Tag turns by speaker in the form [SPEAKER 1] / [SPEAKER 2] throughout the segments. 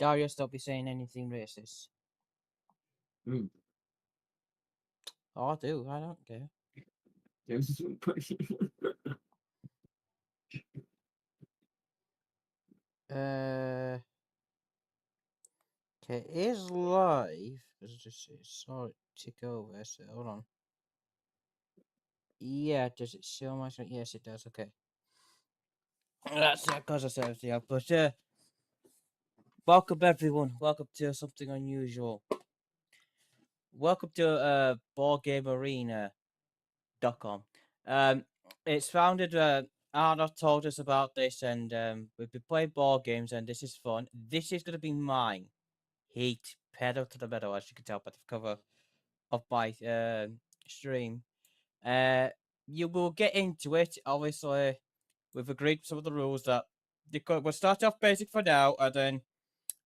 [SPEAKER 1] Darius, don't be saying anything racist.
[SPEAKER 2] Hmm.
[SPEAKER 1] Oh, I do. I don't care.
[SPEAKER 2] James is pushing.
[SPEAKER 1] Okay, it is live. Because I just saw it tick over. So hold on. Yeah, does it show my screen? Yes, it does. Okay. That's it, because I said yeah. But welcome everyone. Welcome to something unusual. Welcome to BoardGameArea.com. It's founded. Arnold told us about this, and we've been playing board games, and this is fun. This is gonna be mine. Heat pedal to the metal, as you can tell by the cover of my stream. Uh, you will get into it. Obviously, we've agreed some of the rules that we'll start off basic for now, and then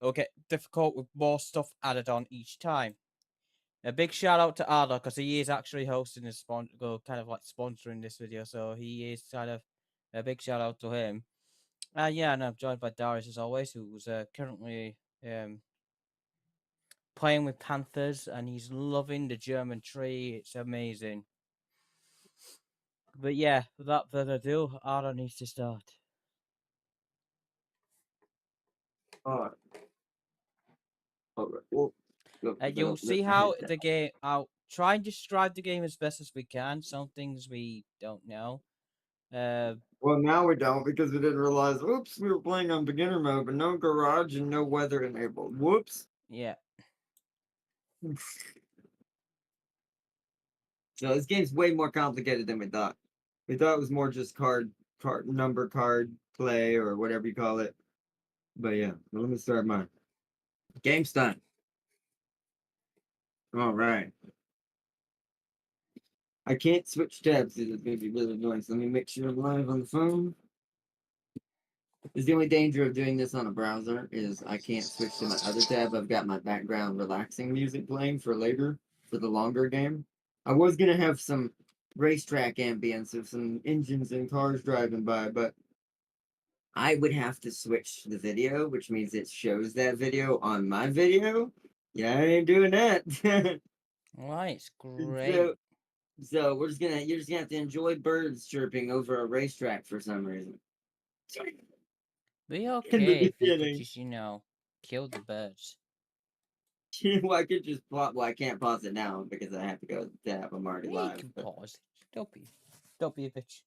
[SPEAKER 1] it'll get difficult with more stuff added on each time. A big shout out to Arda because he is actually hosting this kind of like sponsoring this video, so he is kind of a big shout out to him. Yeah, and I'm joined by Darius as always, who's currently playing with Panthers, and he's loving the German tree. It's amazing. But yeah, without further ado, Arda needs to start.
[SPEAKER 2] All right. Well, look,
[SPEAKER 1] You'll see how the game. I'll try and describe the game as best as we can. Some things we don't know.
[SPEAKER 2] Well, now we don't because we didn't realize. Oops, we were playing on beginner mode, but no garage and no weather enabled. Whoops.
[SPEAKER 1] Yeah.
[SPEAKER 2] So this game's way more complicated than we thought. We thought it was more just number card play or whatever you call it. But yeah, let me start mine. Game's done. All right. I can't switch tabs. It's going to be really annoying. So let me make sure I'm live on the phone. Is the only danger of doing this on a browser is I can't switch to my other tab. I've got my background relaxing music playing for later for the longer game. I was gonna have some racetrack ambience of some engines and cars driving by, but I would have to switch the video, which means it shows that video on my video. Yeah, I ain't doing that.
[SPEAKER 1] Right, it's great.
[SPEAKER 2] so, so you're just gonna have to enjoy birds chirping over a racetrack for some reason.
[SPEAKER 1] Be
[SPEAKER 2] In the
[SPEAKER 1] okay if you could
[SPEAKER 2] beginning.
[SPEAKER 1] just, kill the birds.
[SPEAKER 2] Well, I could just pause. Well, I can't pause it now because I have to go tab. I'm already
[SPEAKER 1] Yeah, you
[SPEAKER 2] live.
[SPEAKER 1] can pause. Don't be a bitch.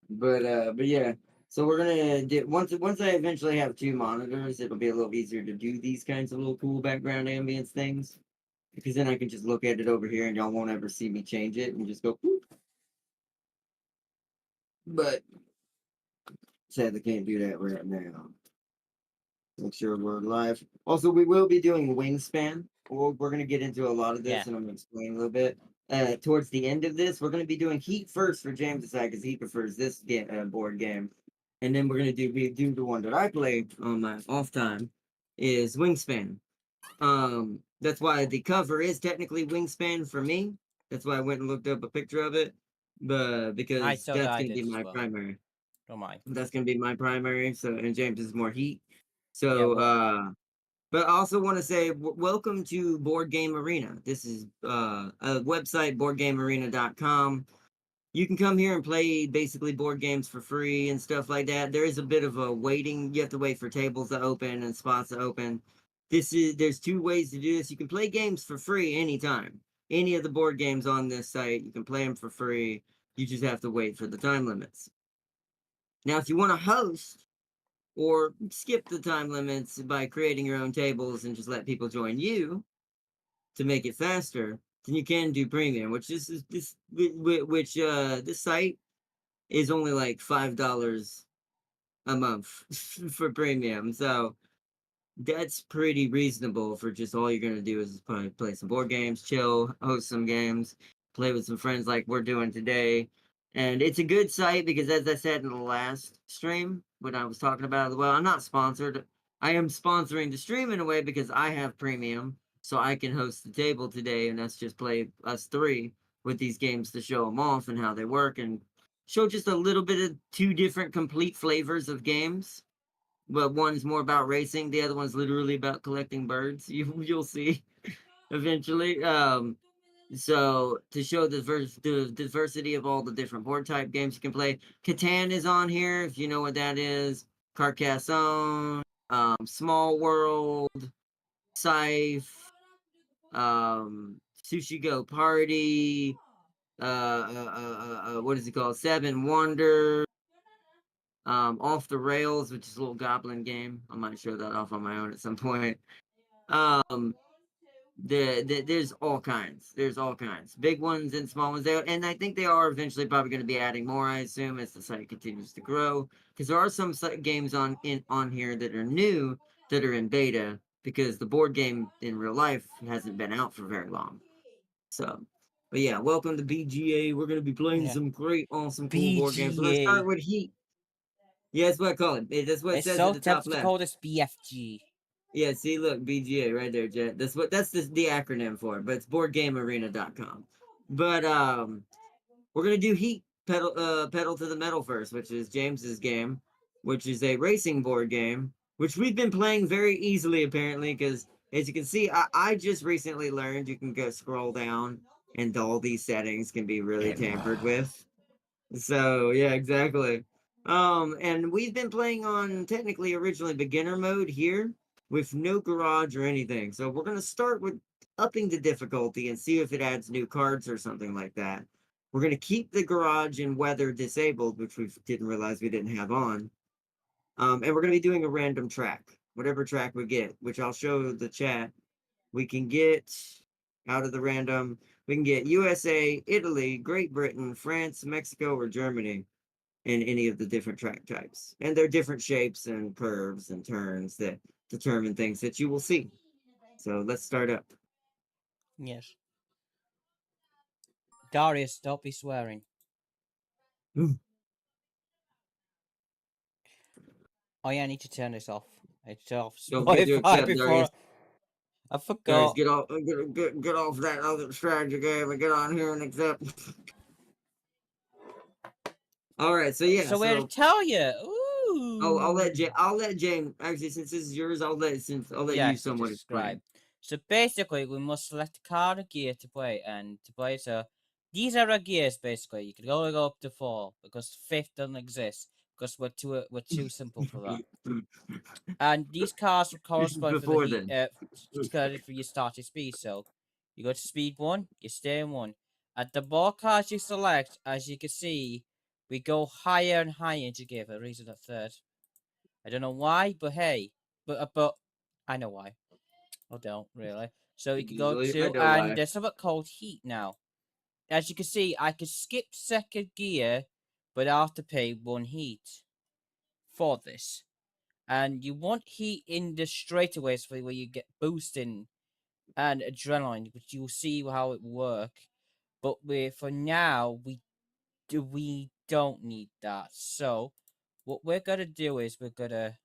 [SPEAKER 2] But yeah. So we're gonna do once I eventually have two monitors, it'll be a little easier to do these kinds of little cool background ambience things because then I can just look at it over here and y'all won't ever see me change it and just go. Whoop. But sadly, can't do that right now. Make sure we're live. Also, we will be doing Wingspan. We're going to get into a lot of this,
[SPEAKER 1] Yeah.
[SPEAKER 2] and I'm going to explain a little bit. Towards the end of this, we're going to be doing Heat first for James' side because he prefers this board game, and then we're going to do the one that I play on my off time is Wingspan. That's why the cover is technically Wingspan for me. That's why I went and looked up a picture of it, but because
[SPEAKER 1] I
[SPEAKER 2] that's going to
[SPEAKER 1] did
[SPEAKER 2] be
[SPEAKER 1] as
[SPEAKER 2] my
[SPEAKER 1] well.
[SPEAKER 2] primary.
[SPEAKER 1] Don't mind.
[SPEAKER 2] That's going to be my primary. So, and James is more Heat.
[SPEAKER 1] Yeah,
[SPEAKER 2] So,
[SPEAKER 1] well,
[SPEAKER 2] but I also want to say welcome to Board Game Arena. This is a website, boardgamearena.com. You can come here and play basically board games for free and stuff like that. There is a bit of a waiting. You have to wait for tables to open and spots to open. There's two ways to do this. You can play games for free anytime. Any of the board games on this site, you can play them for free. You just have to wait for the time limits. Now, if you want to host, or skip the time limits by creating your own tables and just let people join you to make it faster, then you can do premium, which this site is only like $5 a month for premium. So that's pretty reasonable for just all you're gonna do is probably play some board games, chill, host some games, play with some friends like we're doing today. And it's a good site because, as I said in the last stream, when I was talking about it, well, I'm not sponsored. I am sponsoring the stream in a way because I have premium, so I can host the table today, and that's just play us three with these games to show them off and how they work and show just a little bit of two different complete flavors of games. but one's more about racing. The other one's literally about collecting birds. You'll see eventually. So to show the diversity of all the different board type games you can play, Catan is on here if you know what that is. Carcassonne, Small World, Scythe, Sushi Go Party, what is it called? Seven Wonders, Off the Rails, which is a little goblin game. I might show that off on my own at some point. Um, there's all kinds. There's all kinds, big ones and small ones there, and I think they are eventually probably going to be adding more. I assume as the site continues to grow, because there are some games on here that are new that are in beta because the board game in real life hasn't been out for very long. So, but yeah, welcome to BGA. We're going to be playing some great, awesome, cool board games. So let's start
[SPEAKER 1] BGA.
[SPEAKER 2] with Heat. Yeah, that's what I call it. That's what it
[SPEAKER 1] It's
[SPEAKER 2] says
[SPEAKER 1] so
[SPEAKER 2] at the top
[SPEAKER 1] tempting to
[SPEAKER 2] left.
[SPEAKER 1] call this BFG.
[SPEAKER 2] Yeah, see, look, BGA right there, Jet. That's the acronym for it, but it's BoardGameArena.com. But we're gonna do Heat pedal to the Metal first, which is James's game, which is a racing board game, which we've been playing very easily apparently, because as you can see, I just recently learned you can go scroll down, and all these settings can be really tampered with. So yeah, exactly. And we've been playing on technically originally beginner mode here with no garage or anything. So we're gonna start with upping the difficulty and see if it adds new cards or something like that. We're gonna keep the garage and weather disabled, which we didn't realize we didn't have on. And we're gonna be doing a random track, whatever track we get, which I'll show the chat. We can get out of the random. We can get USA, Italy, Great Britain, France, Mexico, or Germany in any of the different track types. And they're different shapes and curves and turns that determine things that you will see. So let's start up.
[SPEAKER 1] Yes. Darius, don't be swearing. Oh yeah, I need to turn this off. It's off
[SPEAKER 2] Don't forget to
[SPEAKER 1] Spotify
[SPEAKER 2] accept,
[SPEAKER 1] before
[SPEAKER 2] Darius.
[SPEAKER 1] I
[SPEAKER 2] Darius,
[SPEAKER 1] forgot.
[SPEAKER 2] get off that other strategy game and get on here and accept. All right, so yeah,
[SPEAKER 1] So where to
[SPEAKER 2] so
[SPEAKER 1] tell you? Ooh.
[SPEAKER 2] I'll let James actually, since this is yours, I'll let
[SPEAKER 1] Yeah,
[SPEAKER 2] you
[SPEAKER 1] so
[SPEAKER 2] somewhat
[SPEAKER 1] describe.
[SPEAKER 2] explain.
[SPEAKER 1] So basically, we must select a card or gear to play, and to play. So these are our gears. Basically, you can only go up to 4 because fifth doesn't exist because we're too simple for that. And these cards will correspond for the
[SPEAKER 2] Before
[SPEAKER 1] heat
[SPEAKER 2] then.
[SPEAKER 1] for your starting speed. So you go to speed 1, you stay in 1. At the more cards you select, as you can see, we go higher and higher into gear for a reason at third. I don't know why, but hey, but I know why. I don't really. So you can go
[SPEAKER 2] Usually, I
[SPEAKER 1] to,
[SPEAKER 2] know
[SPEAKER 1] and
[SPEAKER 2] why.
[SPEAKER 1] there's something called heat now. As you can see, I can skip second gear, but I have to pay 1 heat for this. And you want heat in the straightaways for where you get boosting and adrenaline, which you'll see how it work. But for now we don't need that. So what we're gonna do is we're gonna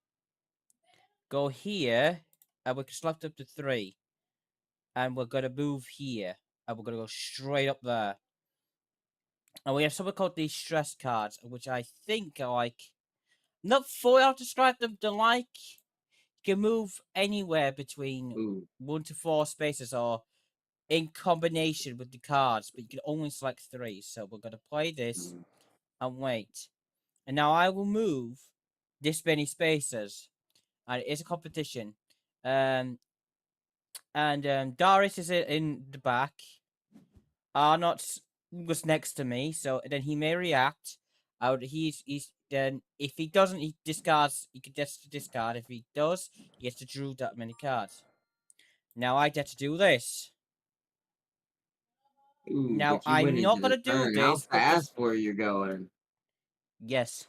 [SPEAKER 1] go here, and we can select up to 3, and we're gonna move here, and we're gonna go straight up there. And we have something called these stress cards, which I think are like not fully how to describe them. They're like you can move anywhere between
[SPEAKER 2] Ooh.
[SPEAKER 1] 1 to 4 spaces or in combination with the cards, but you can only select 3. So we're gonna play this and wait. And now I will move this many spaces. And it is a competition. And Darius is in the back. Arnott was next to me, so then he may react. He's then if he doesn't, he discards. He can just discard. If he does, he gets to draw that many cards. Now I get to do this.
[SPEAKER 2] Ooh,
[SPEAKER 1] Now
[SPEAKER 2] but you went
[SPEAKER 1] I'm
[SPEAKER 2] into
[SPEAKER 1] not
[SPEAKER 2] the
[SPEAKER 1] gonna do
[SPEAKER 2] turn. How
[SPEAKER 1] this because
[SPEAKER 2] fast were you going?
[SPEAKER 1] yes,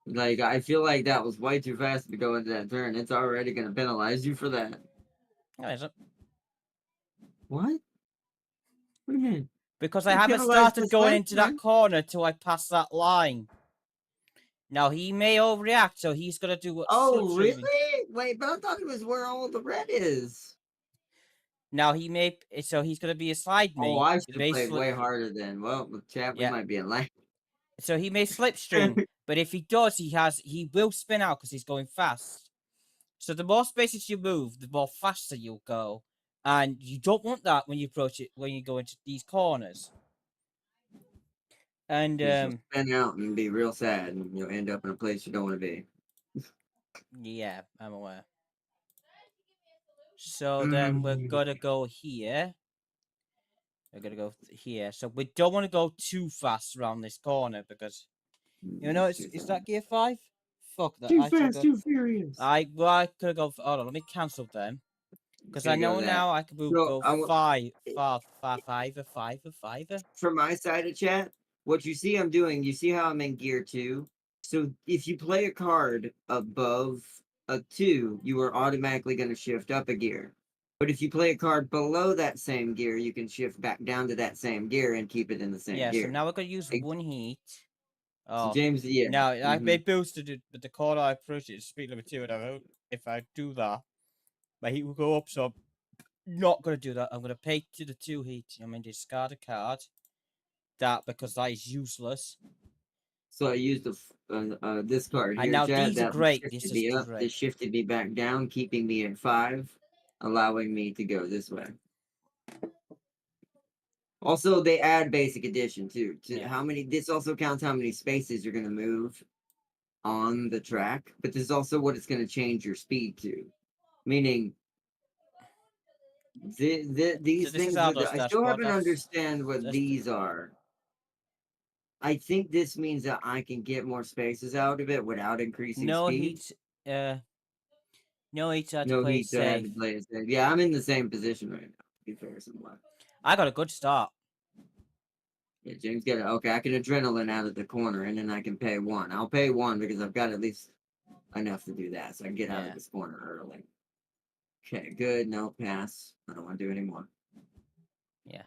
[SPEAKER 2] Like, I feel like that was way too fast to go into that turn. It's already going to penalize you for that.
[SPEAKER 1] no, it isn't.
[SPEAKER 2] What? What do you mean?
[SPEAKER 1] Because I
[SPEAKER 2] You
[SPEAKER 1] haven't
[SPEAKER 2] penalized
[SPEAKER 1] started
[SPEAKER 2] this
[SPEAKER 1] going
[SPEAKER 2] last
[SPEAKER 1] into that
[SPEAKER 2] turn?
[SPEAKER 1] corner till I pass that line. Now he may overreact, so he's gonna do what
[SPEAKER 2] Oh,
[SPEAKER 1] slipstreaming.
[SPEAKER 2] really? Wait, but I thought it was where all the red is.
[SPEAKER 1] Now he may, so he's gonna be aside
[SPEAKER 2] Oh,
[SPEAKER 1] me.
[SPEAKER 2] I
[SPEAKER 1] He
[SPEAKER 2] should have
[SPEAKER 1] may
[SPEAKER 2] played
[SPEAKER 1] slip.
[SPEAKER 2] way harder then. Well, chat, we
[SPEAKER 1] Yeah,
[SPEAKER 2] might be in line.
[SPEAKER 1] so he may slipstream. But if he does, he will spin out because he's going fast. So the more spaces you move, the more faster you'll go. And you don't want that when you approach it, when you go into these corners. And
[SPEAKER 2] You'll spin out and be real sad, and you'll end up in a place you don't want to be.
[SPEAKER 1] yeah, I'm aware. So then we're gonna go here. We're gonna go here. So we don't want to go too fast around this corner because you know is that gear 5? Fuck that.
[SPEAKER 2] Too
[SPEAKER 1] I should
[SPEAKER 2] fast,
[SPEAKER 1] go.
[SPEAKER 2] too furious.
[SPEAKER 1] I could go. Hold on, let me cancel them because I
[SPEAKER 2] Gonna go
[SPEAKER 1] know
[SPEAKER 2] that.
[SPEAKER 1] now I can move.
[SPEAKER 2] So
[SPEAKER 1] Go
[SPEAKER 2] I
[SPEAKER 1] five.
[SPEAKER 2] from my side of chat, what you see I'm doing, you see how I'm in gear 2? So if you play a card above a 2, you are automatically going to shift up a gear. But if you play a card below that same gear, you can shift back down to that same gear and keep it in the same
[SPEAKER 1] Yeah.
[SPEAKER 2] gear.
[SPEAKER 1] So now we're gonna use one heat.
[SPEAKER 2] So
[SPEAKER 1] Oh,
[SPEAKER 2] James, yeah.
[SPEAKER 1] now I may boosted it, but the corner I approach it is speed limit 2, and if I do that, my heat will go up. So I'm not gonna do that. I'm gonna pay to the 2 heat. I'm gonna discard a card. That because that is useless.
[SPEAKER 2] So I used this card
[SPEAKER 1] And
[SPEAKER 2] here,
[SPEAKER 1] now
[SPEAKER 2] Chad.
[SPEAKER 1] these are
[SPEAKER 2] That
[SPEAKER 1] great. This
[SPEAKER 2] shifted
[SPEAKER 1] is
[SPEAKER 2] me up.
[SPEAKER 1] great.
[SPEAKER 2] This shifted me back down, keeping me at 5, allowing me to go this way. Also, they add basic addition too.
[SPEAKER 1] Yeah.
[SPEAKER 2] How many? This also counts how many spaces you're going to move on the track, but this is also what it's going to change your speed to. Meaning, these
[SPEAKER 1] So this is
[SPEAKER 2] things.
[SPEAKER 1] how
[SPEAKER 2] I still
[SPEAKER 1] dashboard.
[SPEAKER 2] haven't understand what
[SPEAKER 1] That's
[SPEAKER 2] these are. I think this means that I can get more spaces out of it without increasing
[SPEAKER 1] no
[SPEAKER 2] speed.
[SPEAKER 1] heat. No heat. I had to
[SPEAKER 2] No
[SPEAKER 1] play
[SPEAKER 2] heat,
[SPEAKER 1] it
[SPEAKER 2] so I had
[SPEAKER 1] safe.
[SPEAKER 2] to play it safe. Yeah, I'm in the same position right now. To be fair, somewhat.
[SPEAKER 1] I got a good start.
[SPEAKER 2] Yeah, James got it. Okay, I can adrenaline out of the corner, and then I can pay 1. I'll pay 1 because I've got at least enough to do that, so I can get out of this corner early. Okay, good. No pass. I don't want to do anymore.
[SPEAKER 1] Yeah.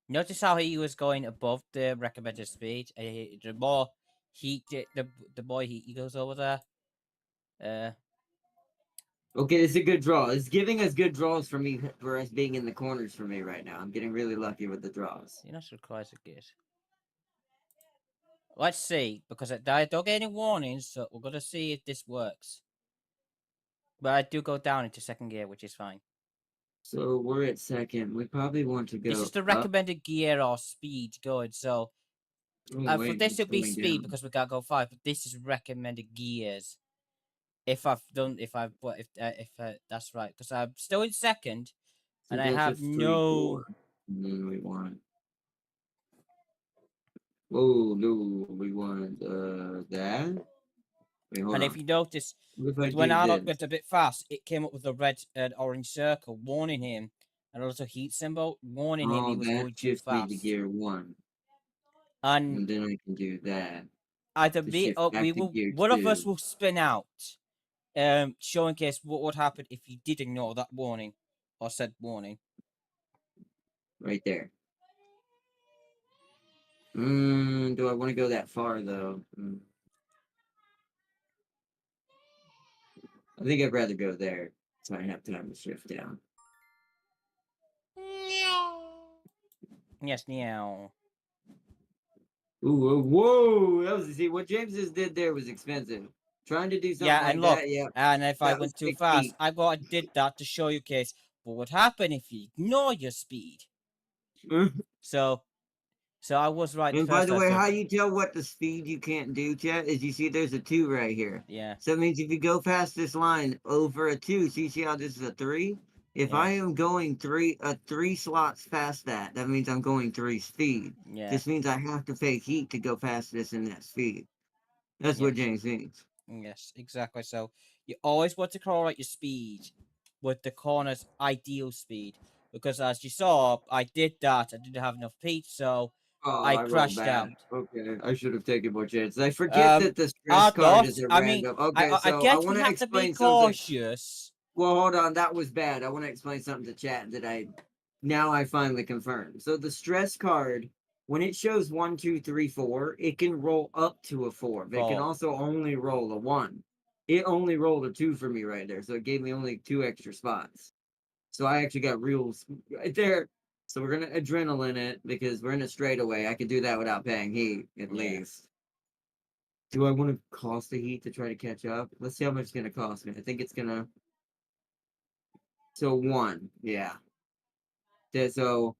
[SPEAKER 1] Notice how he was going above the recommended speed. The more heat, the more heat he goes over there.
[SPEAKER 2] Okay, this is a good draw. It's giving us good draws for me for us being in the corners for me right now. I'm getting really lucky with the draws.
[SPEAKER 1] You're not requires a gate. Let's see, because I don't get any warnings, so we're gonna see if this works. But I do go down into second gear, which is fine.
[SPEAKER 2] So we're at second. We probably want to go
[SPEAKER 1] This is the
[SPEAKER 2] up.
[SPEAKER 1] recommended gear or speed going. So
[SPEAKER 2] Oh,
[SPEAKER 1] for
[SPEAKER 2] wait,
[SPEAKER 1] this
[SPEAKER 2] it's
[SPEAKER 1] it'll be
[SPEAKER 2] going
[SPEAKER 1] speed
[SPEAKER 2] down.
[SPEAKER 1] because we gotta go 5. But this is recommended gears. If that's right, because I'm still in second,
[SPEAKER 2] So
[SPEAKER 1] and I
[SPEAKER 2] that's a
[SPEAKER 1] have
[SPEAKER 2] 3,
[SPEAKER 1] no.
[SPEAKER 2] 4. And then we want. Oh no, we want that. Wait, hold
[SPEAKER 1] And if
[SPEAKER 2] on.
[SPEAKER 1] you notice,
[SPEAKER 2] What if I
[SPEAKER 1] when
[SPEAKER 2] do
[SPEAKER 1] Arnold
[SPEAKER 2] this?
[SPEAKER 1] went a bit fast, it came up with a red and orange circle warning him, and also heat symbol warning him he
[SPEAKER 2] Oh,
[SPEAKER 1] was
[SPEAKER 2] that
[SPEAKER 1] going too
[SPEAKER 2] shifts me to
[SPEAKER 1] fast.
[SPEAKER 2] gear 1.
[SPEAKER 1] And
[SPEAKER 2] And then I can do that
[SPEAKER 1] either
[SPEAKER 2] to
[SPEAKER 1] me
[SPEAKER 2] shift
[SPEAKER 1] or
[SPEAKER 2] back to gear
[SPEAKER 1] one of us
[SPEAKER 2] 2.
[SPEAKER 1] will spin out, showing case what would happen if you did ignore that warning or said warning.
[SPEAKER 2] Right there. Do I want to go that far though? I think I'd rather go there so I have time to shift down.
[SPEAKER 1] Yes, meow.
[SPEAKER 2] Ooh, whoa! That was see what James just did there was expensive. Trying to do something
[SPEAKER 1] Yeah, and
[SPEAKER 2] like
[SPEAKER 1] look,
[SPEAKER 2] that, yeah,
[SPEAKER 1] and if I
[SPEAKER 2] that was
[SPEAKER 1] went too
[SPEAKER 2] big
[SPEAKER 1] fast,
[SPEAKER 2] feat.
[SPEAKER 1] I did that to show you case what would happen if you ignore your speed. So I was right the
[SPEAKER 2] And by
[SPEAKER 1] first
[SPEAKER 2] the
[SPEAKER 1] time.
[SPEAKER 2] way,
[SPEAKER 1] So
[SPEAKER 2] how you tell what the speed you can't do, chat, is you see there's a 2 right here.
[SPEAKER 1] yeah,
[SPEAKER 2] So it means if you go past this line over a 2, so you see how this is a 3? If
[SPEAKER 1] yeah,
[SPEAKER 2] I am going 3 slots past that, that means I'm going 3 speed.
[SPEAKER 1] yeah,
[SPEAKER 2] This means I have to pay heat to go past this in that speed. That's what
[SPEAKER 1] yes,
[SPEAKER 2] James means.
[SPEAKER 1] yes, exactly. So you always want to correlate your speed with the corner's ideal speed, because as you saw, I did that. I didn't have enough heat, so
[SPEAKER 2] Oh,
[SPEAKER 1] I
[SPEAKER 2] I rolled
[SPEAKER 1] crashed
[SPEAKER 2] bad.
[SPEAKER 1] out.
[SPEAKER 2] Okay, I should have taken more chances. I forget that the stress
[SPEAKER 1] Are
[SPEAKER 2] card
[SPEAKER 1] not.
[SPEAKER 2] is a
[SPEAKER 1] I mean,
[SPEAKER 2] random. Okay,
[SPEAKER 1] I
[SPEAKER 2] so I
[SPEAKER 1] guess we
[SPEAKER 2] want to
[SPEAKER 1] have to be
[SPEAKER 2] explain something.
[SPEAKER 1] cautious.
[SPEAKER 2] Well, hold on, that was bad. I want to explain something to chat that I finally confirmed. So the stress card, when it shows 1, 2, 3, 4, it can roll up to a 4, but it can
[SPEAKER 1] 4.
[SPEAKER 2] also only roll a 1. It only rolled a 2 for me right there, so it gave me only 2 extra spots. So I actually got reels right there. So we're gonna adrenaline it because we're in a straightaway. I could do that without paying heat at
[SPEAKER 1] Yeah.
[SPEAKER 2] least. Do I want to cost the heat to try to catch up? Let's see how much it's gonna cost me. I think it's gonna. So 1, yeah. So.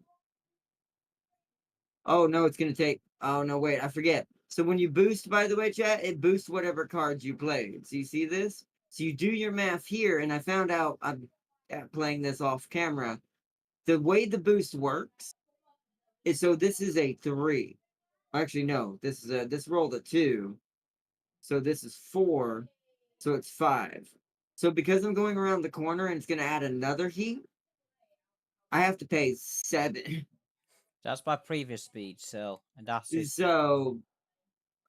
[SPEAKER 2] Oh no, it's gonna take. Oh no, wait, I forget. So when you boost, by the way, chat, it boosts whatever cards you played. So you see this? So you do your math here, and I found out I'm playing this off camera. The way the boost works is so this is a 3. Actually, no, this rolled a 2. So this is 4. So it's 5. So because I'm going around the corner and it's gonna add another heat, I have to pay 7.
[SPEAKER 1] That's my previous speed, so and that's it.
[SPEAKER 2] So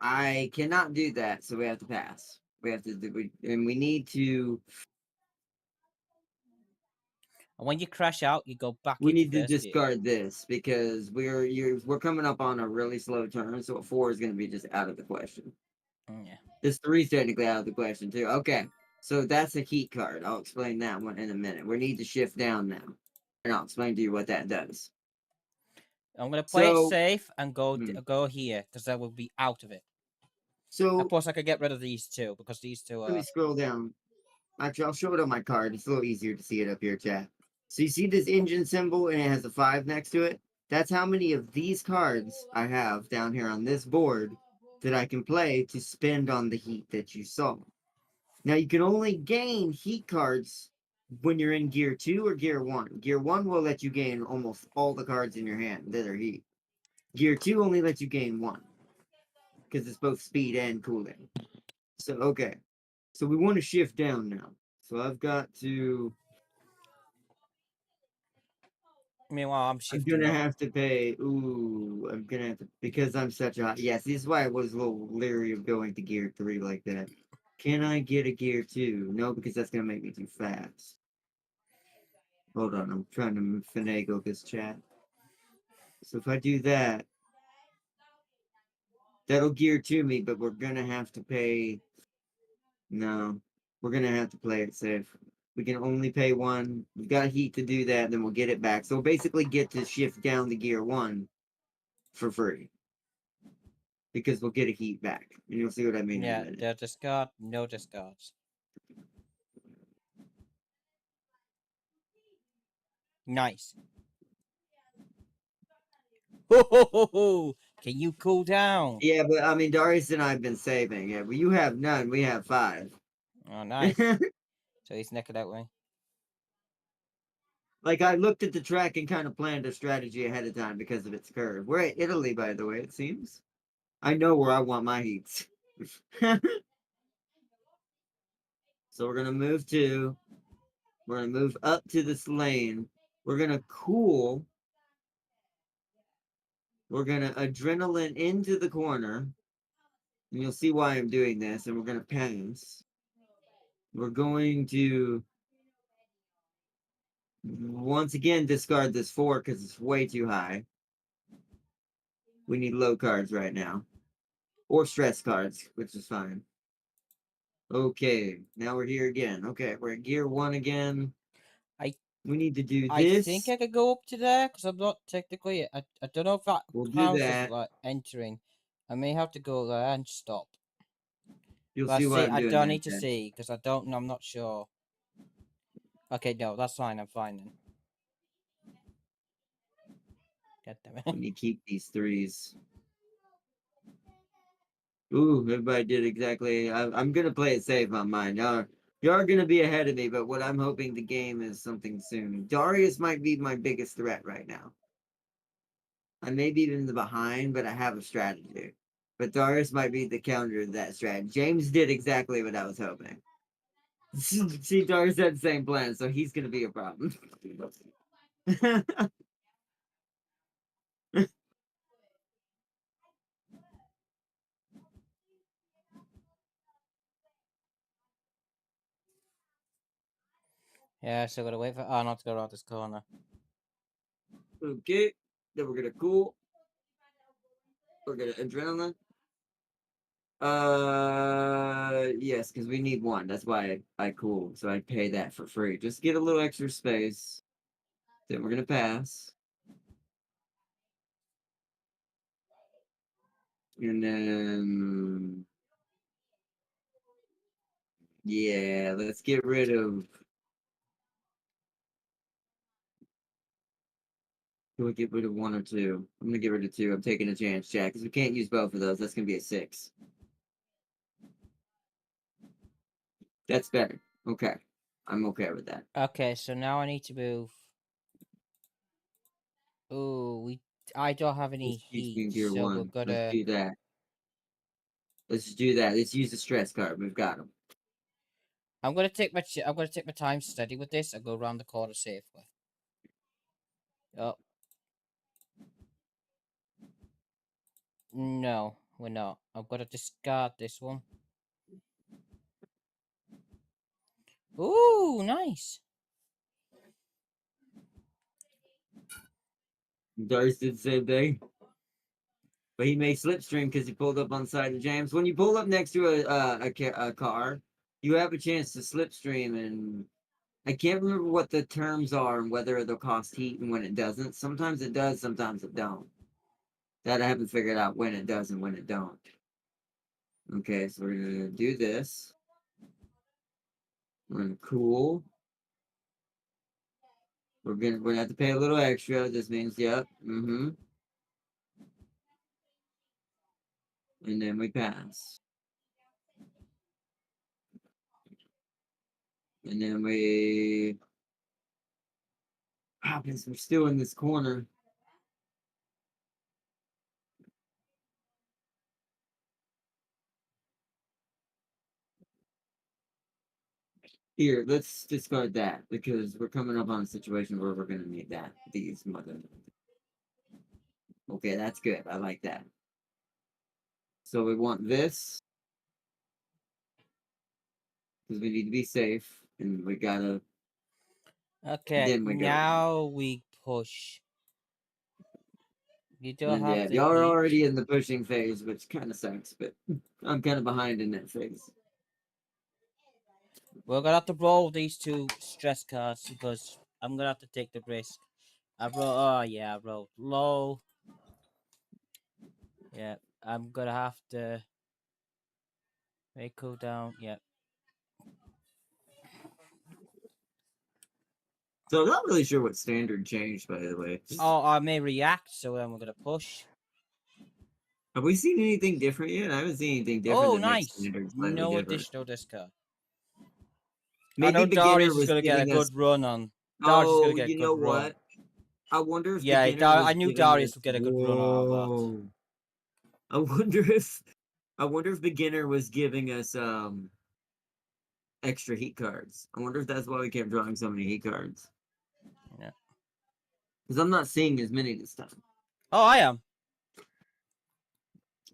[SPEAKER 2] I cannot do that, so we have to pass. We have to do, and we need to.
[SPEAKER 1] And when you crash out, you go back
[SPEAKER 2] We
[SPEAKER 1] into
[SPEAKER 2] need to
[SPEAKER 1] first gear.
[SPEAKER 2] discard this because we're coming up on a really slow turn, so a 4 is going to be just out of the question.
[SPEAKER 1] Yeah.
[SPEAKER 2] This 3 is technically out of the question too. Okay, so that's a heat card. I'll explain that one in a minute. We need to shift down now, and I'll explain to you what that does.
[SPEAKER 1] I'm gonna play it
[SPEAKER 2] So,
[SPEAKER 1] safe and
[SPEAKER 2] hmm,
[SPEAKER 1] go here because I will be out of it. Of
[SPEAKER 2] so
[SPEAKER 1] course, I could get rid of these two because these two
[SPEAKER 2] let me
[SPEAKER 1] are.
[SPEAKER 2] scroll down. Actually, I'll show it on my card. It's a little easier to see it up here, chat. So you see this engine symbol and it has a 5 next to it? That's how many of these cards I have down here on this board that I can play to spend on the heat that you saw. Now you can only gain heat cards when you're in gear 2 or gear 1. Gear 1 will let you gain almost all the cards in your hand that are heat. Gear 2 only lets you gain 1 because it's both speed and cooling. So, okay. So we want to shift down now. So I've got to.
[SPEAKER 1] Meanwhile, I'm
[SPEAKER 2] I'm
[SPEAKER 1] shifting
[SPEAKER 2] gonna
[SPEAKER 1] up.
[SPEAKER 2] have to pay. Ooh, I'm gonna have to because I'm such a yes. This is why I was a little leery of going to gear 3 like that. Can I get a gear 2? No, because that's gonna make me too fast. Hold on, I'm trying to finagle this chat. So if I do that, that'll gear 2 me, but we're gonna have to pay. No, we're gonna have to play it safe. We can only pay 1. We've got heat to do that, then we'll get it back. So we'll basically get to shift down to gear 1 for free. Because we'll get a heat back. And you'll see what I mean in a
[SPEAKER 1] Yeah,
[SPEAKER 2] minute.
[SPEAKER 1] they're discard, no discards. Nice. Ho ho ho ho! Can you cool down?
[SPEAKER 2] Yeah, but I mean, Darius and I have been saving. Yeah, well, you have none. We have 5.
[SPEAKER 1] Oh, nice. So he's necking that way.
[SPEAKER 2] Like, I looked at the track and kind of planned a strategy ahead of time because of its curve. We're at Italy, by the way, it seems. I know where I want my heats. So we're going to move to. We're going to move up to this lane. We're going to cool. We're going to adrenaline into the corner. And you'll see why I'm doing this. And we're going to pass. We're going to once again discard this 4 because it's way too high. We need low cards right now. Or stress cards, which is fine. Okay, now we're here again. Okay, we're at gear 1 again.
[SPEAKER 1] I
[SPEAKER 2] We need to do
[SPEAKER 1] I think
[SPEAKER 2] this.
[SPEAKER 1] I could go up to there because I'm not technically. I don't know if that
[SPEAKER 2] We'll do
[SPEAKER 1] counts as
[SPEAKER 2] that.
[SPEAKER 1] like entering. I may have to go there and stop.
[SPEAKER 2] You'll
[SPEAKER 1] But
[SPEAKER 2] see why
[SPEAKER 1] see,
[SPEAKER 2] I'm
[SPEAKER 1] I
[SPEAKER 2] doing
[SPEAKER 1] don't
[SPEAKER 2] that,
[SPEAKER 1] need to
[SPEAKER 2] Ted.
[SPEAKER 1] see because I don't know. I'm not sure. Okay, no, that's fine. I'm fine then. God damn it.
[SPEAKER 2] We need to keep these 3s. Ooh, everybody did exactly. I'm going to play it safe on mine. Y'all are going to be ahead of me, but what I'm hoping the game is something soon. Darius might be my biggest threat right now. I may be in the behind, but I have a strategy. But Darius might be the counter to that strategy. James did exactly what I was hoping. See, Darius had the same plan, so he's going to be a problem.
[SPEAKER 1] Yeah, so gotta wait for Arnold to go around this corner.
[SPEAKER 2] Okay, then we're going to cool. We're going to adrenaline. Yes, because we need 1. That's why I cool. So I pay that for free. Just get a little extra space. Then we're going to pass. And then Yeah, let's get rid of. Can we get rid of 1 or 2? I'm gonna get rid of 2. I'm taking a chance, Jack, because we can't use both of those. That's gonna be a 6. That's better. Okay. I'm okay with that.
[SPEAKER 1] Okay, so now I need to move. Oh, I don't have any
[SPEAKER 2] Let's keep
[SPEAKER 1] heat,
[SPEAKER 2] being tier
[SPEAKER 1] so we're
[SPEAKER 2] 1. Let's
[SPEAKER 1] gonna.
[SPEAKER 2] do that. Let's do that. Let's use the stress card. We've got them.
[SPEAKER 1] I'm gonna take my time steady with this and go around the corner safely. Oh no, we're not. I'm gonna discard this one. Ooh, nice.
[SPEAKER 2] Darius did the same thing. But he made slipstream because he pulled up on the side of James. When you pull up next to a car, you have a chance to slipstream, and I can't remember what the terms are and whether it'll cost heat and when it doesn't. Sometimes it does, sometimes it don't. That I haven't figured out when it does and when it don't. Okay, so we're gonna do this. We're gonna cool. We're gonna have to pay a little extra. This means yep. And then we pass. And then we happens we're still in this corner. Here, let's discard that because we're coming up on a situation where we're gonna need that. These mother. Okay, that's good. I like that. So we want this because we need to be safe, and we gotta.
[SPEAKER 1] Okay,
[SPEAKER 2] Then we go.
[SPEAKER 1] now we push. You don't
[SPEAKER 2] And
[SPEAKER 1] have
[SPEAKER 2] yeah,
[SPEAKER 1] the
[SPEAKER 2] y'all are
[SPEAKER 1] heat.
[SPEAKER 2] already in the pushing phase, which kind of sucks, but I'm kind of behind in that phase.
[SPEAKER 1] We're gonna have to roll these 2 stress cards because I'm gonna have to take the risk. I roll. Oh yeah, I rolled low. Yeah, I'm gonna have to make cool down. Yeah.
[SPEAKER 2] So I'm not really sure what standard changed, by the way.
[SPEAKER 1] Oh, I may react, so then we're gonna push.
[SPEAKER 2] Have we seen anything different yet? I haven't seen anything different
[SPEAKER 1] Oh,
[SPEAKER 2] that makes
[SPEAKER 1] nice.
[SPEAKER 2] standard slightly
[SPEAKER 1] No
[SPEAKER 2] different.
[SPEAKER 1] additional discard. I
[SPEAKER 2] Maybe
[SPEAKER 1] know
[SPEAKER 2] beginner
[SPEAKER 1] Darius is
[SPEAKER 2] was
[SPEAKER 1] gonna get a
[SPEAKER 2] giving us.
[SPEAKER 1] good run on. Darius is gonna
[SPEAKER 2] Oh,
[SPEAKER 1] get a
[SPEAKER 2] you
[SPEAKER 1] good
[SPEAKER 2] know
[SPEAKER 1] run.
[SPEAKER 2] what? I wonder if
[SPEAKER 1] Yeah,
[SPEAKER 2] beginner was
[SPEAKER 1] I knew
[SPEAKER 2] giving
[SPEAKER 1] Darius
[SPEAKER 2] us.
[SPEAKER 1] would get a good run out of that.
[SPEAKER 2] Whoa! I wonder if. I wonder if beginner was giving us extra heat cards. I wonder if that's why we kept drawing so many heat cards.
[SPEAKER 1] Yeah.
[SPEAKER 2] Because I'm not seeing as many this time.
[SPEAKER 1] Oh, I am.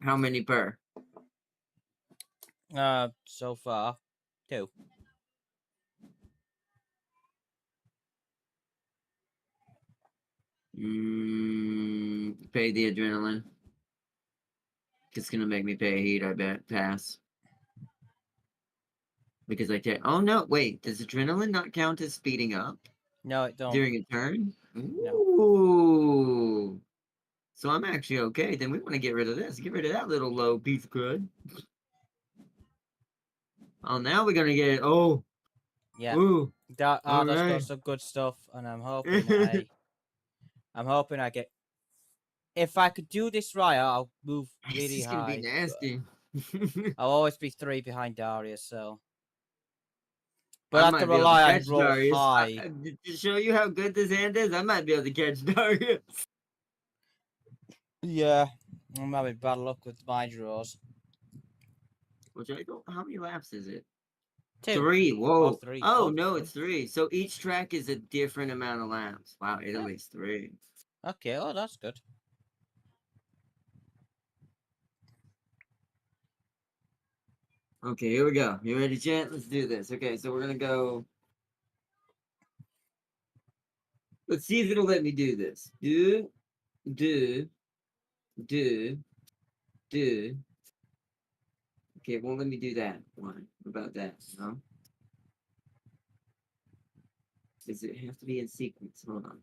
[SPEAKER 2] How many per?
[SPEAKER 1] So far, 2.
[SPEAKER 2] Pay the adrenaline. It's gonna make me pay heat, I bet. Pass. Because I take. Oh no! Wait, does adrenaline not count as speeding up
[SPEAKER 1] No, it don't.
[SPEAKER 2] during a turn?
[SPEAKER 1] No.
[SPEAKER 2] Ooh. So I'm actually okay. Then we want to get rid of this. Get rid of that little low piece of crud. Oh, now we're gonna get it. Oh.
[SPEAKER 1] Yeah.
[SPEAKER 2] Ooh. All
[SPEAKER 1] That's got
[SPEAKER 2] right.
[SPEAKER 1] some good stuff, and I'm hoping
[SPEAKER 2] This
[SPEAKER 1] I get. If I could do this right, I'll move really
[SPEAKER 2] is gonna be
[SPEAKER 1] high.
[SPEAKER 2] nasty.
[SPEAKER 1] I'll always be 3 behind Darius, so. But
[SPEAKER 2] I
[SPEAKER 1] I have to
[SPEAKER 2] might be able to
[SPEAKER 1] rely on
[SPEAKER 2] catch
[SPEAKER 1] roll
[SPEAKER 2] Darius.
[SPEAKER 1] high.
[SPEAKER 2] To show you how good this hand is, I might be able to catch Darius.
[SPEAKER 1] Yeah, I'm having bad luck with my draws.
[SPEAKER 2] Which I don't. How many laps is it?
[SPEAKER 1] 2
[SPEAKER 2] 3.
[SPEAKER 1] or
[SPEAKER 2] Whoa.
[SPEAKER 1] 3.
[SPEAKER 2] Oh
[SPEAKER 1] Oh,
[SPEAKER 2] no,
[SPEAKER 1] 3.
[SPEAKER 2] it's 3. So each track is a different amount of laps. Wow,
[SPEAKER 1] Yeah.
[SPEAKER 2] Italy's 3.
[SPEAKER 1] Okay. Oh, that's good.
[SPEAKER 2] Okay, here we go. You ready, chat? Let's do this. Okay, so we're gonna go. Let's see if it'll let me do this. Do, do, do, do. Okay, it won't let me do that. Why? What about that? No? Does it have to be in sequence? Hold on.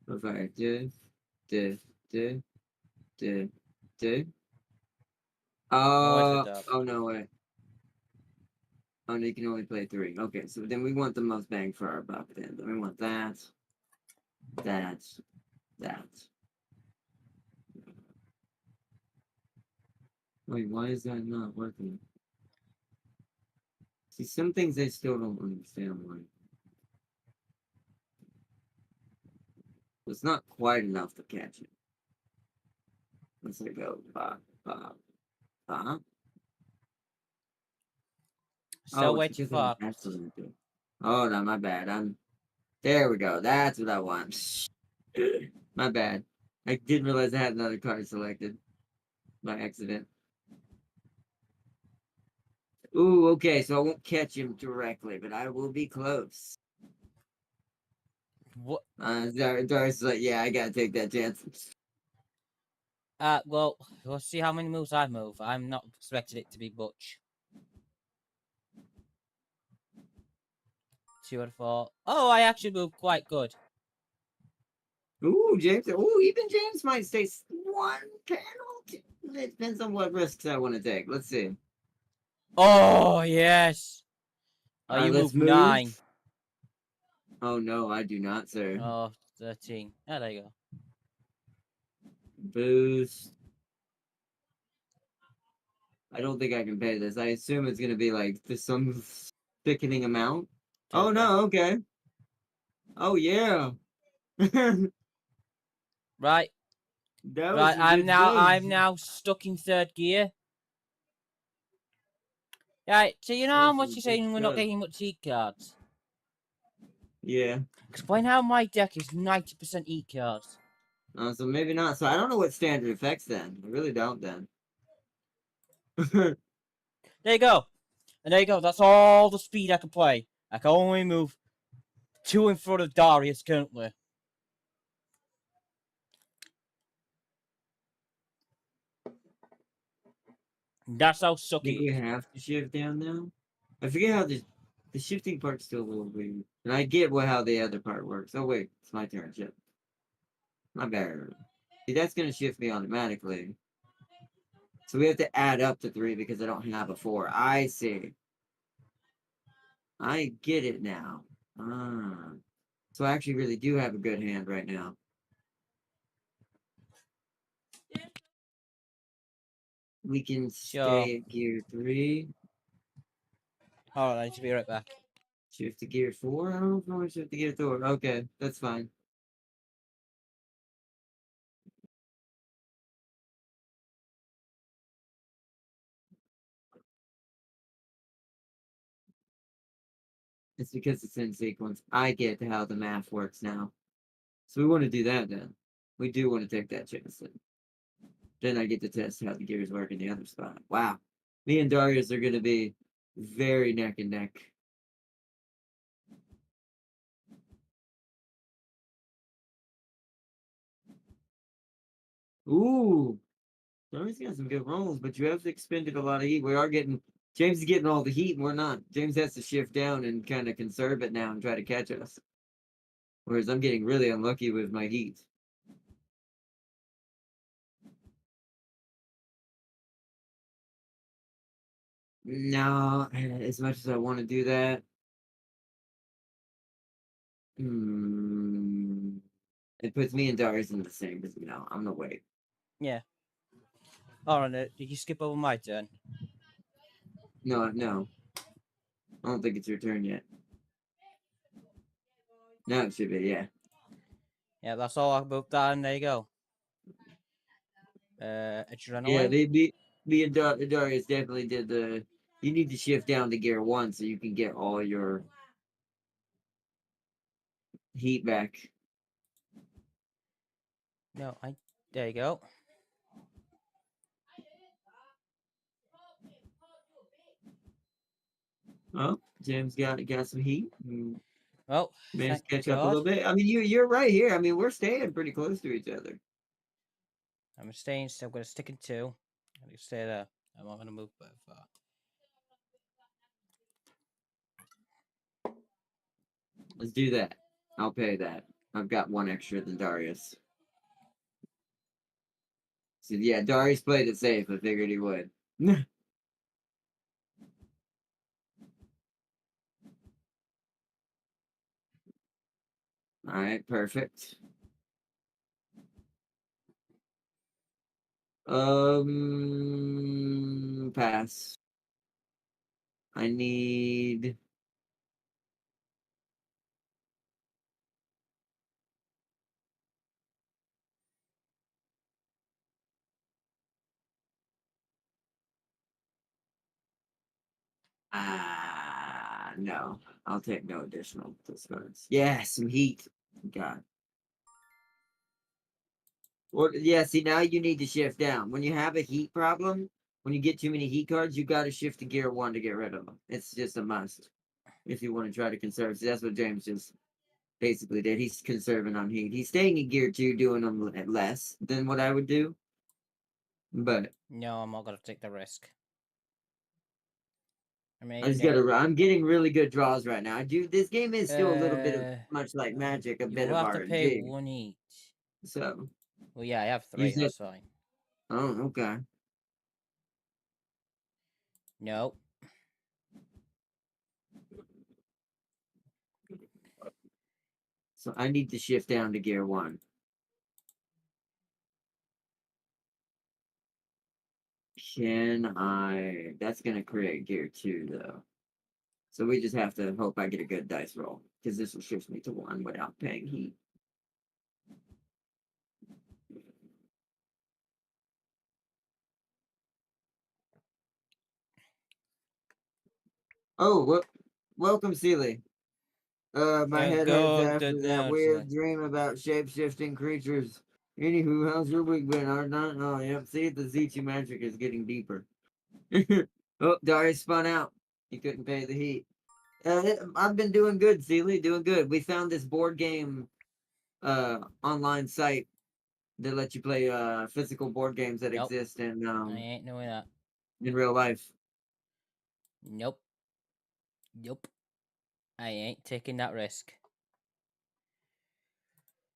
[SPEAKER 2] Okay, do, do, do, do.
[SPEAKER 1] I'll wait for that.
[SPEAKER 2] Oh no way. Oh, no, you can only play 3. Okay, so then we want the most bang for our buck then. Then we want that, that, that. Wait, why is that not working? See, some things I still don't understand why. It's not quite enough to catch it. Let's go. Bop, bop, bop.
[SPEAKER 1] Still
[SPEAKER 2] Oh, it's
[SPEAKER 1] waiting
[SPEAKER 2] because
[SPEAKER 1] for.
[SPEAKER 2] I'm accidentally. Oh, no, my bad. There we go. That's what I want. My bad. I didn't realize I had another card selected by accident. Ooh, okay, so I won't catch him directly, but I will be close.
[SPEAKER 1] What?
[SPEAKER 2] Darcy's like, yeah, I gotta take that chance.
[SPEAKER 1] Well, we'll see how many moves I move. I'm not expecting it to be much. 2 and 4. Oh, I actually moved quite good.
[SPEAKER 2] Ooh, James. Ooh, even James might stay one penalty. It depends on what risks I want to take. Let's see.
[SPEAKER 1] Oh, yes. Oh,
[SPEAKER 2] All right,
[SPEAKER 1] you
[SPEAKER 2] let's
[SPEAKER 1] moved
[SPEAKER 2] move.
[SPEAKER 1] 9.
[SPEAKER 2] Oh, no, I do not, sir.
[SPEAKER 1] Oh, 13. Oh, there you go.
[SPEAKER 2] Boost. I don't think I can pay this. I assume it's going to be like some thickening amount. Oh,
[SPEAKER 1] Could be.
[SPEAKER 2] no, okay. Oh, yeah. That
[SPEAKER 1] Right.
[SPEAKER 2] was
[SPEAKER 1] Right,
[SPEAKER 2] a
[SPEAKER 1] I'm
[SPEAKER 2] good
[SPEAKER 1] now
[SPEAKER 2] boost.
[SPEAKER 1] stuck in 3rd gear. Right, so you know
[SPEAKER 2] That
[SPEAKER 1] how
[SPEAKER 2] was
[SPEAKER 1] much
[SPEAKER 2] some
[SPEAKER 1] you're
[SPEAKER 2] good
[SPEAKER 1] saying we're not
[SPEAKER 2] stuff.
[SPEAKER 1] getting much heat cards?
[SPEAKER 2] Yeah.
[SPEAKER 1] Because by now my deck is 90% heat cards.
[SPEAKER 2] So maybe not. So I don't know what standard effects then. I really don't then.
[SPEAKER 1] There you go. And there you go. That's all the speed I can play. I can only move 2 in front of Darius currently. That's how
[SPEAKER 2] I think
[SPEAKER 1] sucky
[SPEAKER 2] we
[SPEAKER 1] it is.
[SPEAKER 2] have to shift down now. I forget how the shifting part's still a little weird. And I get how the other part works. Oh wait, it's my turn, shift. My bad. See, that's gonna shift me automatically. So we have to add up to 3 because I don't have a 4. I see. I get it now. Ah. So I actually really do have a good hand right now. We can
[SPEAKER 1] Sure.
[SPEAKER 2] stay at gear 3.
[SPEAKER 1] Alright, I need to be right back.
[SPEAKER 2] Shift to gear 4? I don't know if I want to shift to gear 4. Okay, that's fine. It's because it's in sequence. I get how the math works now. So we want to do that then. We do want to take that chance then. Then I get to test how the gears work in the other spot. Wow. Me and Darius are going to be very neck and neck. Ooh. Darius got some good rolls, but you have expended a lot of heat. We are getting. James is getting all the heat, and we're not. James has to shift down and kind of conserve it now and try to catch us. Whereas I'm getting really unlucky with my heat. No, as much as I want to do that. Hmm. It puts me and Darius in the same, because, I'm the wait.
[SPEAKER 1] Yeah. Alright, did you skip over my turn?
[SPEAKER 2] No, no. I don't think it's your turn yet. No, it should be, yeah.
[SPEAKER 1] Yeah, that's all I moved down. There you go.
[SPEAKER 2] Yeah,
[SPEAKER 1] Adrenaline.
[SPEAKER 2] me and Darius definitely did the. You need to shift down to gear 1 so you can get all your heat back.
[SPEAKER 1] No, there you go.
[SPEAKER 2] Oh, James got some heat.
[SPEAKER 1] Well,
[SPEAKER 2] Managed
[SPEAKER 1] thank
[SPEAKER 2] to catch up a
[SPEAKER 1] God.
[SPEAKER 2] little bit. I mean, you're right here. I mean, we're staying pretty close to each other.
[SPEAKER 1] I'm staying, so I'm going to stick in 2. I'm going to stay there. I'm not going to move very far.
[SPEAKER 2] Let's do that. I'll pay that. I've got 1 extra than Darius. So yeah, Darius played it safe. I figured he would. Alright, perfect. Pass. I need... no. I'll take no additional discards. Yeah, some heat. God. Well, yeah, see, now you need to shift down. When you have a heat problem, when you get too many heat cards, you got to shift to gear 1 to get rid of them. It's just a must if you want to try to conserve. So that's what James just basically did. He's conserving on heat. He's staying in gear 2, doing them less than what I would do. But
[SPEAKER 1] No, I'm not gonna take the risk. I
[SPEAKER 2] I
[SPEAKER 1] mean,
[SPEAKER 2] just gotta. I'm getting really good draws right now. I do. This game is still a little bit of
[SPEAKER 1] uh,
[SPEAKER 2] much like Magic, a
[SPEAKER 1] you
[SPEAKER 2] bit
[SPEAKER 1] will
[SPEAKER 2] of
[SPEAKER 1] have to pay
[SPEAKER 2] RNG.
[SPEAKER 1] 1 each.
[SPEAKER 2] So
[SPEAKER 1] Well, yeah, I have
[SPEAKER 2] you
[SPEAKER 1] 3.
[SPEAKER 2] said,
[SPEAKER 1] That's fine.
[SPEAKER 2] oh, okay.
[SPEAKER 1] No.
[SPEAKER 2] So I need to shift down to gear 1. Can I? That's gonna create gear 2 though. So we just have to hope I get a good dice roll because this will shift me to 1 without paying heat. Oh, welcome, Sealy. My head hurts
[SPEAKER 1] Go
[SPEAKER 2] after
[SPEAKER 1] good
[SPEAKER 2] that
[SPEAKER 1] now,
[SPEAKER 2] weird dream about shape-shifting creatures. Anywho, how's your week been? Or not? Oh, yep. See, the Z2 magic is getting deeper. Oh, Darius spun out. He couldn't pay the heat. I've been doing good, Sealy. Doing good. We found this board game online site that lets you play physical board games that
[SPEAKER 1] Nope.
[SPEAKER 2] exist
[SPEAKER 1] I ain't doing that.
[SPEAKER 2] in real life.
[SPEAKER 1] Nope. Nope. I ain't taking that risk.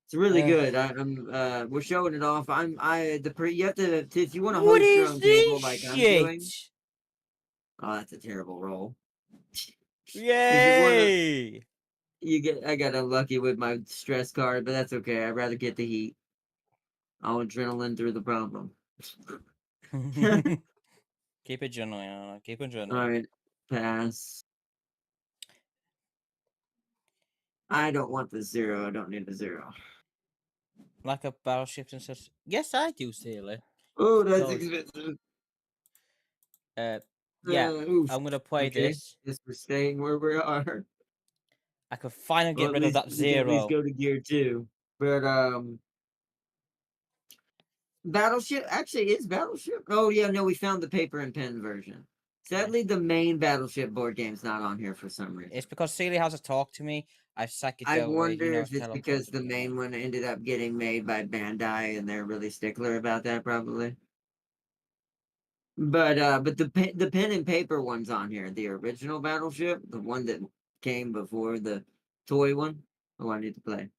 [SPEAKER 2] It's really
[SPEAKER 1] Uh,
[SPEAKER 2] good. We're showing it off. You have to if you want to
[SPEAKER 1] what
[SPEAKER 2] host your
[SPEAKER 1] is
[SPEAKER 2] own
[SPEAKER 1] this
[SPEAKER 2] table like I'm
[SPEAKER 1] shit?
[SPEAKER 2] doing. Oh, that's a terrible roll. If you want to,
[SPEAKER 1] Yay!
[SPEAKER 2] I got unlucky with my stress card, but that's okay. I'd rather get the heat. I'll adrenaline through the problem.
[SPEAKER 1] Keep it journaling. Keep it
[SPEAKER 2] All
[SPEAKER 1] journaling.
[SPEAKER 2] right, pass. I don't want the 0. I don't need the 0.
[SPEAKER 1] Like a battleship and such. Yes, I do, Sailor.
[SPEAKER 2] Oh, that's
[SPEAKER 1] So,
[SPEAKER 2] expensive.
[SPEAKER 1] yeah,
[SPEAKER 2] Oof.
[SPEAKER 1] I'm gonna play
[SPEAKER 2] Okay,
[SPEAKER 1] this.
[SPEAKER 2] guess we're staying where we are.
[SPEAKER 1] I can finally
[SPEAKER 2] Well,
[SPEAKER 1] get
[SPEAKER 2] at
[SPEAKER 1] rid of
[SPEAKER 2] least
[SPEAKER 1] that
[SPEAKER 2] we can at least
[SPEAKER 1] 0.
[SPEAKER 2] go to gear 2. But Battleship actually is Battleship. Oh yeah, no, we found the paper and pen version.
[SPEAKER 1] Yeah.
[SPEAKER 2] Sadly, the main Battleship board game's not on here for some reason.
[SPEAKER 1] It's because Celia has to talk to me. I've psyched it
[SPEAKER 2] I
[SPEAKER 1] out where
[SPEAKER 2] wonder if it's because
[SPEAKER 1] teleported
[SPEAKER 2] the
[SPEAKER 1] me on it.
[SPEAKER 2] main one ended up getting made by Bandai and they're really stickler about that probably. But the pen and paper one's on here. The original Battleship, the one that came before the toy one. Oh, I need to play.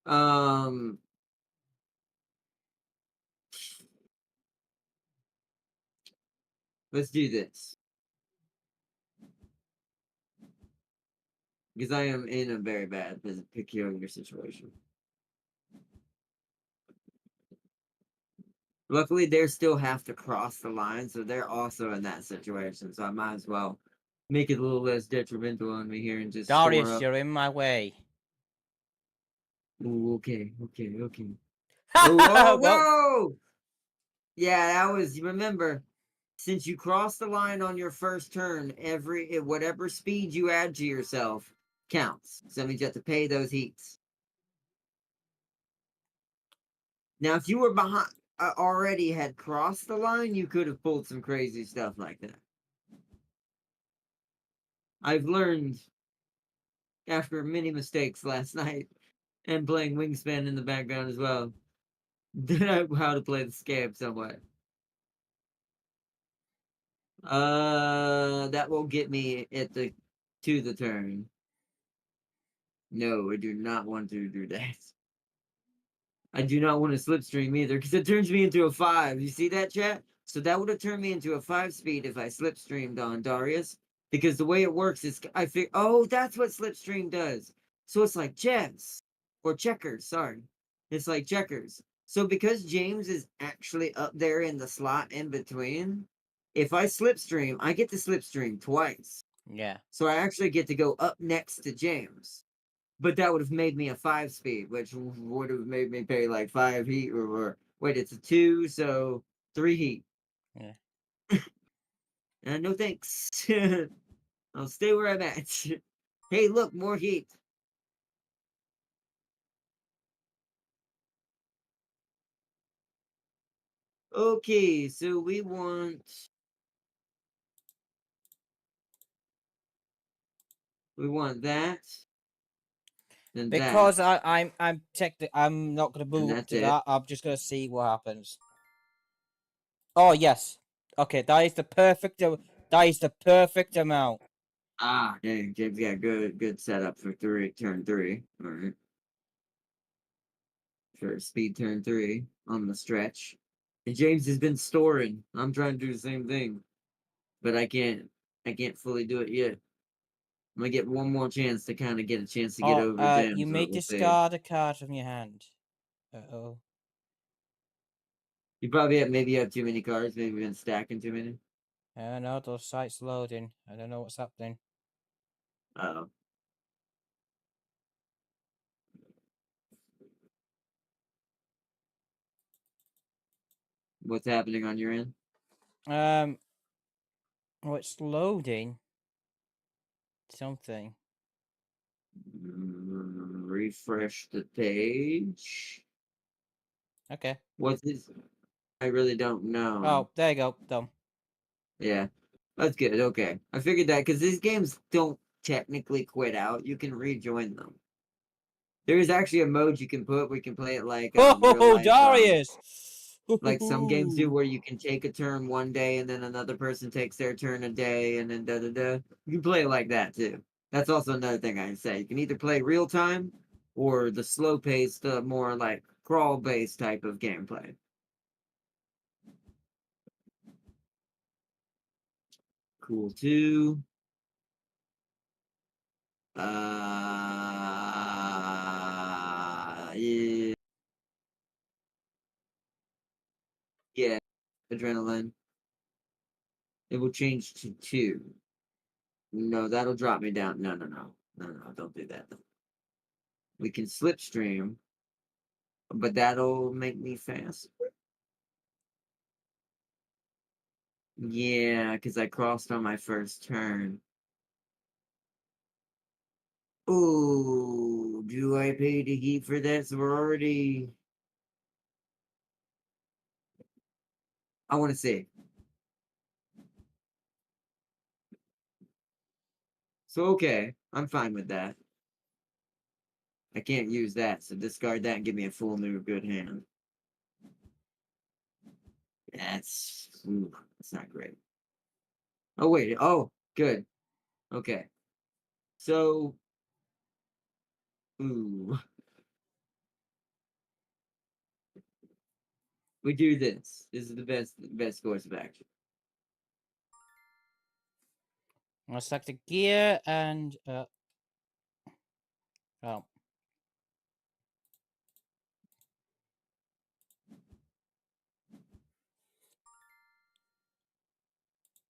[SPEAKER 2] Um, let's do this because I am in a very bad, peculiar situation. Luckily, they still have to cross the line, so they're also in that situation. So I might as well make it a little less detrimental on me here and just store
[SPEAKER 1] Darius,
[SPEAKER 2] up.
[SPEAKER 1] you're in my way.
[SPEAKER 2] Ooh, okay, okay, okay. Oh,
[SPEAKER 1] Well,
[SPEAKER 2] whoa! Yeah, that was. Remember, since you cross the line on your first turn, whatever speed you add to yourself counts. So that means you have to pay those heats. Now, if you were behind, already had crossed the line, you could have pulled some crazy stuff like that. I've learned after many mistakes last night and playing Wingspan in the background as well how to play the scam somewhat. That will get me to the turn. No, I do not want to do that. I do not want to slipstream either because it turns me into a 5. You see that, chat? So that would have turned me into a 5 speed if I slipstreamed on Darius. Because the way it works is oh, that's what slipstream does. So it's like chess or checkers, sorry. It's like checkers. So because James is actually up there in the slot in between, if I slipstream, I get to slipstream twice.
[SPEAKER 1] Yeah.
[SPEAKER 2] So I actually get to go up next to James. But that would have made me a 5-speed, which would have made me pay like 5 heat or wait, it's a 2, so 3 heat.
[SPEAKER 1] Yeah.
[SPEAKER 2] No thanks. I'll stay where I'm at. Hey, look, more heat. Okay, so we want that, then that,
[SPEAKER 1] Because I'm not gonna
[SPEAKER 2] and
[SPEAKER 1] move
[SPEAKER 2] that's
[SPEAKER 1] to
[SPEAKER 2] it.
[SPEAKER 1] that. I'm just gonna see what happens. Oh yes. Okay, that is the perfect. That is the perfect amount.
[SPEAKER 2] Ah, dang, James got good setup for turn 3. All right, for speed turn 3 on the stretch. And James has been storing. I'm trying to do the same thing, but I can't fully do it yet. I'm gonna get one more chance to kind of get a chance to get
[SPEAKER 1] Oh,
[SPEAKER 2] over
[SPEAKER 1] you
[SPEAKER 2] James,
[SPEAKER 1] may
[SPEAKER 2] but we'll see.
[SPEAKER 1] discard a card from your hand. Oh.
[SPEAKER 2] You probably maybe you have too many cards. Maybe you've been stacking too many.
[SPEAKER 1] No, those sites loading. I don't know what's happening.
[SPEAKER 2] Oh, what's happening on your end?
[SPEAKER 1] Oh, it's loading something.
[SPEAKER 2] Refresh the page.
[SPEAKER 1] Okay.
[SPEAKER 2] What's this? I really don't know.
[SPEAKER 1] Oh, there you go. Done.
[SPEAKER 2] Yeah, that's good. Okay, I figured that because these games don't technically quit out. You can rejoin them. There is actually a mode you can put. We can play it like
[SPEAKER 1] Ho ho
[SPEAKER 2] real
[SPEAKER 1] ho,
[SPEAKER 2] life.
[SPEAKER 1] Darius! Ho, ho,
[SPEAKER 2] Like some games do,
[SPEAKER 1] ho.
[SPEAKER 2] where you can take a turn one day and then another person takes their turn a day, and then da da da. You can play it like that too. That's also another thing I can say. You can either play real time or the slow paced, more like crawl based type of gameplay. Cool too. Yeah, yeah, adrenaline. It will change to 2. No, that'll drop me down. No, no, no, no, no, don't do that. We can slipstream, but that'll make me fast. Yeah, because I crossed on my first turn. Oh, do I pay to heat for that? So we're already. I want to see. So, okay, I'm fine with that. I can't use that, so discard that and give me a full new good hand. That's not great. Oh, wait. Oh, good. Okay. So, ooh, we do this. This is the best course of action.
[SPEAKER 1] I'll select the gear and oh.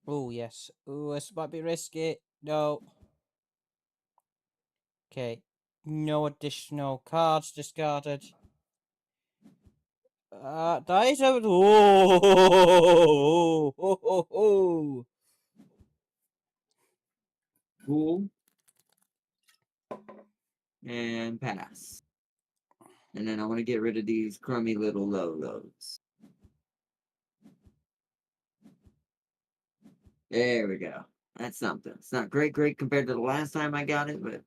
[SPEAKER 1] Oh yes. Oh, this might be risky. No. Okay. No additional cards discarded. That is a oh.
[SPEAKER 2] Cool and pass. And then I want to get rid of these crummy little lows. There we go. That's something. It's not great compared to the last time I got it, but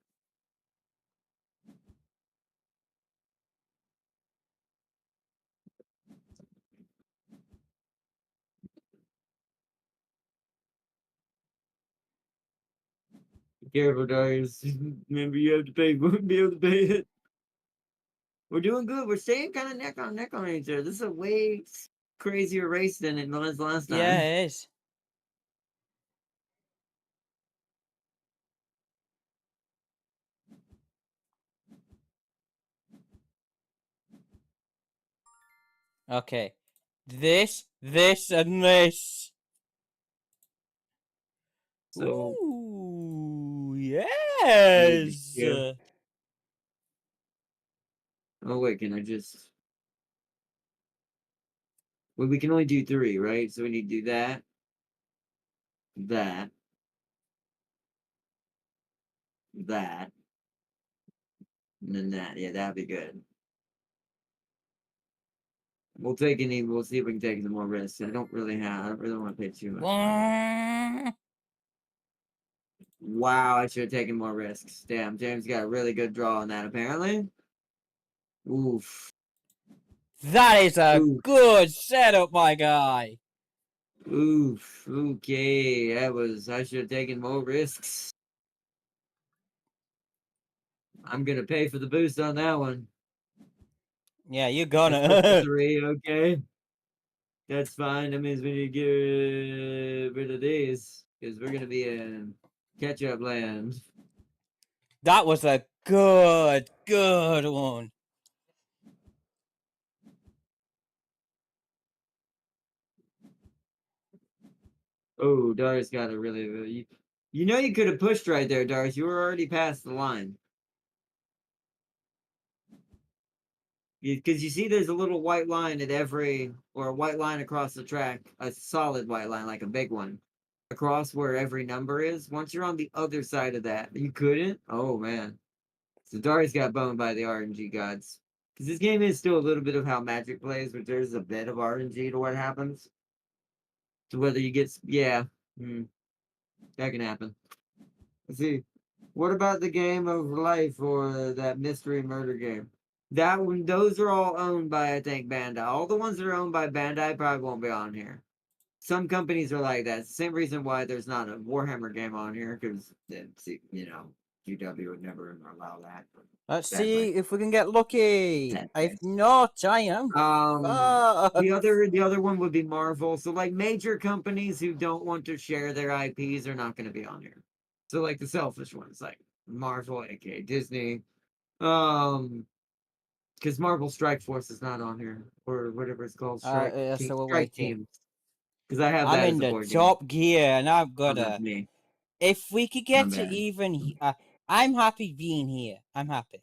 [SPEAKER 2] be careful, Darius. Remember, you have to pay. Be able to pay it. We're doing good. We're staying kind of neck on each other. This is a way crazier race than it was last
[SPEAKER 1] Yeah,
[SPEAKER 2] time.
[SPEAKER 1] it is. Okay. This, and this.
[SPEAKER 2] So
[SPEAKER 1] Ooh,
[SPEAKER 2] maybe
[SPEAKER 1] yes.
[SPEAKER 2] shift. Oh wait, can I just? Well, we can only do 3, right? So we need to do that, that, that, and then that. Yeah, that'd be good. We'll take any. We'll see if we can take some more risks. I don't really want to pay too much money. Wow, I should have taken more risks. Damn, James got a really good draw on that. Apparently. Oof.
[SPEAKER 1] That is a
[SPEAKER 2] Oof.
[SPEAKER 1] good setup, my guy.
[SPEAKER 2] Oof. Okay, that was. I should have taken more risks. I'm gonna pay for the boost on that one.
[SPEAKER 1] Yeah, you're
[SPEAKER 2] It's still for
[SPEAKER 1] gonna.
[SPEAKER 2] 3. Okay. That's fine. That means we need to get rid of these because we're gonna be in catch-up land.
[SPEAKER 1] That was a good one.
[SPEAKER 2] Oh, Darius got a really. You know you could have pushed right there, Darius. You were already past the line. Because you see, there's a little white line at every, or a white line across the track, a solid white line, like a big one, across where every number is. Once you're on the other side of that, you couldn't. Oh man. So Darius got boned by the RNG gods. Because this game is still a little bit of how Magic plays, but there's a bit of RNG to what happens. To whether you get, yeah, that can happen. Let's see. What about the game of life or that mystery murder game? That one, those are all owned by, I think, Bandai. All the ones that are owned by Bandai probably won't be on here. Some companies are like that. It's the same reason why there's not a Warhammer game on here, because, GW would never allow that.
[SPEAKER 1] Let's
[SPEAKER 2] Sadly.
[SPEAKER 1] see if we can get lucky. If
[SPEAKER 2] Sadly.
[SPEAKER 1] not, I am
[SPEAKER 2] The
[SPEAKER 1] fucked.
[SPEAKER 2] other one would be Marvel. So like major companies who don't want to share their IPs are not going to be on here. So like the selfish ones, like Marvel, aka Disney, because Marvel Strike Force is not on here, or whatever it's called,
[SPEAKER 1] Yeah, so we're
[SPEAKER 2] Strike
[SPEAKER 1] waiting.
[SPEAKER 2] Teams. Because I have
[SPEAKER 1] I'm
[SPEAKER 2] that
[SPEAKER 1] in
[SPEAKER 2] as a
[SPEAKER 1] the
[SPEAKER 2] board game.
[SPEAKER 1] top gear, and I've
[SPEAKER 2] Oh,
[SPEAKER 1] got
[SPEAKER 2] that's
[SPEAKER 1] a.
[SPEAKER 2] me.
[SPEAKER 1] If we could
[SPEAKER 2] My
[SPEAKER 1] get to
[SPEAKER 2] bad.
[SPEAKER 1] even, I'm happy being here. I'm happy.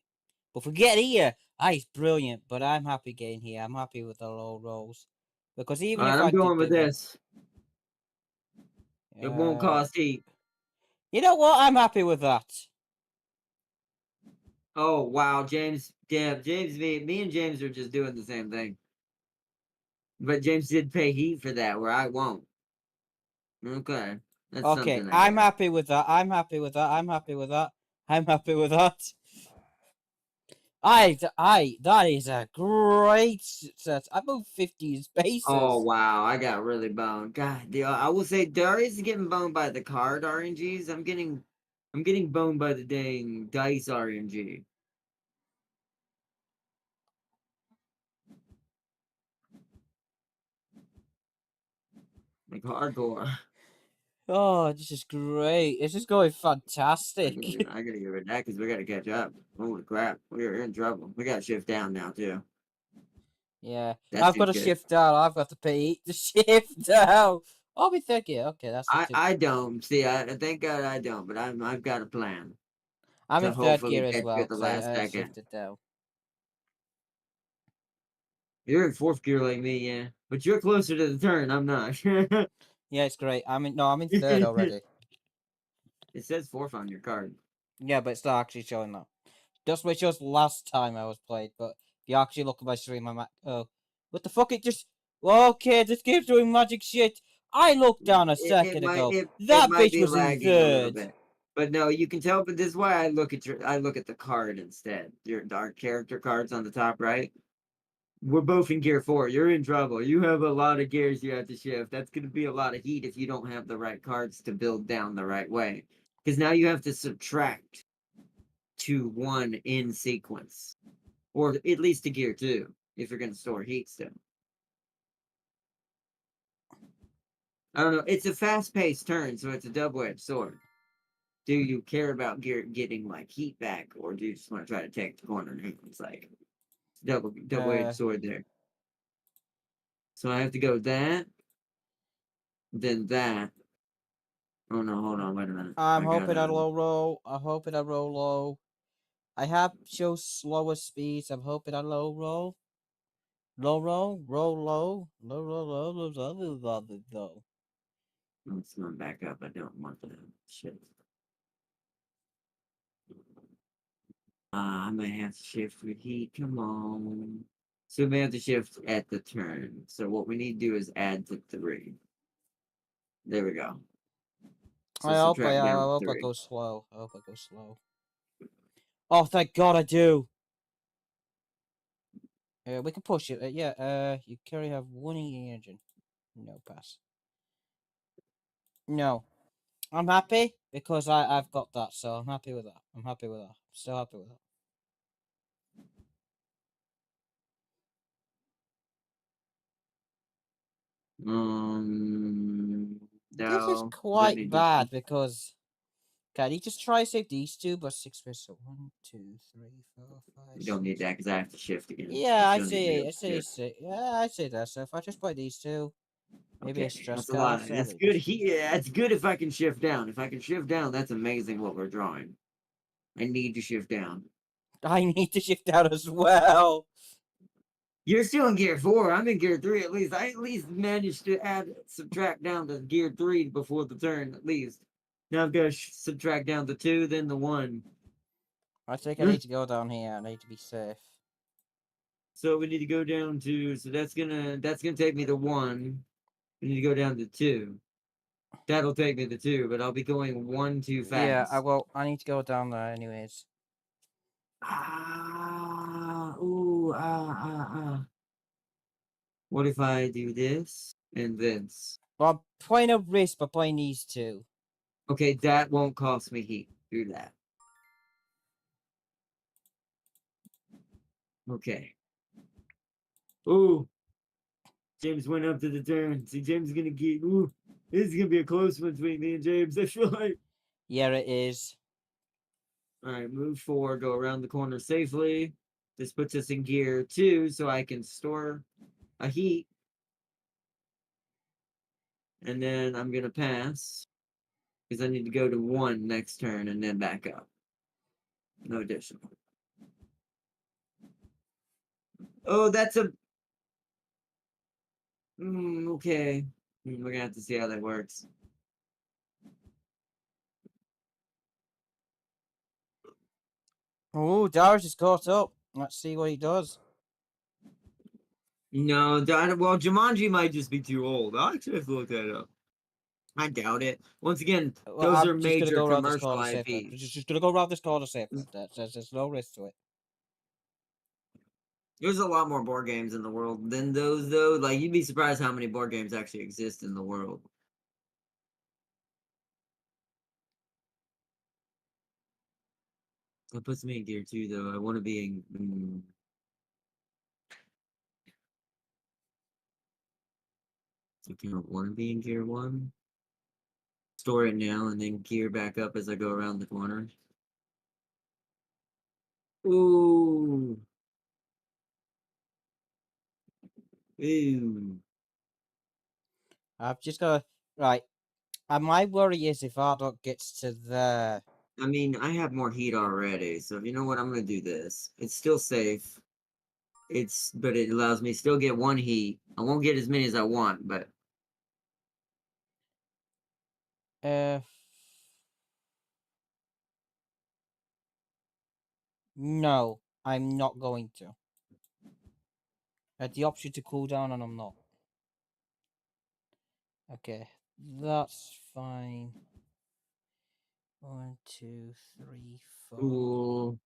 [SPEAKER 1] But if we get here, it's brilliant. But I'm happy getting here. I'm happy with the low rolls, because
[SPEAKER 2] All
[SPEAKER 1] even
[SPEAKER 2] right,
[SPEAKER 1] if
[SPEAKER 2] I'm
[SPEAKER 1] I did
[SPEAKER 2] going with
[SPEAKER 1] do well,
[SPEAKER 2] this. It won't cost heat.
[SPEAKER 1] you know what? I'm happy with that.
[SPEAKER 2] Oh wow, James. Yeah, James. Me and James are just doing the same thing. But James did pay heat for that, where I won't. Okay, that's
[SPEAKER 1] Okay,
[SPEAKER 2] something, I
[SPEAKER 1] I'm
[SPEAKER 2] guess.
[SPEAKER 1] happy with that. I'm happy with that. I'm happy with that. I'm happy with that. That is a great set. I moved 50
[SPEAKER 2] Oh
[SPEAKER 1] spaces.
[SPEAKER 2] wow, I got really boned. God, I will say Darius is getting boned by the card RNGs. I'm getting boned by the dang dice RNG. Like hardcore.
[SPEAKER 1] Oh, this is great. This is going fantastic.
[SPEAKER 2] I gotta get rid of that because we gotta catch up. Holy crap, we're in trouble. We gotta shift down now too.
[SPEAKER 1] Yeah,
[SPEAKER 2] That's
[SPEAKER 1] I've got
[SPEAKER 2] too
[SPEAKER 1] to
[SPEAKER 2] good.
[SPEAKER 1] shift down. I've got to pay to shift down. I'll be thinking. Okay, that's not too.
[SPEAKER 2] I don't see. I thank God I don't, but I've got a plan
[SPEAKER 1] I'm
[SPEAKER 2] to
[SPEAKER 1] in third gear
[SPEAKER 2] hopefully
[SPEAKER 1] as
[SPEAKER 2] catch you
[SPEAKER 1] well
[SPEAKER 2] at the
[SPEAKER 1] because
[SPEAKER 2] last
[SPEAKER 1] I
[SPEAKER 2] second.
[SPEAKER 1] shifted down.
[SPEAKER 2] You're in fourth gear like me, yeah, but you're closer to the turn. I'm not.
[SPEAKER 1] Yeah, it's great. I'm in third already.
[SPEAKER 2] It says fourth on your card.
[SPEAKER 1] Yeah, but it's not actually showing that. That's what it shows last time I was played. But if you actually look at my stream, I'm at, oh, what the fuck? It just okay. This game's doing magic shit. I looked down a
[SPEAKER 2] It
[SPEAKER 1] second
[SPEAKER 2] might
[SPEAKER 1] ago.
[SPEAKER 2] it
[SPEAKER 1] That
[SPEAKER 2] might
[SPEAKER 1] bitch
[SPEAKER 2] be
[SPEAKER 1] was in
[SPEAKER 2] lagging a little
[SPEAKER 1] third.
[SPEAKER 2] bit, but no, you can tell. But this is why I look at the card instead. Your dark character cards on the top right. We're both in gear 4. You're in trouble. You have a lot of gears you have to shift. That's going to be a lot of heat if you don't have the right cards to build down the right way. Because now you have to subtract to 1 in sequence, or at least to gear 2 if you're going to store heat still. I don't know. It's a fast-paced turn, so it's a double-edged sword. Do you care about getting like heat back, or do you just want to try to take the corner? It's like double-edged
[SPEAKER 1] Uh,
[SPEAKER 2] sword there. So I have to go that, then that. Oh no, hold on, wait a minute.
[SPEAKER 1] I'm
[SPEAKER 2] I
[SPEAKER 1] hoping I
[SPEAKER 2] gotta.
[SPEAKER 1] low roll. I'm hoping I roll low. I have show slower speeds. I'm hoping I low roll. Low roll, roll low, low roll, low, low, low, low, low, low, low.
[SPEAKER 2] Let's not back up. I don't want that shit. I might have to shift with heat. Come on. So we may have to shift at the turn. So what we need to do is add to 3. There we go. So subtract
[SPEAKER 1] I
[SPEAKER 2] down
[SPEAKER 1] hope I
[SPEAKER 2] 3.
[SPEAKER 1] go slow. I hope I go slow. Oh, thank God I do. We can push it. Yeah. You carry have one engine. No pass. No. I'm happy because I've got that, so I'm happy with that. I'm happy with that. Still happy with that. This is
[SPEAKER 2] No. Let me
[SPEAKER 1] quite
[SPEAKER 2] just.
[SPEAKER 1] bad because can you just try save these two, but 6 ways. So 1, 2, 3, 4, 5,
[SPEAKER 2] You don't
[SPEAKER 1] 6.
[SPEAKER 2] need that because I have to shift again.
[SPEAKER 1] Yeah,
[SPEAKER 2] You
[SPEAKER 1] I
[SPEAKER 2] still need to
[SPEAKER 1] see.
[SPEAKER 2] go
[SPEAKER 1] I see.
[SPEAKER 2] here.
[SPEAKER 1] Yeah, I see that. So if I just play these two, maybe a
[SPEAKER 2] Okay,
[SPEAKER 1] stress
[SPEAKER 2] that's a lot.
[SPEAKER 1] cast.
[SPEAKER 2] That's good. Yeah, it's good if I can shift down. If I can shift down, that's amazing what we're drawing. I need to shift down.
[SPEAKER 1] I need to shift out as well.
[SPEAKER 2] You're still in gear 4. I'm in gear 3 at least. I at least managed to subtract down to gear 3 before the turn, at least. Now I've got to subtract down the 2, then the 1.
[SPEAKER 1] I think I need to go down here. I need to be safe.
[SPEAKER 2] So we need to go down to. So that's gonna take me to 1. We need to go down to 2. That'll take me to 2, but I'll be going 1 too
[SPEAKER 1] Yeah,
[SPEAKER 2] fast.
[SPEAKER 1] I need to go down there anyways.
[SPEAKER 2] Ooh, What if I do this and this?
[SPEAKER 1] Well, I'm playing a risk by playing these two.
[SPEAKER 2] Okay, that won't cost me heat. Do that. Okay. Ooh, James went up to the turn. See, James is gonna get. Ooh, this is gonna be a close one between me and James. I feel like.
[SPEAKER 1] Yeah, it is.
[SPEAKER 2] All right, move 4, go around the corner safely. This puts us in gear 2, so I can store a heat. And then I'm gonna pass because I need to go to 1 next turn and then back up. No additional. Oh, that's a. Okay. We're gonna have to see how that works.
[SPEAKER 1] Oh, Darius is caught up. Let's see what he does.
[SPEAKER 2] No, well, Jumanji might just be too old. I'll actually have to look that up. I doubt it. Once again,
[SPEAKER 1] Well,
[SPEAKER 2] those are
[SPEAKER 1] I'm just gonna
[SPEAKER 2] major
[SPEAKER 1] go around this
[SPEAKER 2] commercial
[SPEAKER 1] corner safe.
[SPEAKER 2] IPs.
[SPEAKER 1] Just gonna go around this corner safe. There's no risk to it.
[SPEAKER 2] There's a lot more board games in the world than those, though. Like, you'd be surprised how many board games actually exist in the world. That puts me in gear 2, though. I want to be in. So I don't want to be in gear 1. Store it now and then gear back up as I go around the corner. Ooh. Ooh.
[SPEAKER 1] I've just gotta right. And my worry is if Ardok gets to there.
[SPEAKER 2] I mean, I have more heat already, so you know what? I'm gonna do this. It's still safe. But it allows me to still get 1 heat. I won't get as many as I want, but
[SPEAKER 1] Uh, no, I'm not going to. I had the option to cool down, and I'm not. Okay, that's fine. 1, 2, 3, 4.
[SPEAKER 2] ooh,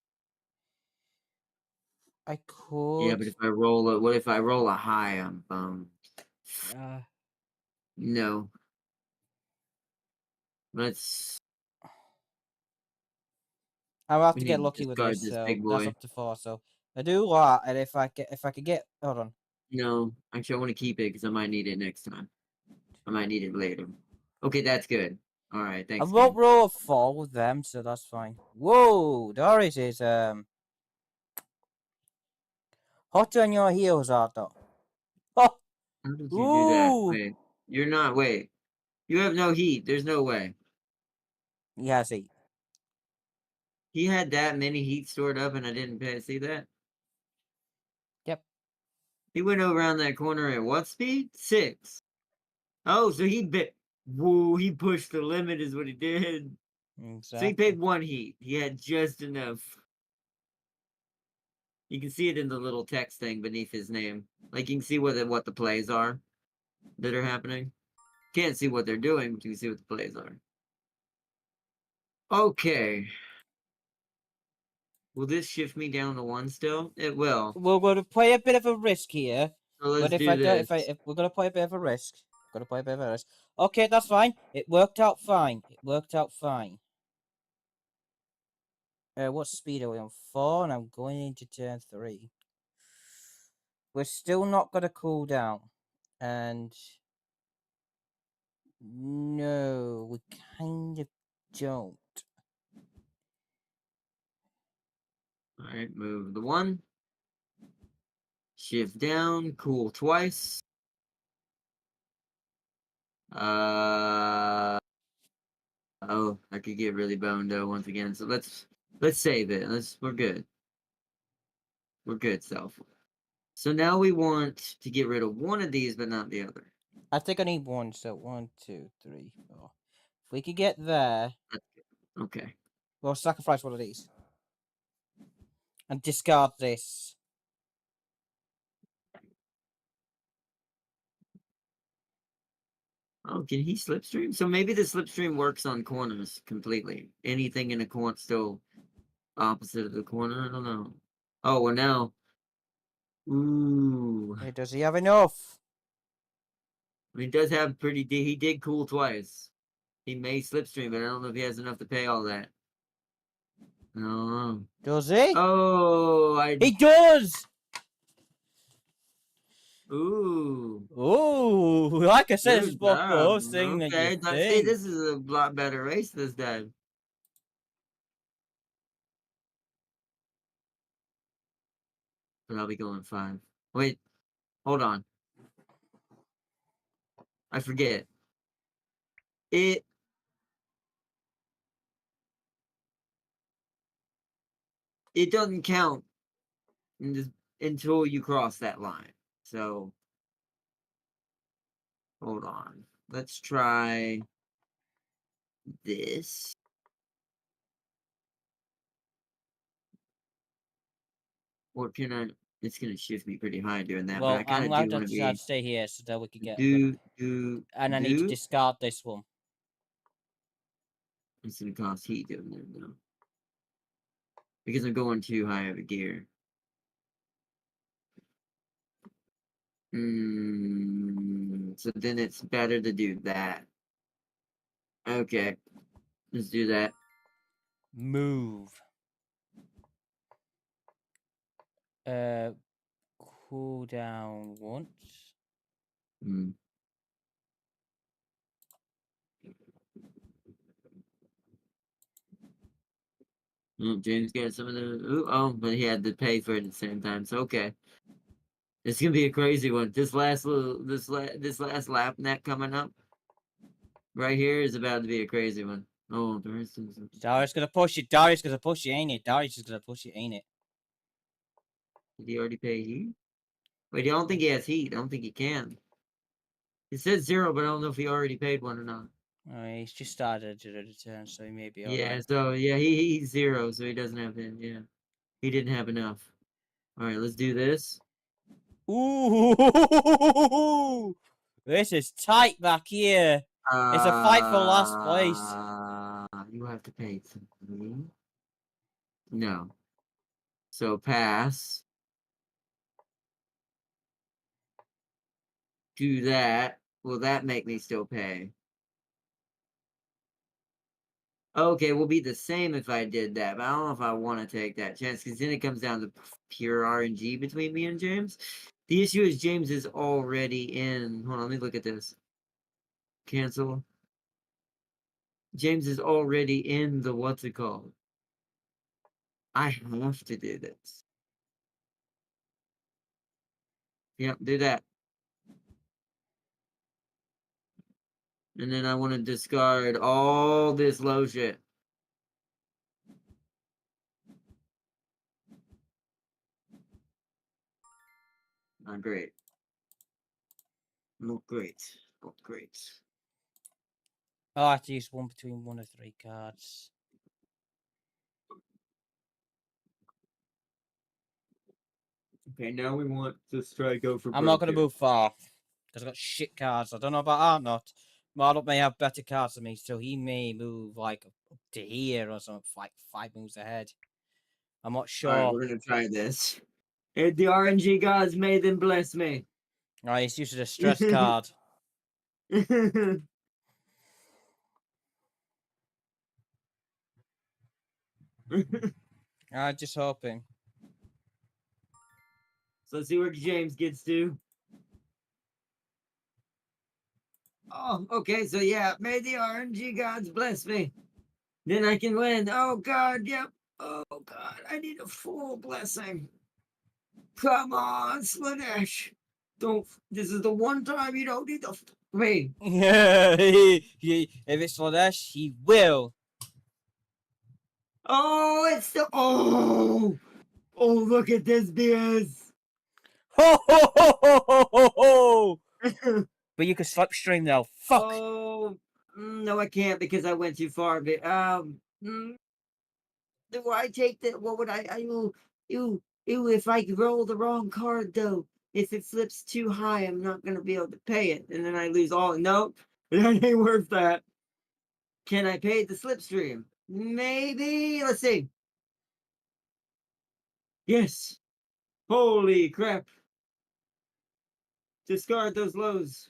[SPEAKER 1] I
[SPEAKER 2] yeah.
[SPEAKER 1] could.
[SPEAKER 2] But if I roll it, what if I roll a high? I'm bummed.
[SPEAKER 1] Uh,
[SPEAKER 2] No, let's.
[SPEAKER 1] I'll have
[SPEAKER 2] We
[SPEAKER 1] to get
[SPEAKER 2] need to
[SPEAKER 1] lucky with
[SPEAKER 2] discard
[SPEAKER 1] this.
[SPEAKER 2] this
[SPEAKER 1] So
[SPEAKER 2] big
[SPEAKER 1] that's
[SPEAKER 2] boy.
[SPEAKER 1] up to 4. So I do that, and if I could get, hold on.
[SPEAKER 2] No, actually, I want to keep it because I might need it next time. I might need it later. Okay, that's good. All right,
[SPEAKER 1] I
[SPEAKER 2] thanks,
[SPEAKER 1] won't
[SPEAKER 2] game.
[SPEAKER 1] roll a 4 with them, so that's fine. Whoa, Doris is hot on your heels, Arthur. Oh,
[SPEAKER 2] How did you do that?
[SPEAKER 1] Ooh!
[SPEAKER 2] Wait, you're not. Wait, you have no heat. There's no way.
[SPEAKER 1] Yeah, see.
[SPEAKER 2] He had that many heat stored up, and I didn't see that.
[SPEAKER 1] Yep.
[SPEAKER 2] He went around that corner at what speed? 6. Oh, so he bit. Whoa, he pushed the limit, is what he did. So he
[SPEAKER 1] Exactly.
[SPEAKER 2] paid 1 heat. He had just enough. You can see it in the little text thing beneath his name. Like you can see what the plays are that are happening. Can't see what they're doing, but you can see what the plays are. Okay. Will this shift me down to 1 still? It will.
[SPEAKER 1] We're going to play a bit of a risk here.
[SPEAKER 2] So
[SPEAKER 1] But
[SPEAKER 2] let's
[SPEAKER 1] if I
[SPEAKER 2] do
[SPEAKER 1] don't,
[SPEAKER 2] this.
[SPEAKER 1] if we're going to play a bit of a risk, going to play a bit of a risk. Okay, that's fine. It worked out fine. It worked out fine. What speed are we on? 4, and I'm going into turn 3. We're still not going to cool down. And no, we kind of don't.
[SPEAKER 2] Alright, move the 1. Shift down, cool twice. Oh, I could get really boned though once again. So let's save it. We're good. We're good, self. So now we want to get rid of one of these, but not the other.
[SPEAKER 1] I think I need 1, so 1, 2, 3, 4. If we could get there,
[SPEAKER 2] That's good. Okay.
[SPEAKER 1] we'll sacrifice one of these. And discard this.
[SPEAKER 2] Oh, can he slipstream? So maybe the slipstream works on corners completely. Anything in a corner still opposite of the corner. I don't know. Oh, well now. Ooh.
[SPEAKER 1] Hey, does he have enough?
[SPEAKER 2] He does have pretty. He did cool twice. He may slipstream, but I don't know if he has enough to pay all that. No.
[SPEAKER 1] Does he?
[SPEAKER 2] Oh,
[SPEAKER 1] He does!
[SPEAKER 2] Ooh.
[SPEAKER 1] Oh, like I said, this is
[SPEAKER 2] Good
[SPEAKER 1] more
[SPEAKER 2] job.
[SPEAKER 1] close thing than you
[SPEAKER 2] Okay. See,
[SPEAKER 1] think.
[SPEAKER 2] this is a lot better race this time. But I'll be going 5. Wait, hold on. I forget. It it doesn't count until you cross that line. So hold on. Let's try this. Or can I? It's gonna shift me pretty high doing that, but I
[SPEAKER 1] Well,
[SPEAKER 2] kind
[SPEAKER 1] I'm
[SPEAKER 2] of
[SPEAKER 1] glad
[SPEAKER 2] do
[SPEAKER 1] I
[SPEAKER 2] want to
[SPEAKER 1] decided
[SPEAKER 2] be
[SPEAKER 1] to stay here so that we could get a good.
[SPEAKER 2] do
[SPEAKER 1] And I need to
[SPEAKER 2] do.
[SPEAKER 1] discard this one.
[SPEAKER 2] It's gonna cost heat doing that though, because I'm going too high of a gear. So then it's better to do that. Okay, let's do that.
[SPEAKER 1] Move. Uh, cool down once.
[SPEAKER 2] Mm. Oh, James got some of the. Ooh, oh, but he had to pay for it at the same time. So okay, it's gonna be a crazy one. This last lap net coming up right here is about to be a crazy one. Oh, there is some.
[SPEAKER 1] Darius gonna push it. Darius gonna push it, ain't it? Darius is gonna push it, ain't it?
[SPEAKER 2] Did he already pay heat? Wait, I don't think he has heat. I don't think he can. It says 0, but I don't know if he already paid one or not.
[SPEAKER 1] He's just started to the turn, so he may be
[SPEAKER 2] Yeah,
[SPEAKER 1] alright.
[SPEAKER 2] so yeah, he's 0, so he doesn't have it. Yeah, he didn't have enough. All right, let's do this.
[SPEAKER 1] Ooh! This is tight back here. It's a fight for last place.
[SPEAKER 2] You have to pay something. No. So pass. Do that. Will that make me still pay? Okay, will be the same if I did that, but I don't know if I want to take that chance because then it comes down to pure RNG between me and James. The issue is James is already in. Hold on, let me look at this. Cancel. James is already in the what's it called? I have to do this. Yep, do that. And then I want to discard all this low shit. Not great. Not great. Not great.
[SPEAKER 1] Oh, I have to use one between 1 or 3 cards.
[SPEAKER 2] Okay, now we want to try go for
[SPEAKER 1] I'm not going to
[SPEAKER 2] broken.
[SPEAKER 1] move far because I've got shit cards. I don't know about Arnott. Marnott may have better cards than me, so he may move like up to here or something, like 5 moves ahead. I'm not
[SPEAKER 2] All right,
[SPEAKER 1] sure.
[SPEAKER 2] we're gonna try this. If the RNG gods may then bless me.
[SPEAKER 1] Alright, he's using a stress card. I'm just hoping.
[SPEAKER 2] So let's see where James gets to. Oh, okay, so yeah, may the RNG gods bless me. Then I can win. Oh god, yep. Oh god, I need a full blessing. Come on, Slanesh. Don't. This is the one time you don't need the. Me.
[SPEAKER 1] Yeah, if it's Slanesh, he will.
[SPEAKER 2] Oh, it's the. Oh, oh, look at this BS.
[SPEAKER 1] Ho ho ho ho ho ho ho! But you can slipstream now. Fuck.
[SPEAKER 2] Oh, no, I can't because I went too far. But do I take the? What would I? You. If I roll the wrong card though, if it flips too high, I'm not gonna be able to pay it, and then I lose all. Nope, that ain't worth that. Can I pay the slipstream? Maybe. Let's see. Yes. Holy crap. Discard those lows.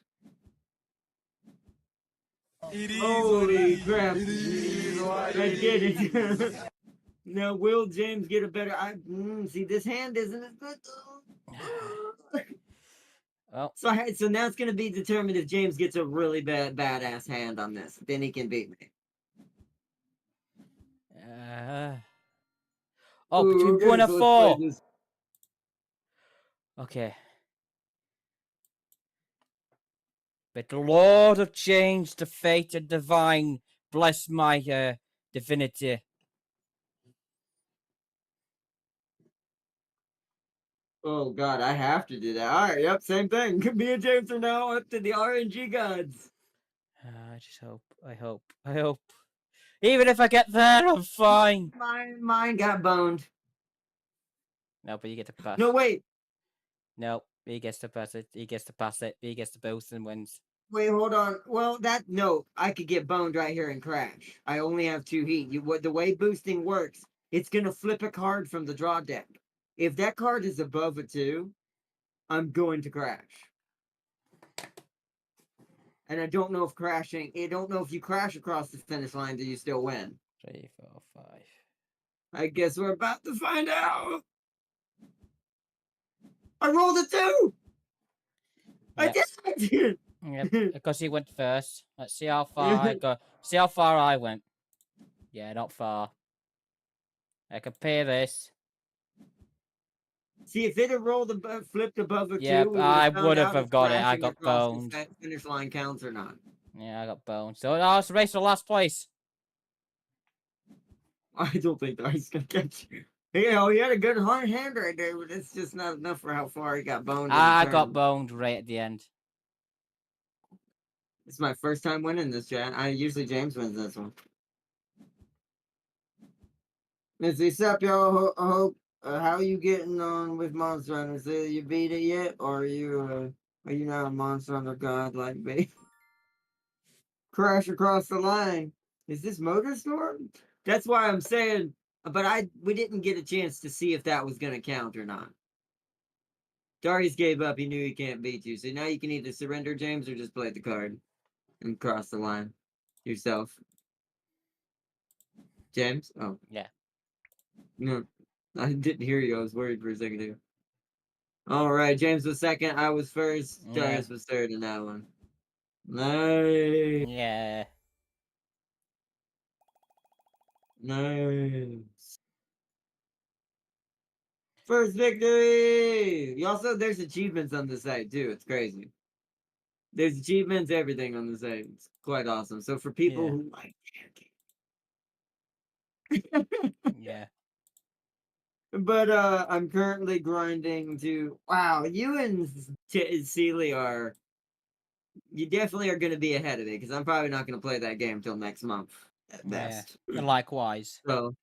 [SPEAKER 2] Holy crap. I did it. Now, will James get a better? See, this hand isn't as good.
[SPEAKER 1] Well,
[SPEAKER 2] So now it's gonna be determined if James gets a really badass hand on this. Then he can beat me.
[SPEAKER 1] oh,
[SPEAKER 2] Ooh,
[SPEAKER 1] between
[SPEAKER 2] okay,
[SPEAKER 1] 1 and
[SPEAKER 2] so let's play
[SPEAKER 1] 4.
[SPEAKER 2] this.
[SPEAKER 1] Okay. But the Lord of Change, the Fate and Divine, bless my divinity.
[SPEAKER 2] Oh god, I have to do that. All right, yep, same thing. Me and James are now up to the RNG gods.
[SPEAKER 1] I just hope. I hope. I hope. Even if I get there, I'm fine.
[SPEAKER 2] Mine got boned.
[SPEAKER 1] No, but you get to pass.
[SPEAKER 2] No, wait.
[SPEAKER 1] No, he gets to pass it. He gets to pass it. He gets to boost and wins.
[SPEAKER 2] Wait, hold on. Well, no, I could get boned right here and crash. I only have 2 heat. The way boosting works, it's gonna flip a card from the draw deck. If that card is above a 2, I'm going to crash. And I don't know if you crash across the finish line, do you still win?
[SPEAKER 1] 3, 4, 5.
[SPEAKER 2] I guess we're about to find out. I rolled a 2.
[SPEAKER 1] Yep.
[SPEAKER 2] I did.
[SPEAKER 1] Yep. Because he went first. Let's see how far I go. See how far I went. Yeah, not far. I compare this.
[SPEAKER 2] See, if it had flipped above a 2,
[SPEAKER 1] Yep,
[SPEAKER 2] we would
[SPEAKER 1] I
[SPEAKER 2] have found
[SPEAKER 1] would
[SPEAKER 2] out
[SPEAKER 1] have
[SPEAKER 2] if
[SPEAKER 1] got it. I
[SPEAKER 2] crashing
[SPEAKER 1] got
[SPEAKER 2] across the
[SPEAKER 1] boned.
[SPEAKER 2] finish line counts or not.
[SPEAKER 1] Yeah, I got boned. So now it's a race for last place.
[SPEAKER 2] I don't think the ice gonna catch you. Yeah, he had a good hard hand right there, but it's just not enough for how far he got boned in the
[SPEAKER 1] I got
[SPEAKER 2] tournament.
[SPEAKER 1] boned right at the end.
[SPEAKER 2] It's my first time winning this, chat. Usually James wins this one. What's up, y'all? I hope. How you getting on with Monster Hunter? You beat it yet, or are you not a Monster Hunter god like me? Crash across the line. Is this Motorstorm? That's why I'm saying. But we didn't get a chance to see if that was gonna count or not. Darius gave up. He knew he can't beat you. So now you can either surrender, James, or just play the card and cross the line yourself. James? Oh.
[SPEAKER 1] Yeah.
[SPEAKER 2] No. I didn't hear you. I was worried for a second there. All right. James was second. I was first.
[SPEAKER 1] Yeah.
[SPEAKER 2] Darius was third in that one. Nice.
[SPEAKER 1] Yeah.
[SPEAKER 2] Nice. First victory! Also, there's achievements on the site too. It's crazy. There's achievements, everything on the site. It's quite awesome. So for people
[SPEAKER 1] Yeah.
[SPEAKER 2] who like
[SPEAKER 1] Yeah.
[SPEAKER 2] but I'm currently grinding to wow, you and Sealy are you definitely are going to be ahead of me because I'm probably not going to play that game till next month at
[SPEAKER 1] Yeah.
[SPEAKER 2] best.
[SPEAKER 1] Likewise.
[SPEAKER 2] So,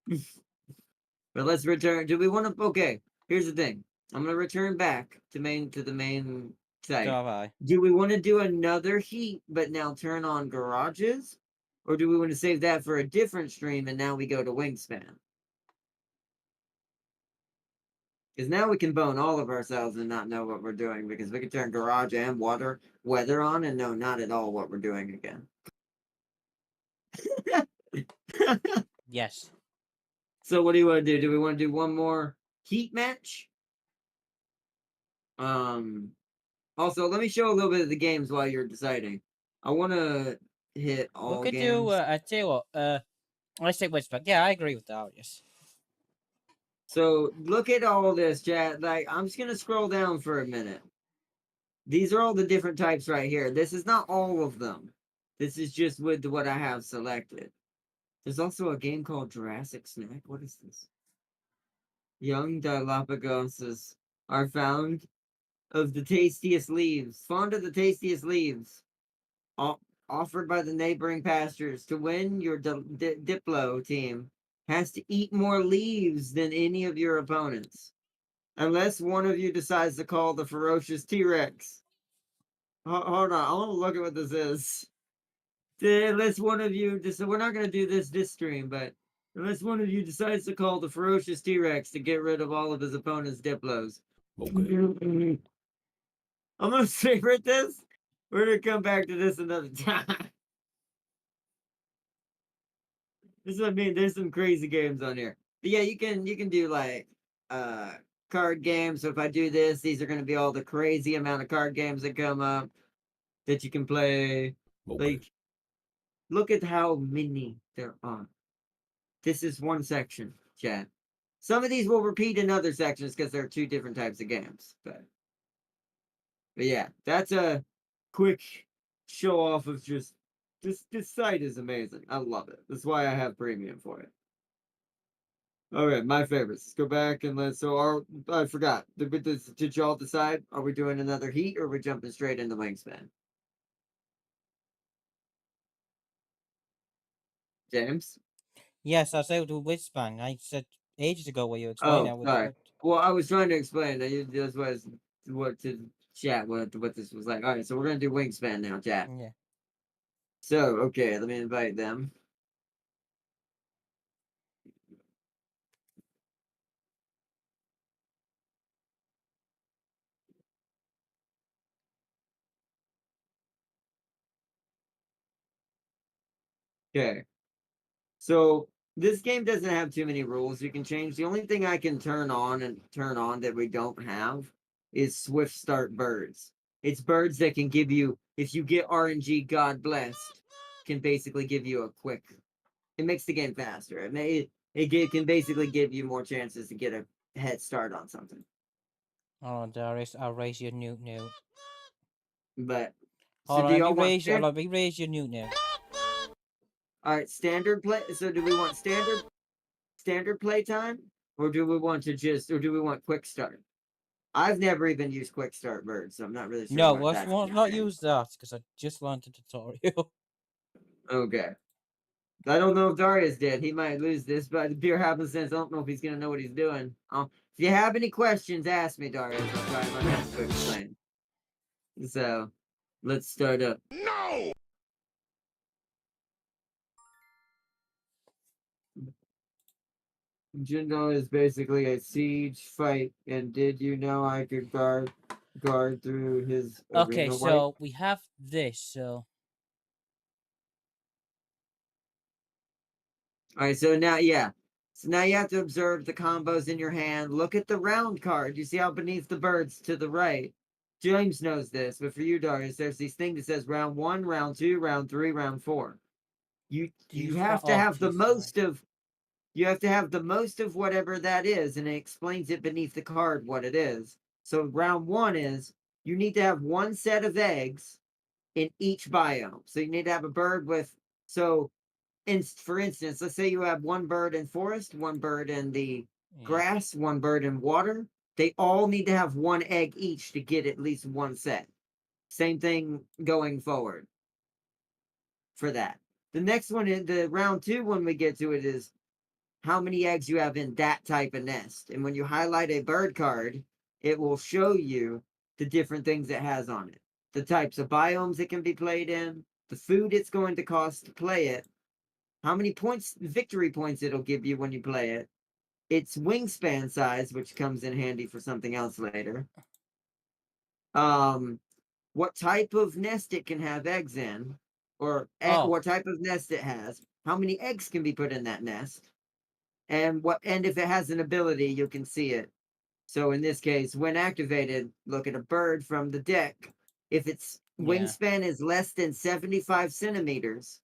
[SPEAKER 2] but let's return. Do we want to? Okay, here's the thing. I'm going to return back to the main
[SPEAKER 1] So
[SPEAKER 2] site.
[SPEAKER 1] have I.
[SPEAKER 2] Do we want to do another heat, but now turn on garages, or do we want to save that for a different stream and now we go to Wingspan? Because now we can bone all of ourselves and not know what we're doing because we can turn garage and weather on and know not at all what we're doing again.
[SPEAKER 1] Yes.
[SPEAKER 2] So what do you want to do? Do we want to do one more heat match? Also, let me show a little bit of the games while you're deciding. I want to hit
[SPEAKER 1] We
[SPEAKER 2] all
[SPEAKER 1] could do.
[SPEAKER 2] games.
[SPEAKER 1] I tell you what. Let's take Wingspan. Yeah, I agree with that. Yes.
[SPEAKER 2] So look at all this, chat. Like I'm just gonna scroll down for a minute. These are all the different types right here. This is not all of them. This is just with what I have selected. There's also a game called Jurassic Snack. What is this? Young Dilopagoses are found of the tastiest leaves, fond of the tastiest leaves, offered by the neighboring pastures. To win, your Diplo team has to eat more leaves than any of your opponents, unless one of you decides to call the ferocious T-Rex. Hold on, I want to look at what this is. Unless one of you, we're not going to do this stream, but unless one of you decides to call the ferocious T-Rex to get rid of all of his opponent's Diplos. Okay. I'm gonna favorite this. We're gonna come back to this another time. This is what I mean. There's some crazy games on here. But yeah, you can do like uh card games. So if I do this, these are gonna be all the crazy amount of card games that come up that you can play.
[SPEAKER 3] Okay.
[SPEAKER 2] Like, look at how many there are. This is one section, chat. Some of these will repeat in other sections because there are two different types of games. But yeah, that's a quick show off of just this site is amazing. I love it. That's why I have premium for it. Okay, my favorites. Let's go back and I forgot. Did y'all decide? Are we doing another heat or are we jumping straight into Wingspan? James?
[SPEAKER 1] Yes, I said to Wingspan. I said ages ago where you explained
[SPEAKER 2] Oh,
[SPEAKER 1] how it
[SPEAKER 2] sorry.
[SPEAKER 1] worked.
[SPEAKER 2] Well, I was trying to explain that this was what to chat what this was like. All right, so we're gonna do Wingspan now, chat.
[SPEAKER 1] Yeah.
[SPEAKER 2] So okay, let me invite them. Okay. So this game doesn't have too many rules you can change. The only thing I can turn on that we don't have is swift start birds. It's birds that can give you, if you get RNG, God blessed, can basically give you a quick. It makes the game faster. It can basically give you more chances to get a head start on something.
[SPEAKER 1] Oh, Darius, I'll raise your new.
[SPEAKER 2] But so
[SPEAKER 1] Hold on,
[SPEAKER 2] do
[SPEAKER 1] let me
[SPEAKER 2] y'all want
[SPEAKER 1] raise you. Let me raise your new.
[SPEAKER 2] all right, standard play? So do we want standard play time, or do we want quick start? I've never even used quick start bird, so I'm not really sure
[SPEAKER 1] No,
[SPEAKER 2] what that's
[SPEAKER 1] let's not use that because I just learned the tutorial.
[SPEAKER 2] okay. I don't know if Darius did. He might lose this, but the pure happenstance, I don't know if he's gonna know what he's doing. If you have any questions, ask me, Darius. I'll try my best to explain. So let's start up.
[SPEAKER 3] No!
[SPEAKER 2] Jindo is basically a siege fight, and did you know I could guard through his
[SPEAKER 1] Okay,
[SPEAKER 2] arena wipe?
[SPEAKER 1] so we have this. So
[SPEAKER 2] All right, so now, yeah. So now you have to observe the combos in your hand. Look at the round card. You see how beneath the birds to the right? James knows this, but for you, Darius, there's this thing that says round 1, round 2, round 3, round 4.
[SPEAKER 1] do you
[SPEAKER 2] You
[SPEAKER 1] start?
[SPEAKER 2] have to
[SPEAKER 1] Oh,
[SPEAKER 2] have the
[SPEAKER 1] geez, sorry.
[SPEAKER 2] most of whatever that is, and it explains it beneath the card what it is. So round 1 is you need to have one set of eggs in each biome. So you need to have a bird with, so for instance, let's say you have one bird in forest, one bird in the
[SPEAKER 1] Yeah.
[SPEAKER 2] grass, one bird in water. They all need to have one egg each to get at least one set. Same thing going forward for that. The next one in the round 2, when we get to it, is how many eggs you have in that type of nest. And when you highlight a bird card, it will show you the different things it has on it, the types of biomes it can be played in, the food it's going to cost to play it, how many points, victory points it'll give you when you play it, its wingspan size, which comes in handy for something else later, um, what type of nest it can have eggs in, or
[SPEAKER 1] Oh,
[SPEAKER 2] what type of nest it has, how many eggs can be put in that nest, and if it has an ability, you can see it. So in this case, when activated, look at a bird from the deck. If its
[SPEAKER 1] yeah.
[SPEAKER 2] wingspan is less than 75 centimeters,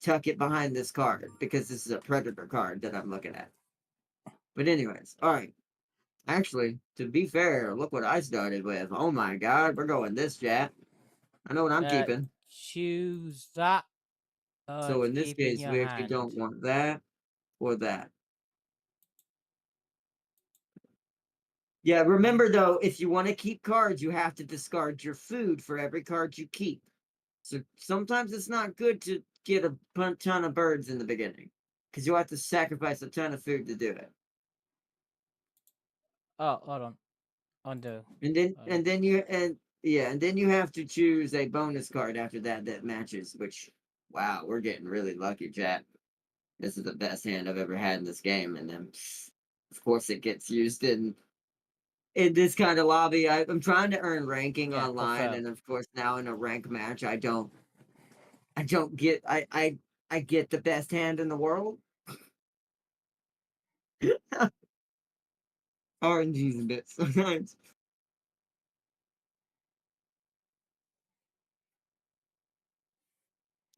[SPEAKER 2] tuck it behind this card, because this is a predator card that I'm looking at. But anyways, all right. Actually, to be fair, look what I started with. Oh my god, we're going this chat. I know what I'm keeping.
[SPEAKER 1] Choose that
[SPEAKER 2] So
[SPEAKER 1] to
[SPEAKER 2] in this
[SPEAKER 1] keep in
[SPEAKER 2] case,
[SPEAKER 1] your
[SPEAKER 2] we actually
[SPEAKER 1] hand.
[SPEAKER 2] don't want that or that. Yeah, remember though, if you want to keep cards, you have to discard your food for every card you keep. So sometimes it's not good to get a ton of birds in the beginning, because you'll have to sacrifice a ton of food to do it.
[SPEAKER 1] Oh, hold on. Undo.
[SPEAKER 2] And then you and yeah, and then you have to choose a bonus card after that that matches. Which, wow, we're getting really lucky, chat. This is the best hand I've ever had in this game, and then of course it gets used in this kind of lobby. I'm trying to earn ranking
[SPEAKER 1] Yeah,
[SPEAKER 2] online,
[SPEAKER 1] confirm.
[SPEAKER 2] and of course now in a rank match, I don't get I get the best hand in the world. RNG's a bit sometimes.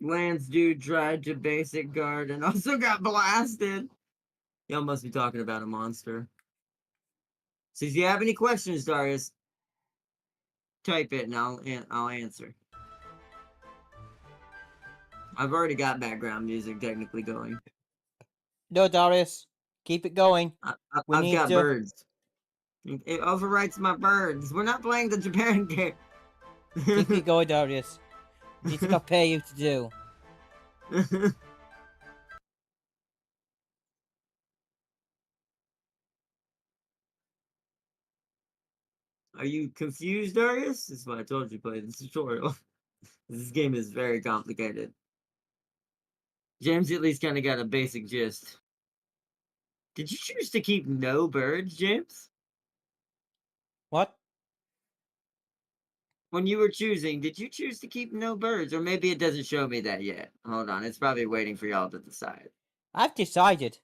[SPEAKER 2] Lance dude tried to basic guard and also got blasted. Y'all must be talking about a monster. So if you have any questions, Darius, type it and I'll answer. I've already got background music technically going.
[SPEAKER 1] No, Darius. Keep it going. We
[SPEAKER 2] I've
[SPEAKER 1] need
[SPEAKER 2] got
[SPEAKER 1] to
[SPEAKER 2] birds. It overwrites my birds. We're not playing the Japan game.
[SPEAKER 1] keep it going, Darius. This is what I pay you to do.
[SPEAKER 2] Are you confused, Darius? This is why I told you to play this tutorial. This game is very complicated. James at least kind of got a basic gist. Did you choose to keep no birds, James?
[SPEAKER 1] What?
[SPEAKER 2] When you were choosing, did you choose to keep no birds? Or maybe it doesn't show me that yet. Hold on, it's probably waiting for y'all to decide.
[SPEAKER 1] I've decided.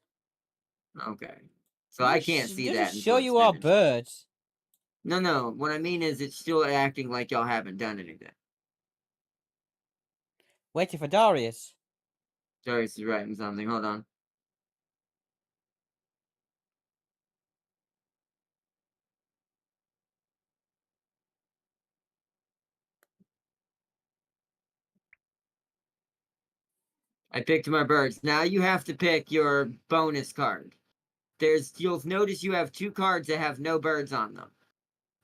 [SPEAKER 2] Okay. So I can't see
[SPEAKER 1] Does it
[SPEAKER 2] that
[SPEAKER 1] show
[SPEAKER 2] until it's
[SPEAKER 1] you our
[SPEAKER 2] finished.
[SPEAKER 1] birds?
[SPEAKER 2] No. What I mean is it's still acting like y'all haven't done anything.
[SPEAKER 1] Waiting for Darius.
[SPEAKER 2] Darius is writing something. Hold on. I picked my birds. Now you have to pick your bonus card. You'll notice you have 2 cards that have no birds on them.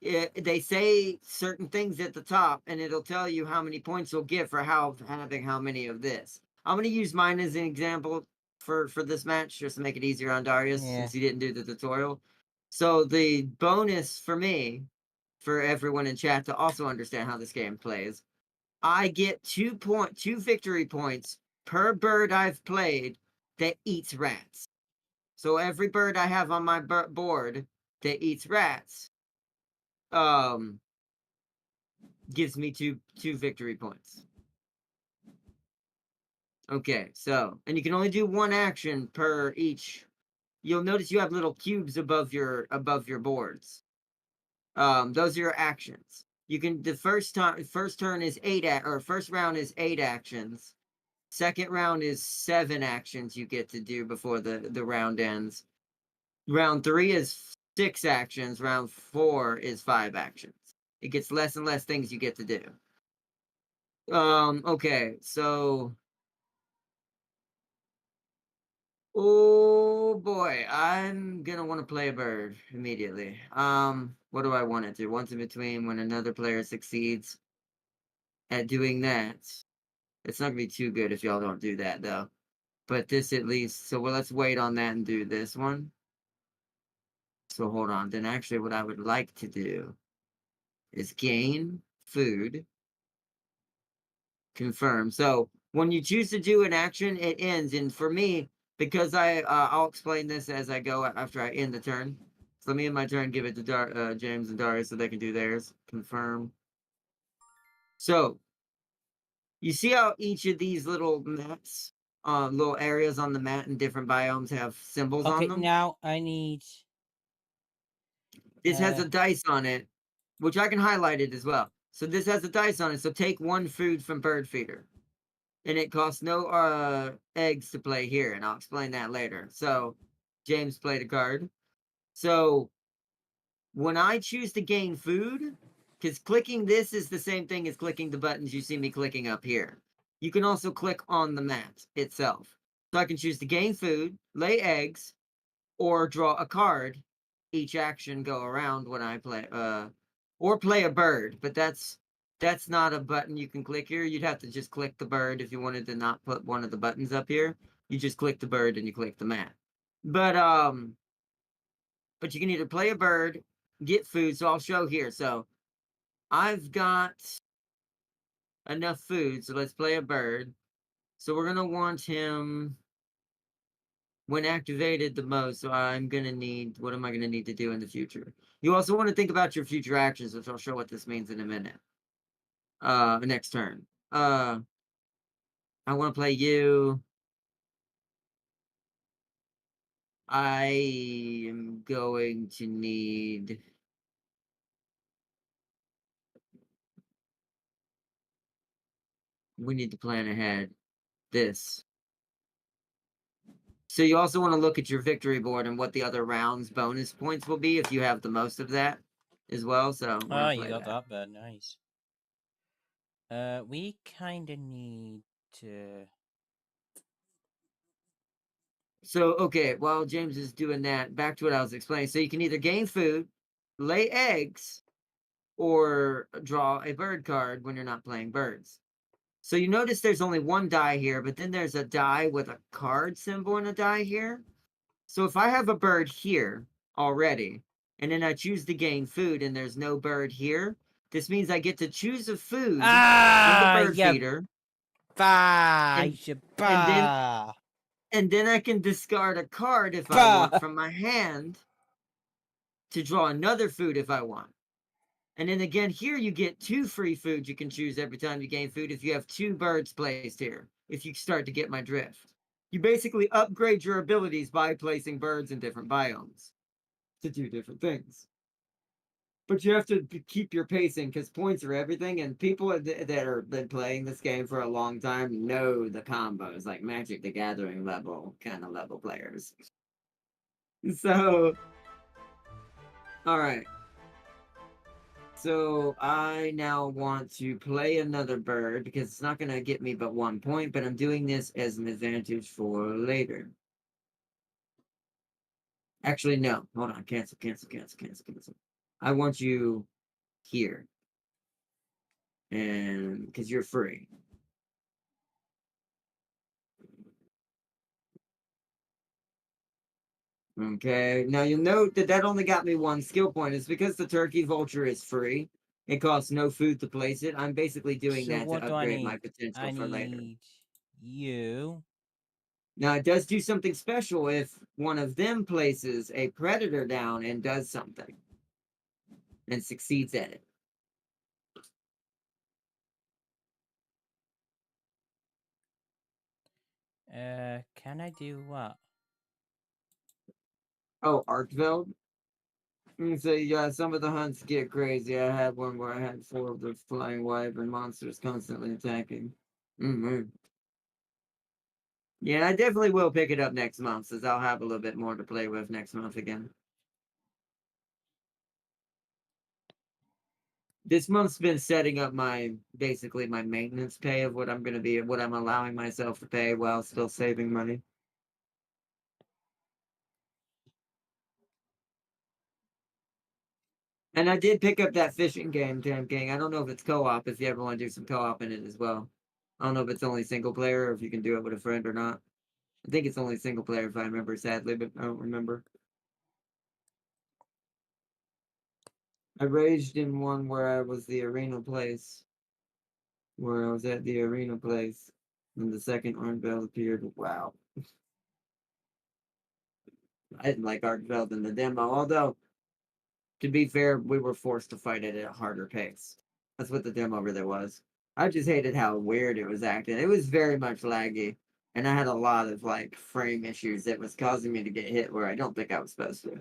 [SPEAKER 2] They say certain things at the top, and it'll tell you how many points you'll get for having how many of this. I'm going to use mine as an example for this match, just to make it easier on Darius,
[SPEAKER 1] Yeah.
[SPEAKER 2] since he didn't do the tutorial. So the bonus for me, for everyone in chat to also understand how this game plays, I get 2 victory points per bird I've played that eats rats. So every bird I have on my board that eats rats, um, gives me two victory points. Okay, so and you can only do 1 action per each. You'll notice you have little cubes above your boards. Those are your actions. You can the first turn is first round is 8 actions. Second round is 7 actions you get to do before the round ends. Round 3 is 6 actions. Round 4 is 5 actions. It gets less and less things you get to do. Okay, so oh boy, I'm gonna want to play a bird immediately. What do I want to do? Once in between when another player succeeds at doing that. It's not gonna be too good if y'all don't do that though. But this at least, so well, let's wait on that and do this one. So hold on, then actually what I would like to do is gain food, confirm. So when you choose to do an action, it ends. And for me, because I'll explain this as I go after I end the turn. So let me end my turn, give it to James and Darius so they can do theirs. Confirm. So you see how each of these little maps, little areas on the mat in different biomes have symbols on
[SPEAKER 1] Okay,
[SPEAKER 2] them?
[SPEAKER 1] now I need.
[SPEAKER 2] This has a dice on it, which I can highlight it as well. So this has a dice on it. So take one food from bird feeder. And it costs no eggs to play here, and I'll explain that later. So James played a card. So when I choose to gain food, because clicking this is the same thing as clicking the buttons you see me clicking up here. You can also click on the map itself. So I can choose to gain food, lay eggs, or draw a card. Each action go around when I play, or play a bird, but that's not a button you can click here. You'd have to just click the bird if you wanted to not put one of the buttons up here. You just click the bird and you click the map. But you can either play a bird, get food. So I'll show here. So I've got enough food. So let's play a bird. So we're gonna want him when activated the most. So I'm gonna need, what am I gonna need to do in the future? You also want to think about your future actions, which I'll show what this means in a minute. Next turn. I want to play you. I am going to need. We need to plan ahead. This. So you also want to look at your victory board and what the other rounds bonus points will be if you have the most of that as well. So we're
[SPEAKER 1] Oh,
[SPEAKER 2] gonna
[SPEAKER 1] you
[SPEAKER 2] play
[SPEAKER 1] got
[SPEAKER 2] that.
[SPEAKER 1] that bit. Nice. We kind of need to.
[SPEAKER 2] So okay, while James is doing that, back to what I was explaining. So you can either gain food, lay eggs, or draw a bird card when you're not playing birds. So you notice there's only one die here, but then there's a die with a card symbol and a die here. So if I have a bird here already, and then I choose to gain food and there's no bird here, this means I get to choose a food from the
[SPEAKER 1] Ah,
[SPEAKER 2] bird
[SPEAKER 1] yeah.
[SPEAKER 2] feeder,
[SPEAKER 1] Bah,
[SPEAKER 2] and and then
[SPEAKER 1] bah,
[SPEAKER 2] and then I can discard a card if I
[SPEAKER 1] bah.
[SPEAKER 2] want from my hand to draw another food if I want. And then again, here you get 2 free foods you can choose every time you gain food if you have 2 birds placed here, if you start to get my drift. You basically upgrade your abilities by placing birds in different biomes to do different things. But you have to keep your pacing because points are everything, and people that are been playing this game for a long time know the combos, like Magic the Gathering level, kind of level players. So, all right. So I now want to play another bird because it's not going to get me but 1 point, but I'm doing this as an advantage for later. Actually, no. Hold on. Cancel, cancel, cancel, cancel, cancel. I want you here. And because you're free. Okay. Now you'll note that that only got me 1 skill point. It's because the turkey vulture is free. It costs no food to place it. I'm basically doing
[SPEAKER 1] So
[SPEAKER 2] that to
[SPEAKER 1] what do I
[SPEAKER 2] upgrade my
[SPEAKER 1] need?
[SPEAKER 2] potential
[SPEAKER 1] I
[SPEAKER 2] for later.
[SPEAKER 1] need you.
[SPEAKER 2] Now, it does do something special if one of them places a predator down and does something and succeeds at it.
[SPEAKER 1] Can I do what?
[SPEAKER 2] Oh, Arkveld? So, yeah, some of the hunts get crazy. I had one where I had 4 of the flying wyvern monsters constantly attacking. Yeah, I definitely will pick it up next month, since I'll have a little bit more to play with next month again. This month's been setting up basically my maintenance pay of what I'm allowing myself to pay while still saving money. And I did pick up that fishing game, Damn King. I don't know if it's co-op, if you ever want to do some co-op in it as well. I don't know if it's only single player or if you can do it with a friend or not. I think it's only single player if I remember, sadly, but I don't remember. I raged in one where I was the arena place. Where I was at the arena place. And the second orange bell appeared. Wow. I didn't like Archveld in the demo, although, to be fair, we were forced to fight it at a harder pace. That's what the demo really was. I just hated how weird it was acting. It was very much laggy. And I had a lot of like frame issues that was causing me to get hit where I don't think I was supposed to.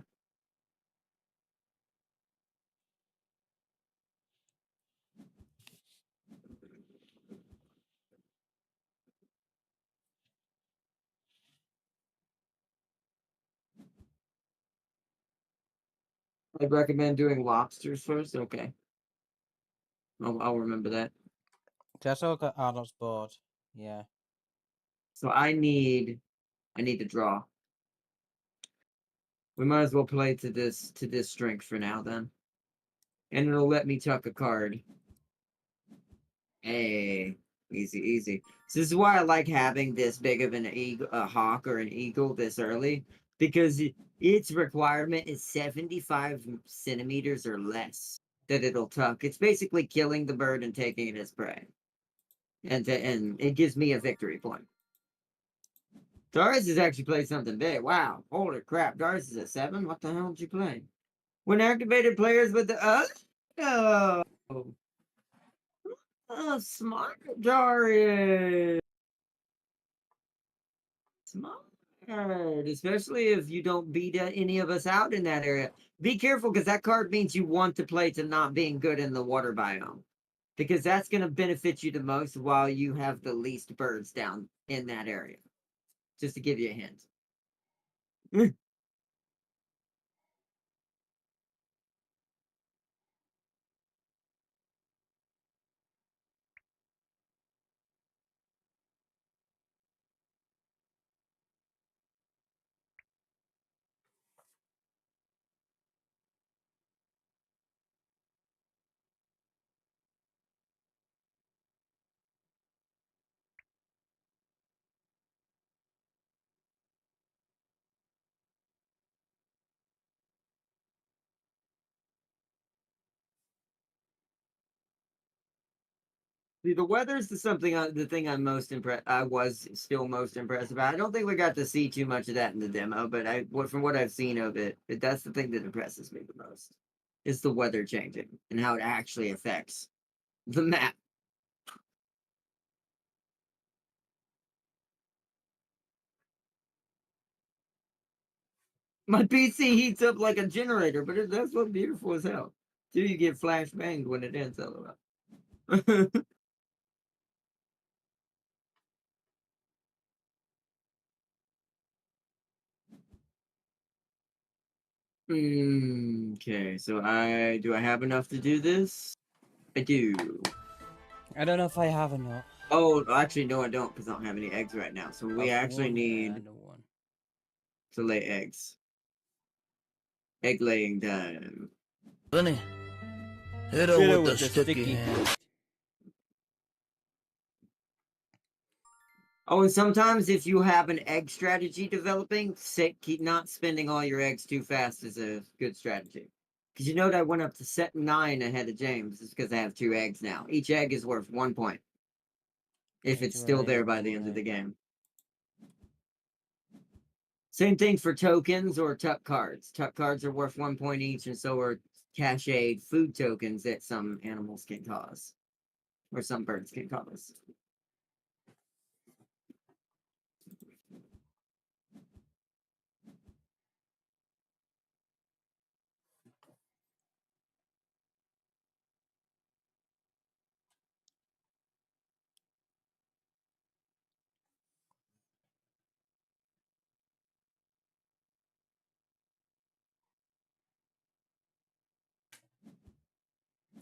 [SPEAKER 2] I'd recommend doing lobsters first. Okay. I'll remember that.
[SPEAKER 1] That's all got Arnold's board. Yeah.
[SPEAKER 2] So I need to draw. We might as well play to this strength for now then. And it'll let me tuck a card. Hey, easy, easy. So this is why I like having this big of an eagle, a hawk or an eagle this early, because its requirement is 75 centimeters or less that it'll tuck. It's basically killing the bird and taking it as prey, and it gives me a victory point. Darius has actually played something big. Wow, holy crap! Darius is at 7. What the hell did you play? When activated players with the oh. Oh, smart, Darius. Smart. Especially if you don't beat any of us out in that area. Be careful because that card means you want to play to not being good in the water biome. Because that's going to benefit you the most while you have the least birds down in that area. Just to give you a hint. See, the weather's the thing I'm most impressed. I was still most impressed about. I don't think we got to see too much of that in the demo, but from what I've seen of it, that's the thing that impresses me the most. Is the weather changing and how it actually affects the map. My PC heats up like a generator, but that's what beautiful as hell. Till you get flash banged when it ends, LOL. Okay, so I have enough to do this? I do.
[SPEAKER 1] I don't know if I have or not.
[SPEAKER 2] Oh, actually, no, I don't, because I don't have any eggs right now. So we
[SPEAKER 1] I've
[SPEAKER 2] actually
[SPEAKER 1] one
[SPEAKER 2] need
[SPEAKER 1] and a one.
[SPEAKER 2] to lay eggs. Egg laying time.
[SPEAKER 3] Bunny, hit her with the sticky hand.
[SPEAKER 2] Oh, and sometimes if you have an egg strategy developing, keep not spending all your eggs too fast is a good strategy. Because you know that I went up to set 9 ahead of James. It's because I have 2 eggs now. Each egg is worth 1 point. If it's still there by the end of the game. Same thing for tokens or tuck cards. Tuck cards are worth 1 point each, and so are cached food tokens that some animals can cause. Or some birds can cause.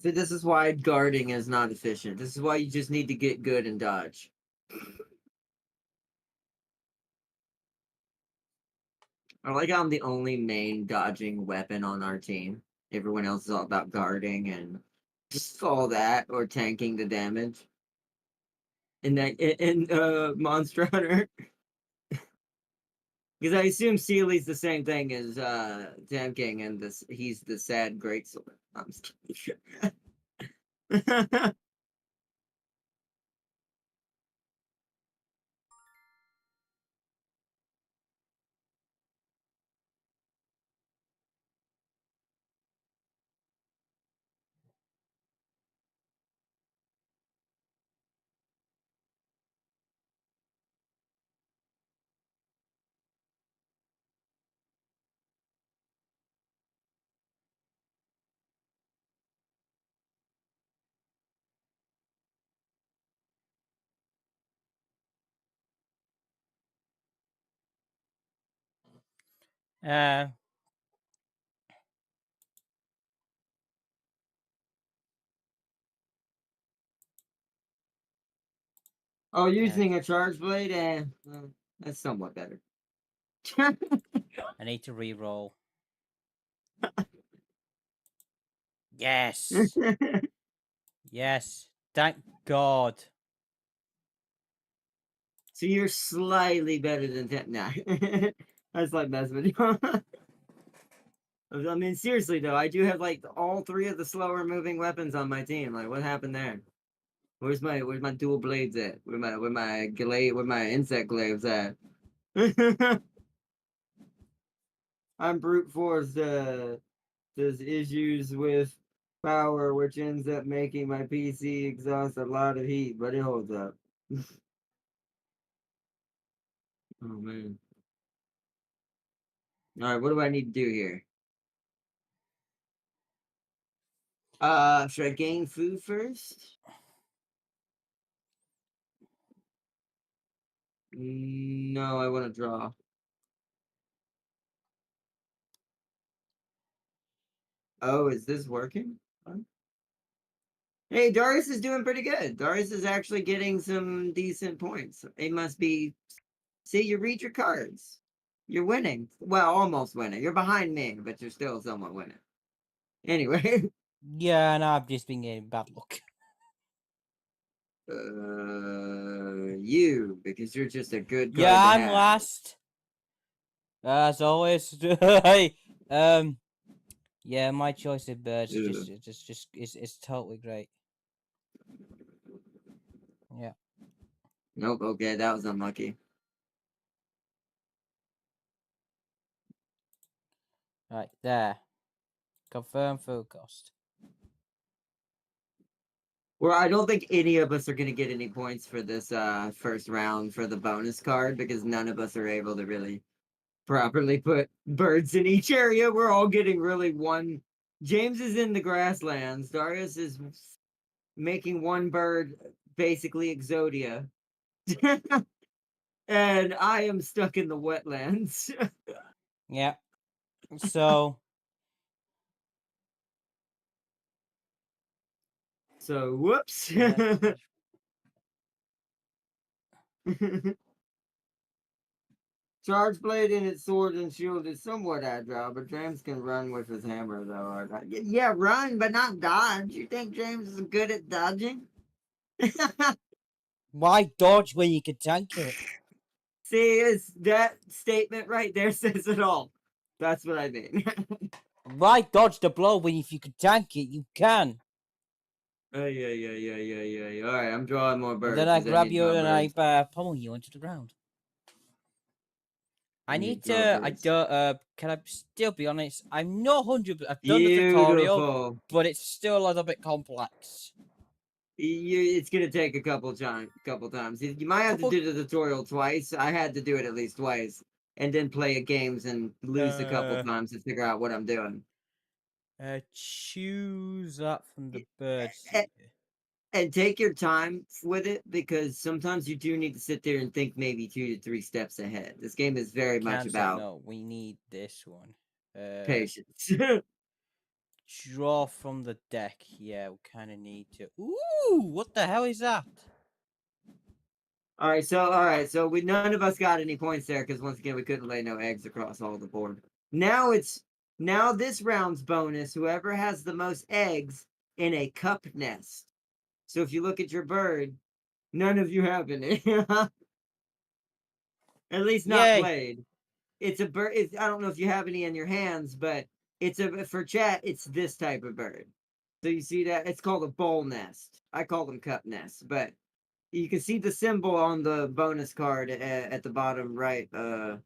[SPEAKER 2] So this is why guarding is not efficient. This is why you just need to get good and dodge. I like how I'm the only main dodging weapon on our team. Everyone else is all about guarding and just all that, or tanking the damage. And that in Monster Hunter. Because I assume Seely's the same thing as Tam King, and he's the sad greatsword. I'm just kidding.
[SPEAKER 1] Uh,
[SPEAKER 2] Oh, using a charge blade? That's somewhat better.
[SPEAKER 1] I need to re-roll. Yes. Yes. Thank God.
[SPEAKER 2] So you're slightly better than Nah. That's like messing with you. I mean, seriously though, I do have like all three of the slower moving weapons on my team. Like, what happened there? Where's my dual blades at? Where my insect glaives at? I'm brute force. There's issues with power, which ends up making my PC exhaust a lot of heat, but it holds up. Oh man. All right, what do I need to do here? Should I gain food first? No, I want to draw. Oh, is this working? Hey, Darius is doing pretty good. Darius is actually getting some decent points. It must be. See, you read your cards. You're winning. Well, almost winning. You're behind me, but you're still somewhat winning. Anyway.
[SPEAKER 1] Yeah, and I've just been getting bad luck.
[SPEAKER 2] You, because you're just a good card
[SPEAKER 1] Yeah,
[SPEAKER 2] to
[SPEAKER 1] I'm
[SPEAKER 2] have.
[SPEAKER 1] last. As always. Hey, yeah, my choice of birds is just is totally great. Yeah.
[SPEAKER 2] Nope, okay, that was unlucky.
[SPEAKER 1] Right, there. Confirm food cost.
[SPEAKER 2] Well, I don't think any of us are going to get any points for this first round for the bonus card because none of us are able to really properly put birds in each area. We're all getting really one. James is in the grasslands. Darius is making one bird basically Exodia. And I am stuck in the wetlands.
[SPEAKER 1] Yeah. So.
[SPEAKER 2] So, whoops. Charge blade in its sword and shield is somewhat agile, but James can run with his hammer, though. Yeah, run, but not dodge. You think James is good at dodging?
[SPEAKER 1] Why dodge when you can tank it?
[SPEAKER 2] See, it's that statement right there says it all. That's what I mean.
[SPEAKER 1] Why dodge the blow when if you can tank it, you can.
[SPEAKER 2] Yeah. All right, I'm drawing more birds.
[SPEAKER 1] And then I
[SPEAKER 2] I
[SPEAKER 1] grab
[SPEAKER 2] need to
[SPEAKER 1] you
[SPEAKER 2] draw
[SPEAKER 1] and I
[SPEAKER 2] birds.
[SPEAKER 1] pummel you into the ground. I
[SPEAKER 2] I
[SPEAKER 1] need
[SPEAKER 2] to draw
[SPEAKER 1] to. I
[SPEAKER 2] birds.
[SPEAKER 1] don't. Can I still be honest? I'm not 100. I've done the tutorial,
[SPEAKER 2] Beautiful.
[SPEAKER 1] but it's still a little bit complex.
[SPEAKER 2] It's gonna take a couple times. You might have to do the tutorial twice. I had to do it at least twice, and then play games and lose a couple times to figure out what I'm doing.
[SPEAKER 1] Choose that from the birds.
[SPEAKER 2] And take your time with it because sometimes you do need to sit there and think maybe 2 to 3 steps ahead. This game is very much
[SPEAKER 1] Cancel.
[SPEAKER 2] about
[SPEAKER 1] No, we need this one.
[SPEAKER 2] patience.
[SPEAKER 1] Draw from the deck. Yeah, we kind of need to. Ooh, what the hell is that?
[SPEAKER 2] All right, so we none of us got any points there because once again we couldn't lay no eggs across all the board. Now this round's bonus. Whoever has the most eggs in a cup nest. So if you look at your bird, none of you have any. At least not
[SPEAKER 1] Yay.
[SPEAKER 2] played. It's a bird. I don't know if you have any in your hands, but for chat. It's this type of bird. So you see that it's called a bowl nest. I call them cup nests, but you can see the symbol on the bonus card at the bottom right, or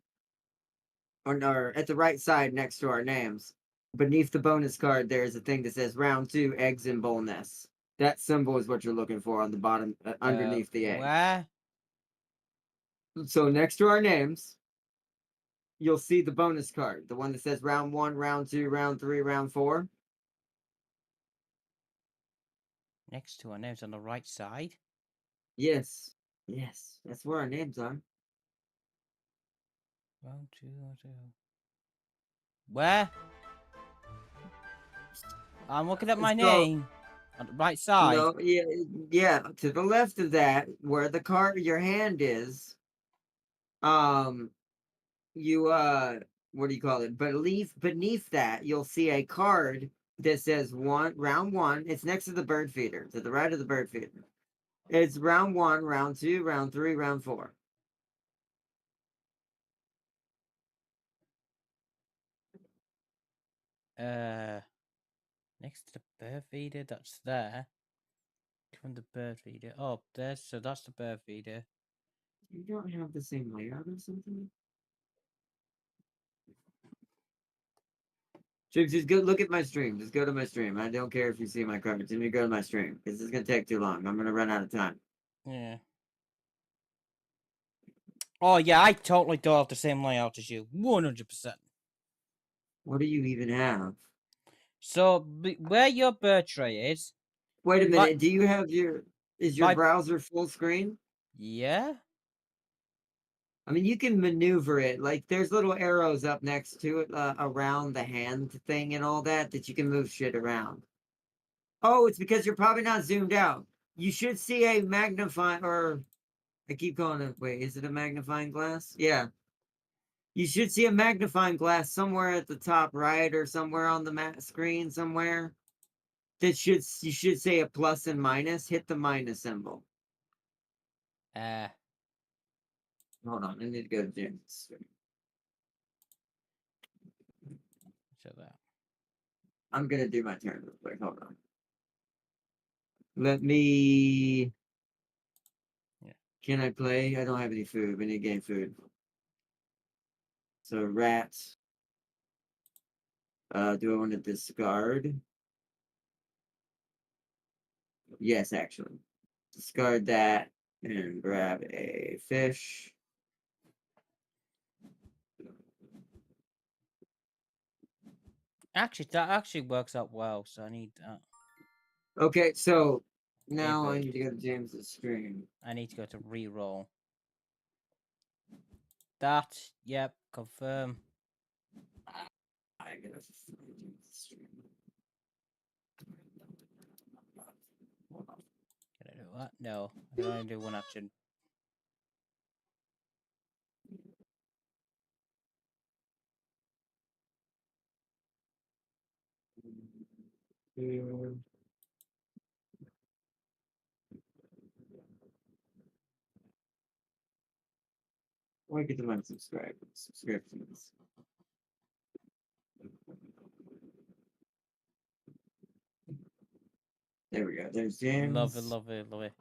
[SPEAKER 2] at the right side next to our names. Beneath the bonus card, there's a thing that says round 2 eggs in bowl nests. That symbol is what you're looking for on the bottom, underneath the egg.
[SPEAKER 1] Where?
[SPEAKER 2] So next to our names, you'll see the bonus card, the one that says round 1, round 2, round 3, round 4.
[SPEAKER 1] Next to our names on the right side.
[SPEAKER 2] Yes, that's where our names are.
[SPEAKER 1] Round 2, round 2. Where? I'm looking at my name on the right side.
[SPEAKER 2] No, yeah. To the left of that, where the card, your hand is, you what do you call it? Beneath that, you'll see a card that says round 1. It's next to the bird feeder, to the right of the bird feeder. It's round 1, round 2, round 3, round 4.
[SPEAKER 1] Next to the bird feeder, that's there. From the bird feeder. Oh, there's so that's the bird feeder.
[SPEAKER 2] You don't have the same layout or something? Just go look at my stream. Just go to my stream. I don't care if you see my cards. Let me go to my stream because this is gonna take too long. I'm gonna run out of time.
[SPEAKER 1] Yeah. Oh yeah, I totally don't have the same layout as you. 100%.
[SPEAKER 2] What do you even have?
[SPEAKER 1] So where your bird tray is.
[SPEAKER 2] Wait a minute. Do you have is your browser full screen?
[SPEAKER 1] Yeah.
[SPEAKER 2] I mean, you can maneuver it. Like, there's little arrows up next to it around the hand thing and all that you can move shit around. Oh, it's because you're probably not zoomed out. You should see a magnifying, or I keep calling it. Wait, is it a magnifying glass? Yeah. You should see a magnifying glass somewhere at the top right or somewhere on the screen somewhere. You should say a plus and minus. Hit the minus symbol. Hold on, I need to go to James.
[SPEAKER 1] So that.
[SPEAKER 2] I'm gonna do my turn real quick. Hold on. Let me.
[SPEAKER 1] Yeah.
[SPEAKER 2] Can I play? I don't have any food. We need game food. So rats. Do I want to discard? Yes, actually. Discard that and grab a fish.
[SPEAKER 1] Actually, that actually works out well, so I need that.
[SPEAKER 2] Okay, so now I need to go to James's stream.
[SPEAKER 1] I need to go to reroll. That, yep, confirm.
[SPEAKER 2] I gotta find James's stream. Hold on.
[SPEAKER 1] Can I do that? No, I can only do one action.
[SPEAKER 2] Why get them subscriptions? There we go. There's James.
[SPEAKER 1] Love it. What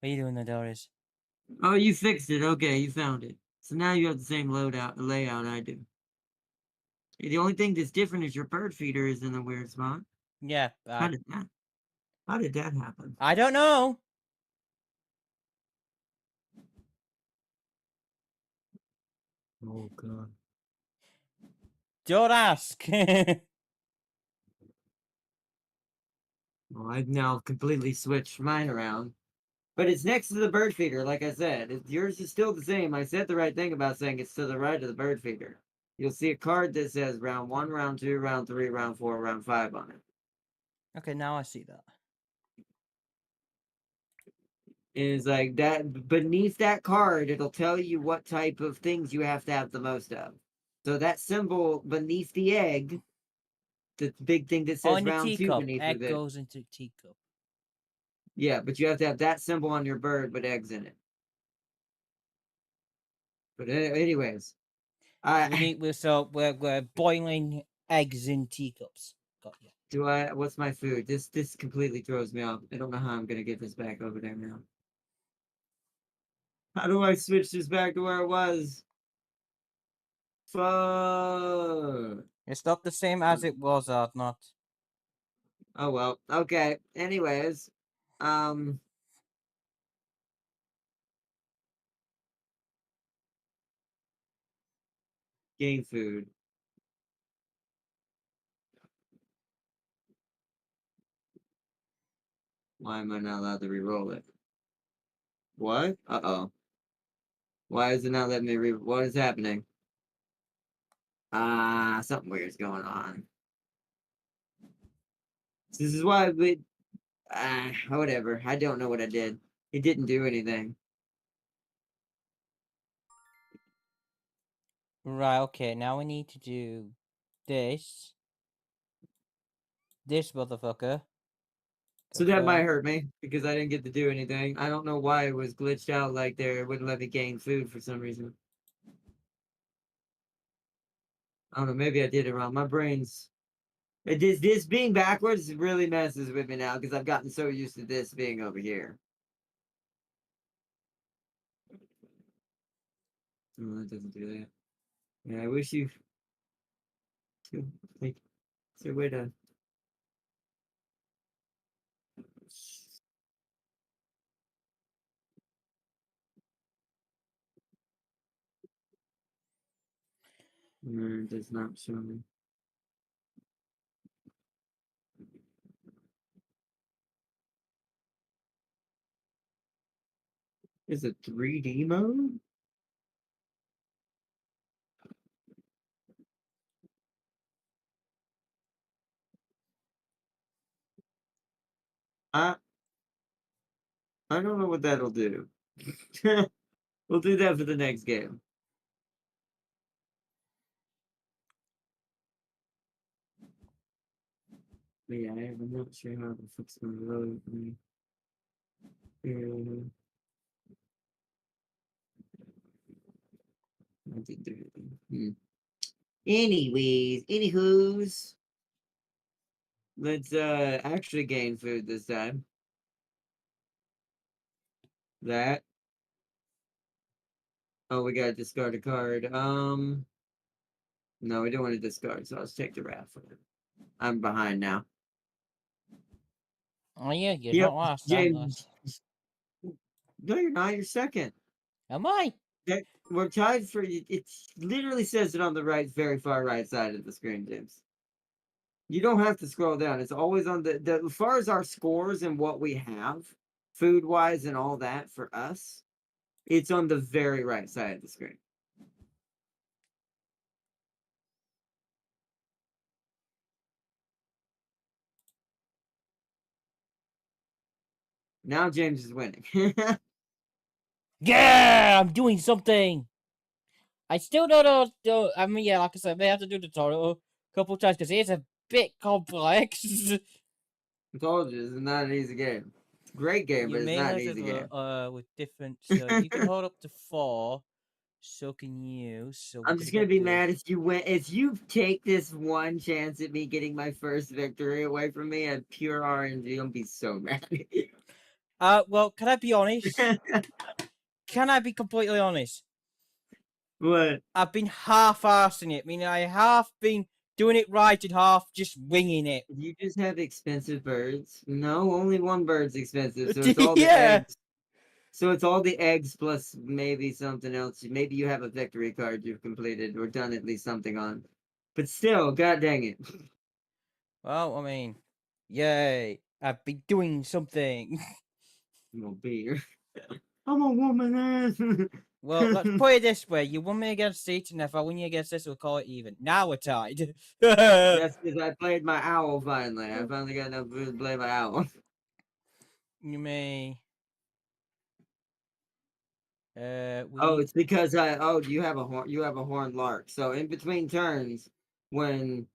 [SPEAKER 1] are you doing there, Doris?
[SPEAKER 2] Oh, you fixed it. Okay, you found it. So now you have the same layout I do. The only thing that's different is your bird feeder is in a weird spot.
[SPEAKER 1] Yeah.
[SPEAKER 2] How did that happen?
[SPEAKER 1] I don't know.
[SPEAKER 2] Oh god.
[SPEAKER 1] Don't ask.
[SPEAKER 2] Well, I've now completely switched mine around. But it's next to the bird feeder, like I said. Yours is still the same. I said the right thing about saying it's to the right of the bird feeder. you'll see a card that says round 1, round 2, round 3, round 4, round 5 on it.
[SPEAKER 1] Okay, now I see that.
[SPEAKER 2] And it's like that beneath that card, it'll tell you what type of things you have to have the most of. So that symbol beneath the egg, the big thing that
[SPEAKER 1] Oh,
[SPEAKER 2] says
[SPEAKER 1] in the
[SPEAKER 2] round 2
[SPEAKER 1] teacup.
[SPEAKER 2] beneath
[SPEAKER 1] Egg
[SPEAKER 2] of it.
[SPEAKER 1] goes into teacup.
[SPEAKER 2] Yeah, but you have to have that symbol on your bird with eggs in it. But anyways,
[SPEAKER 1] So we're boiling eggs in teacups. Got you.
[SPEAKER 2] what's my food? This completely throws me off. I don't know how I'm gonna get this back over there now. How do I switch this back to where it was? Fuck.
[SPEAKER 1] It's not the same as it was, not.
[SPEAKER 2] Oh well. Okay. Anyways, game food. Why am I not allowed to re-roll it? What? Uh-oh. Why is it not letting me what is happening? Something weird's going on. This is why we whatever. I don't know what I did. It didn't do anything.
[SPEAKER 1] Right, okay, now we need to do this. This motherfucker.
[SPEAKER 2] So that might
[SPEAKER 1] Confirm.
[SPEAKER 2] hurt me because I didn't get to do anything. I don't know why it was glitched out like there. It wouldn't let me gain food for some reason. I don't know. Maybe I did it wrong. My brain's this being backwards really messes with me now because I've gotten so used to this being over here. No, that doesn't do that. Yeah, I wish you. Like, is there a way to? No, it does not show me. Is it 3D mode? I I don't know what that'll do. We'll do that for the next game. But yeah, I'm not sure how the fuck's gonna load me. I didn't do anything. Anyways, anywho's, let's actually gain food this time. That. Oh, we gotta discard a card. No, we don't want to discard, so let's take the raffle. I'm behind now.
[SPEAKER 1] Oh yeah, you're
[SPEAKER 2] Yep,
[SPEAKER 1] not last, I'm
[SPEAKER 2] James.
[SPEAKER 1] last.
[SPEAKER 2] No, you're not. You're second.
[SPEAKER 1] Am I?
[SPEAKER 2] That we're tied for. It literally says it on the right, very far right side of the screen, James. You don't have to scroll down. It's always on the as far as our scores and what we have, food wise and all that for us. It's on the very right side of the screen. Now James is winning.
[SPEAKER 1] Yeah, I'm doing something. I still don't know. I mean, yeah, like I said, I may have to do the tutorial a couple times because it's a bit complex.
[SPEAKER 2] I told you, it's not an easy game. It's a great game,
[SPEAKER 1] You
[SPEAKER 2] but it's
[SPEAKER 1] may
[SPEAKER 2] not an
[SPEAKER 1] have
[SPEAKER 2] easy game.
[SPEAKER 1] to with different. So if you can hold up to 4, so can you. So we're
[SPEAKER 2] I'm just
[SPEAKER 1] gonna
[SPEAKER 2] gonna be
[SPEAKER 1] get
[SPEAKER 2] mad if you take this one chance at me getting my first victory away from me at pure RNG. I'll be so mad.
[SPEAKER 1] Well, can I be honest? Can I be completely honest?
[SPEAKER 2] What?
[SPEAKER 1] I've been half-arsing it, meaning I half been doing it right and half just winging it.
[SPEAKER 2] You just have expensive birds? No, only one bird's expensive, so it's all the
[SPEAKER 1] Yeah.
[SPEAKER 2] eggs. So it's all the eggs plus maybe something else. Maybe you have a victory card you've completed or done at least something on. But still, god dang it.
[SPEAKER 1] Well, I mean, yay! I've been doing something.
[SPEAKER 2] No beer. I'm a woman ass.
[SPEAKER 1] Well, let's put it this way: you won me against Seat, and if I win you against this, we'll call it even. Now we're tied.
[SPEAKER 2] That's because I played my owl finally. I finally got enough food to play my owl.
[SPEAKER 1] You may.
[SPEAKER 2] Oh, it's because you have a horn. You have a horned lark. So in between turns, when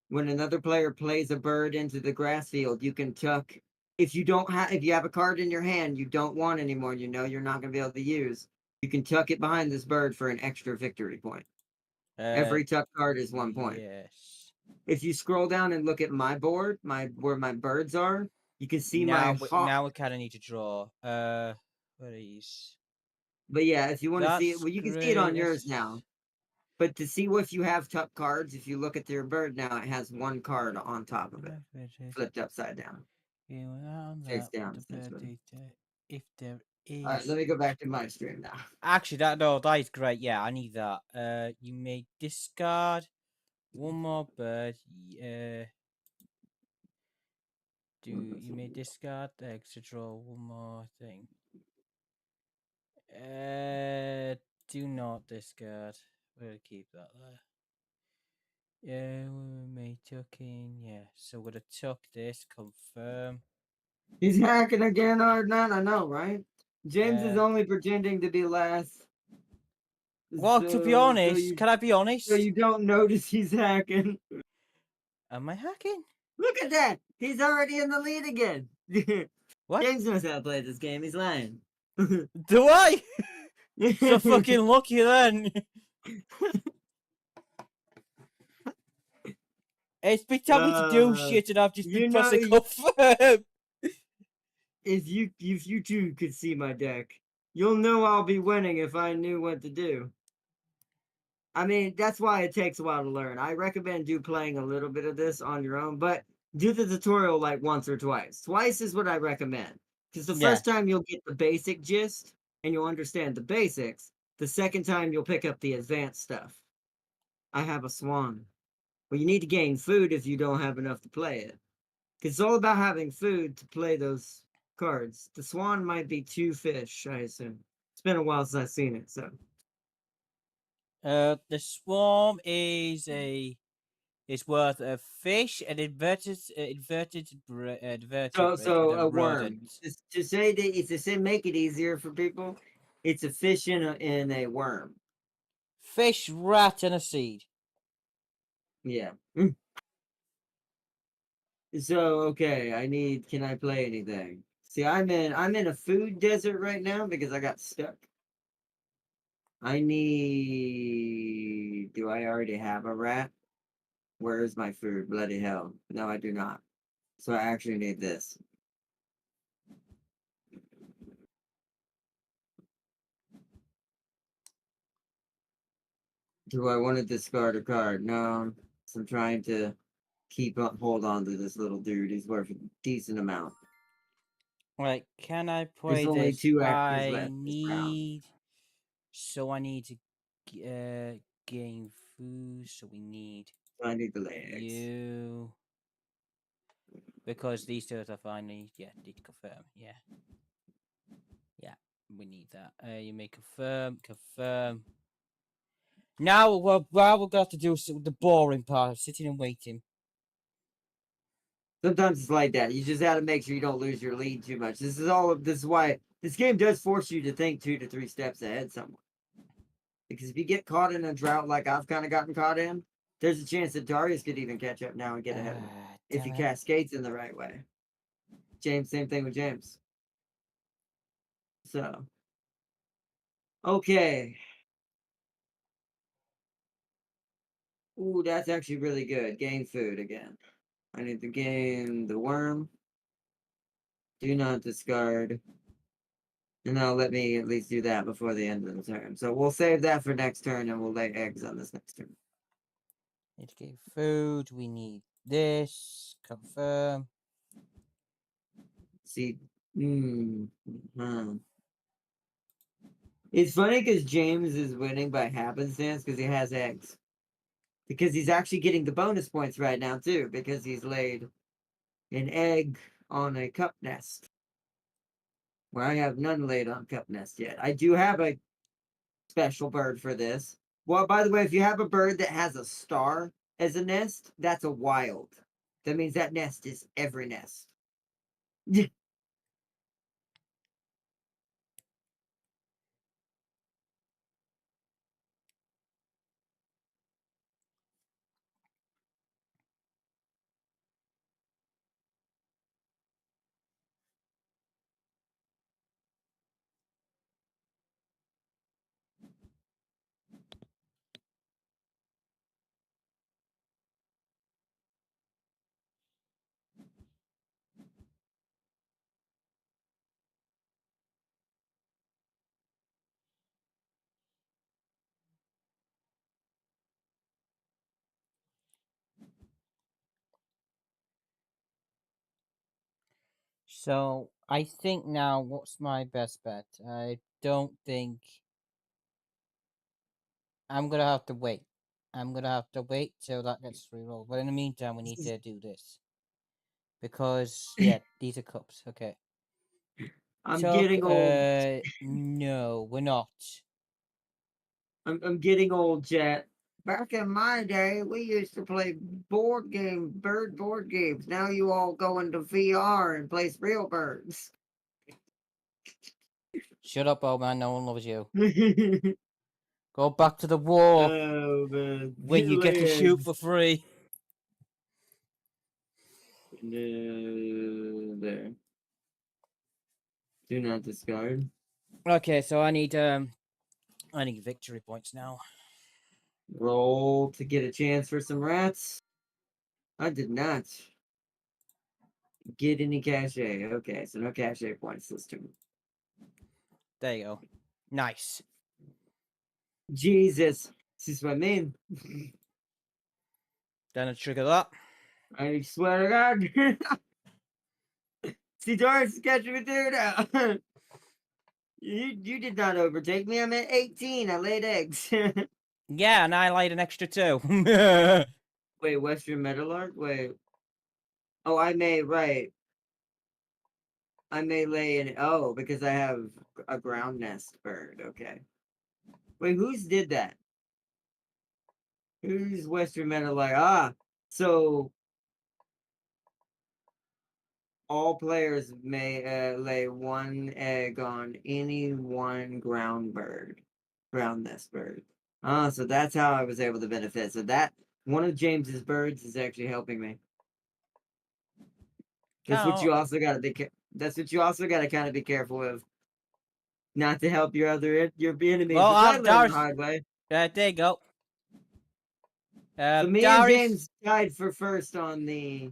[SPEAKER 2] another player plays a bird into the grass field, you can tuck. If you have a card in your hand you don't want anymore, you know you're not gonna be able to use. You can tuck it behind this bird for an extra victory point. Every tuck card is 1 point.
[SPEAKER 1] Yes.
[SPEAKER 2] If you scroll down and look at my board, where my birds are, you can see my hawk.
[SPEAKER 1] Now we kind of need to draw. Where is?
[SPEAKER 2] But yeah, if you want to see it,
[SPEAKER 1] That's
[SPEAKER 2] well, you can see it
[SPEAKER 1] great.
[SPEAKER 2] on yours now. But to see if you have tuck cards, if you look at your bird now, it has 1 card on top of it, flipped upside down. Face down, essentially.
[SPEAKER 1] If there
[SPEAKER 2] All right,
[SPEAKER 1] is.
[SPEAKER 2] let me go back to my stream now.
[SPEAKER 1] Actually, that is great. Yeah, I need that. You may discard 1 more bird. You may discard the eggs to draw 1 more thing. Do not discard. We'll keep that there. Yeah, we may tuck in. Yeah, so we're gonna tuck this. Confirm.
[SPEAKER 2] He's hacking again or not? I know, right? James is only pretending to be last.
[SPEAKER 1] Well, to be honest, can I be honest?
[SPEAKER 2] So you don't notice he's hacking.
[SPEAKER 1] Am I hacking?
[SPEAKER 2] Look at that! He's already in the lead again.
[SPEAKER 1] What?
[SPEAKER 2] James knows how to play this game. He's lying.
[SPEAKER 1] Do I? So fucking lucky then. It's been telling me to do shit and I've just been pressing confirm.
[SPEAKER 2] If you two could see my deck, you'll know I'll be winning if I knew what to do. I mean, that's why it takes a while to learn. I recommend you playing a little bit of this on your own, but do the tutorial like once or twice. Twice is what I recommend. Because the first time you'll get the basic gist and you'll understand the basics. The second time you'll pick up the advanced stuff. I have a swan. Well, you need to gain food if you don't have enough to play it. Because it's all about having food to play those cards. The swan might be 2 fish, I assume. It's been a while since I've seen it, so.
[SPEAKER 1] The swarm is worth a fish and inverted
[SPEAKER 2] So a worm. To say make it easier for people, it's a fish in a worm.
[SPEAKER 1] Fish, rat, and a seed.
[SPEAKER 2] Yeah. So okay, can I play anything? See, I'm in a food desert right now because I got stuck. Do I already have a rat? Where is my food? Bloody hell. No, I do not. So I actually need this. Do I want to discard a card? No. So I'm trying to hold on to this little dude. He's worth a decent amount.
[SPEAKER 1] Right, can I play
[SPEAKER 2] There's only
[SPEAKER 1] this?
[SPEAKER 2] 2 actors left this round.
[SPEAKER 1] I need to gain food, so we need
[SPEAKER 2] I need the legs.
[SPEAKER 1] you. Because these two are finally, need to confirm. Yeah, we need that. You may confirm. Now we're going to have to do the boring part of sitting and waiting.
[SPEAKER 2] Sometimes it's like that. You just got to make sure you don't lose your lead too much. This is why this game does force you to think 2 to 3 steps ahead somewhere. Because if you get caught in a drought like I've kind of gotten caught in, there's a chance that Darius could even catch up now and get ahead of him. If he cascades in the right way. James, same thing with James. So. Okay. Ooh, that's actually really good. Gain food again. I need to gain the worm. Do not discard. And that'll let me at least do that before the end of the turn. So we'll save that for next turn and we'll lay eggs on this next turn.
[SPEAKER 1] Need to get food. We need this. Confirm.
[SPEAKER 2] See. It's funny because James is winning by happenstance because he has eggs. Because he's actually getting the bonus points right now too, because he's laid an egg on a cup nest. Where I have none laid on cup nest yet. I do have a special bird for this. Well, by the way, if you have a bird that has a star as a nest, that's a wild. That means that nest is every nest.
[SPEAKER 1] So I think now, what's my best bet? I don't think I'm gonna have to wait. I'm gonna have to wait till that gets rerolled. But in the meantime, we need to do this because yeah, these are cups. Okay.
[SPEAKER 2] I'm
[SPEAKER 1] Talk.
[SPEAKER 2] getting old.
[SPEAKER 1] No, we're not.
[SPEAKER 2] I'm getting old, chat. Back in my day, we used to play board games. Now you all go into VR and place real birds.
[SPEAKER 1] Shut up, old man. No one loves you. Go back to the war
[SPEAKER 2] Oh man,
[SPEAKER 1] when you get to shoot for free.
[SPEAKER 2] There. Do not discard.
[SPEAKER 1] Okay, so I need victory points now.
[SPEAKER 2] Roll to get a chance for some rats. I did not get any cachet. Okay, so no cachet points this turn.
[SPEAKER 1] There you go. Nice.
[SPEAKER 2] Jesus, this is what I mean.
[SPEAKER 1] Then I trigger that.
[SPEAKER 2] I swear to God. See, Doris is catching me too now. You did not overtake me. I'm at 18. I laid eggs.
[SPEAKER 1] Yeah, and I laid an extra 2.
[SPEAKER 2] Wait, Western Meadowlark? Wait. Oh, I may, right. I may lay an, oh, because I have a ground nest bird. Okay. Wait, whose did that? Who's Western Meadowlark? Ah, so all players may lay one egg on any one ground nest bird. Ah, so that's how I was able to benefit. So that one of James's birds is actually helping me. That's what you also got to be. That's what you also got to kind of be careful of, not to help your enemies.
[SPEAKER 1] Well,
[SPEAKER 2] Which I learned the
[SPEAKER 1] Darius,
[SPEAKER 2] hard way.
[SPEAKER 1] there you go.
[SPEAKER 2] So me and
[SPEAKER 1] Darius,
[SPEAKER 2] James tied for first on the.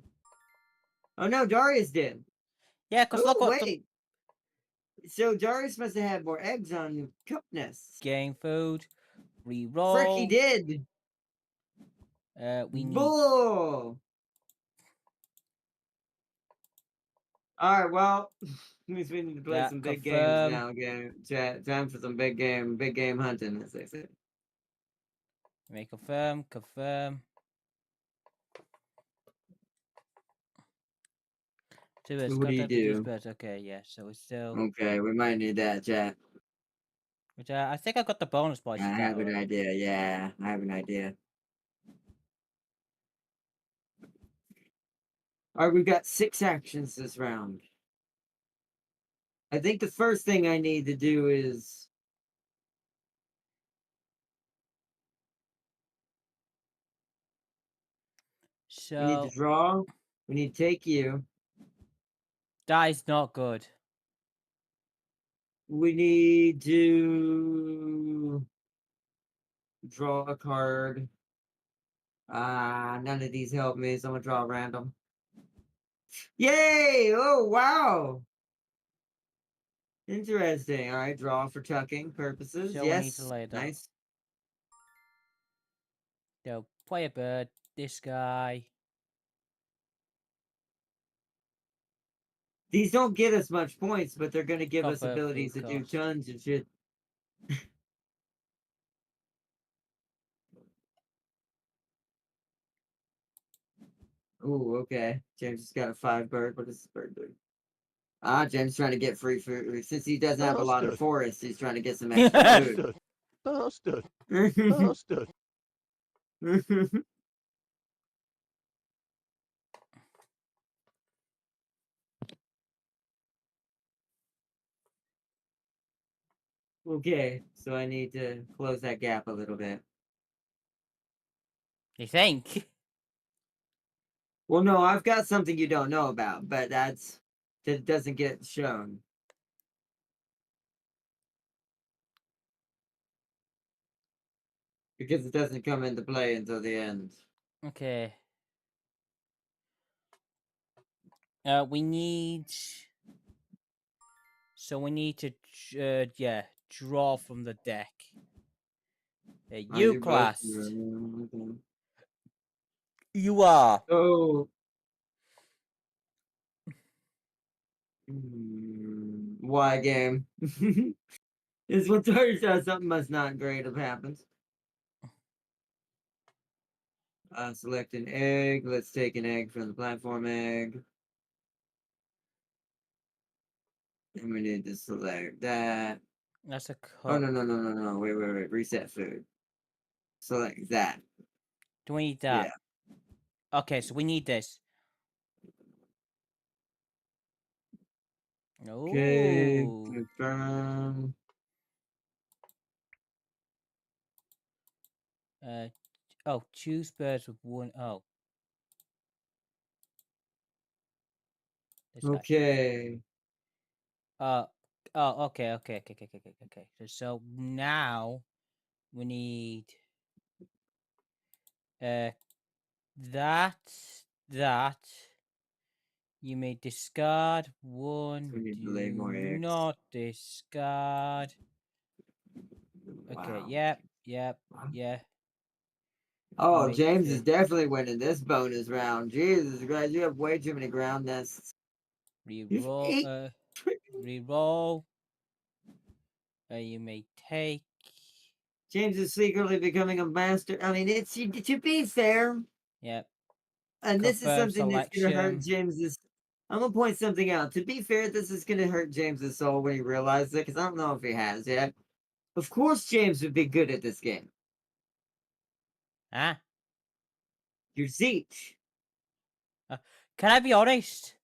[SPEAKER 2] Oh no, Darius did.
[SPEAKER 1] yeah, because look
[SPEAKER 2] Oh
[SPEAKER 1] what
[SPEAKER 2] wait. So Darius must have had more eggs on cup nests.
[SPEAKER 1] game food,
[SPEAKER 2] Frick, he
[SPEAKER 1] reroll.
[SPEAKER 2] did.
[SPEAKER 1] We need.
[SPEAKER 2] Bull. All right, well, means we need to play some big games now. Again, time for some big game hunting, as they say.
[SPEAKER 1] May confirm. Two
[SPEAKER 2] So what do you do?
[SPEAKER 1] Okay, yeah, so it's still.
[SPEAKER 2] Okay, we might need that, chat.
[SPEAKER 1] Which I think I got the bonus points.
[SPEAKER 2] I have an idea. Yeah, I have an idea. All right, we've got 6 actions this round. I think the first thing I need to do is we need to
[SPEAKER 1] So
[SPEAKER 2] draw. We need to take you.
[SPEAKER 1] that is not good.
[SPEAKER 2] We need to draw a card. None of these help me, so I'm gonna draw a random. Yay! Oh, wow! Interesting. All right, draw for tucking purposes.
[SPEAKER 1] So we need to
[SPEAKER 2] yes,
[SPEAKER 1] lay that.
[SPEAKER 2] nice.
[SPEAKER 1] So play a bird. This guy.
[SPEAKER 2] These don't get us much points, but they're gonna give us
[SPEAKER 1] Copper,
[SPEAKER 2] abilities to
[SPEAKER 1] food
[SPEAKER 2] do
[SPEAKER 1] cost.
[SPEAKER 2] tons of shit. Ooh, okay. James has got a 5 bird. What does this bird do? James trying to get free food. Since he doesn't have a lot of forests, he's trying to get some extra food.
[SPEAKER 3] Bastard. Bastard.
[SPEAKER 2] Okay, so I need to close that gap a little bit.
[SPEAKER 1] You think?
[SPEAKER 2] Well, no, I've got something you don't know about, but that doesn't get shown. Because it doesn't come into play until the end.
[SPEAKER 1] Okay. We need. So we need to, yeah, draw from the deck.
[SPEAKER 2] Are
[SPEAKER 1] You
[SPEAKER 2] you both?
[SPEAKER 1] class. You are.
[SPEAKER 2] Oh. Why game? It's what Tori says. Something must not great have happened. Select an egg. Let's take an egg from the platform egg. And we need to select that.
[SPEAKER 1] That's a
[SPEAKER 2] Oh,
[SPEAKER 1] cup.
[SPEAKER 2] no. Wait. Reset food. Select that.
[SPEAKER 1] Do we need that?
[SPEAKER 2] Yeah.
[SPEAKER 1] Okay, so we need this.
[SPEAKER 2] Okay.
[SPEAKER 1] Oh.
[SPEAKER 2] Confirm.
[SPEAKER 1] Oh, choose birds with one. Oh. This guy.
[SPEAKER 2] Okay.
[SPEAKER 1] Oh, okay. So now we need that. You may discard one.
[SPEAKER 2] We need to
[SPEAKER 1] Do
[SPEAKER 2] lay more eggs.
[SPEAKER 1] not discard. Okay.
[SPEAKER 2] Wow.
[SPEAKER 1] Yep. Yeah.
[SPEAKER 2] Oh,
[SPEAKER 1] may
[SPEAKER 2] James is
[SPEAKER 1] take-
[SPEAKER 2] definitely winning this bonus round. Jesus Christ, you have way too many ground nests.
[SPEAKER 1] Reroll. Reroll. You may take.
[SPEAKER 2] James is secretly becoming a master. I mean, it's to be fair,
[SPEAKER 1] Yep.
[SPEAKER 2] and this is
[SPEAKER 1] Confirm
[SPEAKER 2] something that's gonna hurt
[SPEAKER 1] selection.
[SPEAKER 2] James's. I'm gonna point something out. To be fair, this is gonna hurt James's soul when he realizes it, because I don't know if he has yet. Of course, James would be good at this game.
[SPEAKER 1] Huh?
[SPEAKER 2] You're Zeech.
[SPEAKER 1] Can I be honest?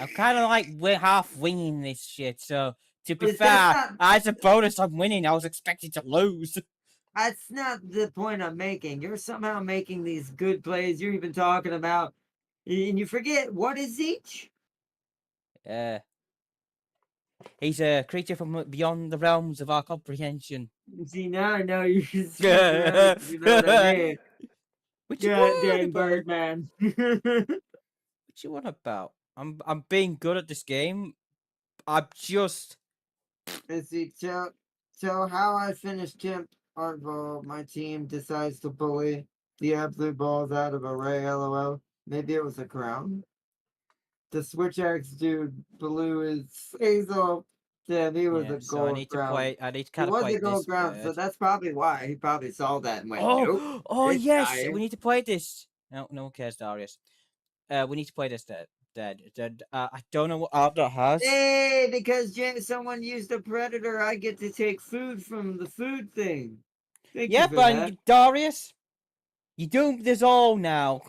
[SPEAKER 1] I'm kind of like half winging this shit. So to be
[SPEAKER 2] But that's
[SPEAKER 1] fair,
[SPEAKER 2] not-
[SPEAKER 1] as a bonus, I'm winning. I was expecting to lose.
[SPEAKER 2] That's not the point I'm making. You're somehow making these good plays. You're even talking about, and you forget what is Zeech?
[SPEAKER 1] He's a creature from beyond the realms of our comprehension.
[SPEAKER 2] See, now I know you're just screwing around. You know what I mean?
[SPEAKER 1] What you
[SPEAKER 2] God
[SPEAKER 1] want
[SPEAKER 2] dang,
[SPEAKER 1] about?
[SPEAKER 2] Birdman.
[SPEAKER 1] What you want about? I'm being good at this game. I'm just.
[SPEAKER 2] Let's see. Tell how I finished Temp Art Ball. My team decides to bully the absolute balls out of Array. LOL. Maybe it was a crown. The Switch Axe dude, Blue is Hazel. Damn, he was a
[SPEAKER 1] So I
[SPEAKER 2] gold
[SPEAKER 1] need to
[SPEAKER 2] crown.
[SPEAKER 1] play. I need to
[SPEAKER 2] He
[SPEAKER 1] kind of
[SPEAKER 2] was
[SPEAKER 1] play
[SPEAKER 2] a gold
[SPEAKER 1] this
[SPEAKER 2] crown, so
[SPEAKER 1] bird.
[SPEAKER 2] that's probably why. He probably saw that and went, nope.
[SPEAKER 1] Oh
[SPEAKER 2] it's
[SPEAKER 1] yes,
[SPEAKER 2] dying.
[SPEAKER 1] we need to play this. No one cares, Darius. We need to play this dead. I don't know what Arbor has.
[SPEAKER 2] Hey, because someone used a predator, I get to take food from the food thing. Thank you
[SPEAKER 1] Yeah,
[SPEAKER 2] for
[SPEAKER 1] but
[SPEAKER 2] that.
[SPEAKER 1] Darius, you doomed this all now.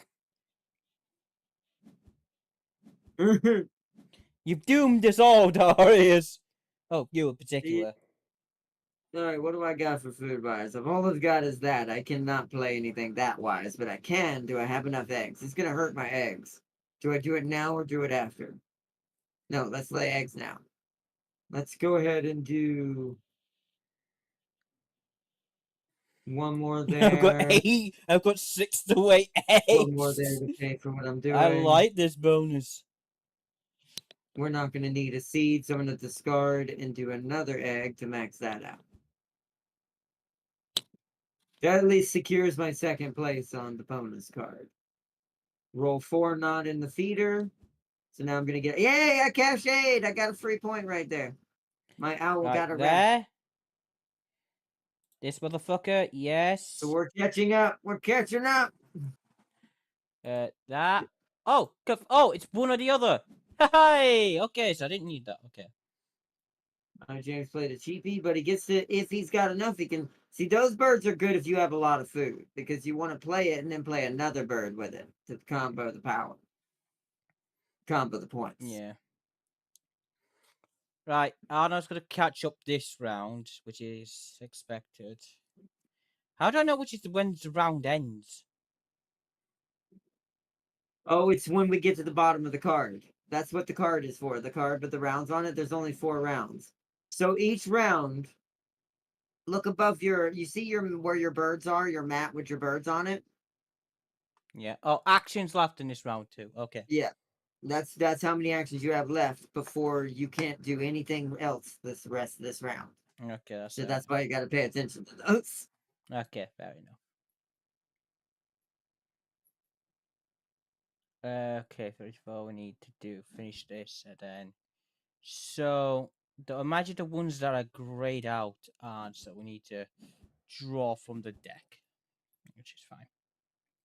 [SPEAKER 1] You've doomed us all, Darius. Oh, you in particular.
[SPEAKER 2] Alright, what do I got for food wise? All I've got is that. I cannot play anything that wise, but I can. Do I have enough eggs? It's gonna hurt my eggs. Do I do it now or do it after? No, let's lay eggs now. Let's go ahead and do one more there.
[SPEAKER 1] I've got 8. I've got 6 to 8 eggs.
[SPEAKER 2] One more there to pay for what I'm doing.
[SPEAKER 1] I like this bonus.
[SPEAKER 2] We're not going to need a seed, so I'm going to discard and do another egg to max that out. That at least secures my second place on the bonus card. Roll 4, not in the feeder. So now I'm going to get... Yay, I cashed 8! I got a free point right there. My owl got a rat.
[SPEAKER 1] This motherfucker, yes.
[SPEAKER 2] So we're catching up. We're catching up.
[SPEAKER 1] That. Oh, it's one or the other. Hey, okay, so I didn't need that. Okay.
[SPEAKER 2] James played a cheapie, but he gets to, if he's got enough, he can see those birds are good if you have a lot of food because you want to play it and then play another bird with it to combo the power, combo the points.
[SPEAKER 1] Yeah. Right, Arnold's gonna catch up this round, which is expected. How do I know which is when the round ends?
[SPEAKER 2] Oh, it's when we get to the bottom of the card. That's what the card is for. The card with the rounds on it. There's only 4 rounds. So each round, look above your. You see your where your birds are. Your mat with your birds on it.
[SPEAKER 1] Yeah. Oh, actions left in this round too. Okay.
[SPEAKER 2] Yeah, that's how many actions you have left before you can't do anything else this rest of this round.
[SPEAKER 1] Okay,
[SPEAKER 2] So that's why you got to pay attention to those.
[SPEAKER 1] okay, fair enough. Okay, 34. We need to finish this, and then so imagine the ones that are grayed out, and so we need to draw from the deck, which is fine.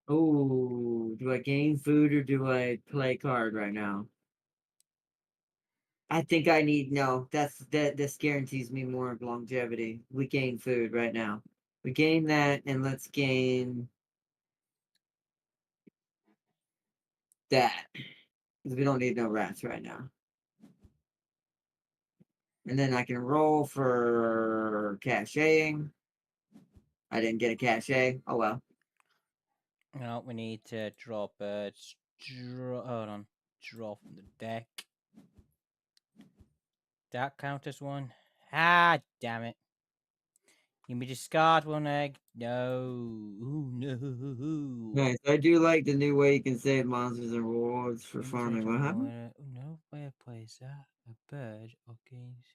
[SPEAKER 2] Oh, do I gain food or do I play card right now? I think I need no. This guarantees me more longevity. We gain food right now. We gain that, and let's gain that because we don't need no rats right now. And then I can roll for caching. I didn't get a cache. Oh well.
[SPEAKER 1] No, we need to draw birds. Hold on. Draw from the deck. That count as one. Ah, damn it. Give me discard 1 egg. No. Ooh, no.
[SPEAKER 2] Nice. I do like the new way you can save monsters and rewards for farming. What happened?
[SPEAKER 1] No, where plays that? A bird or games?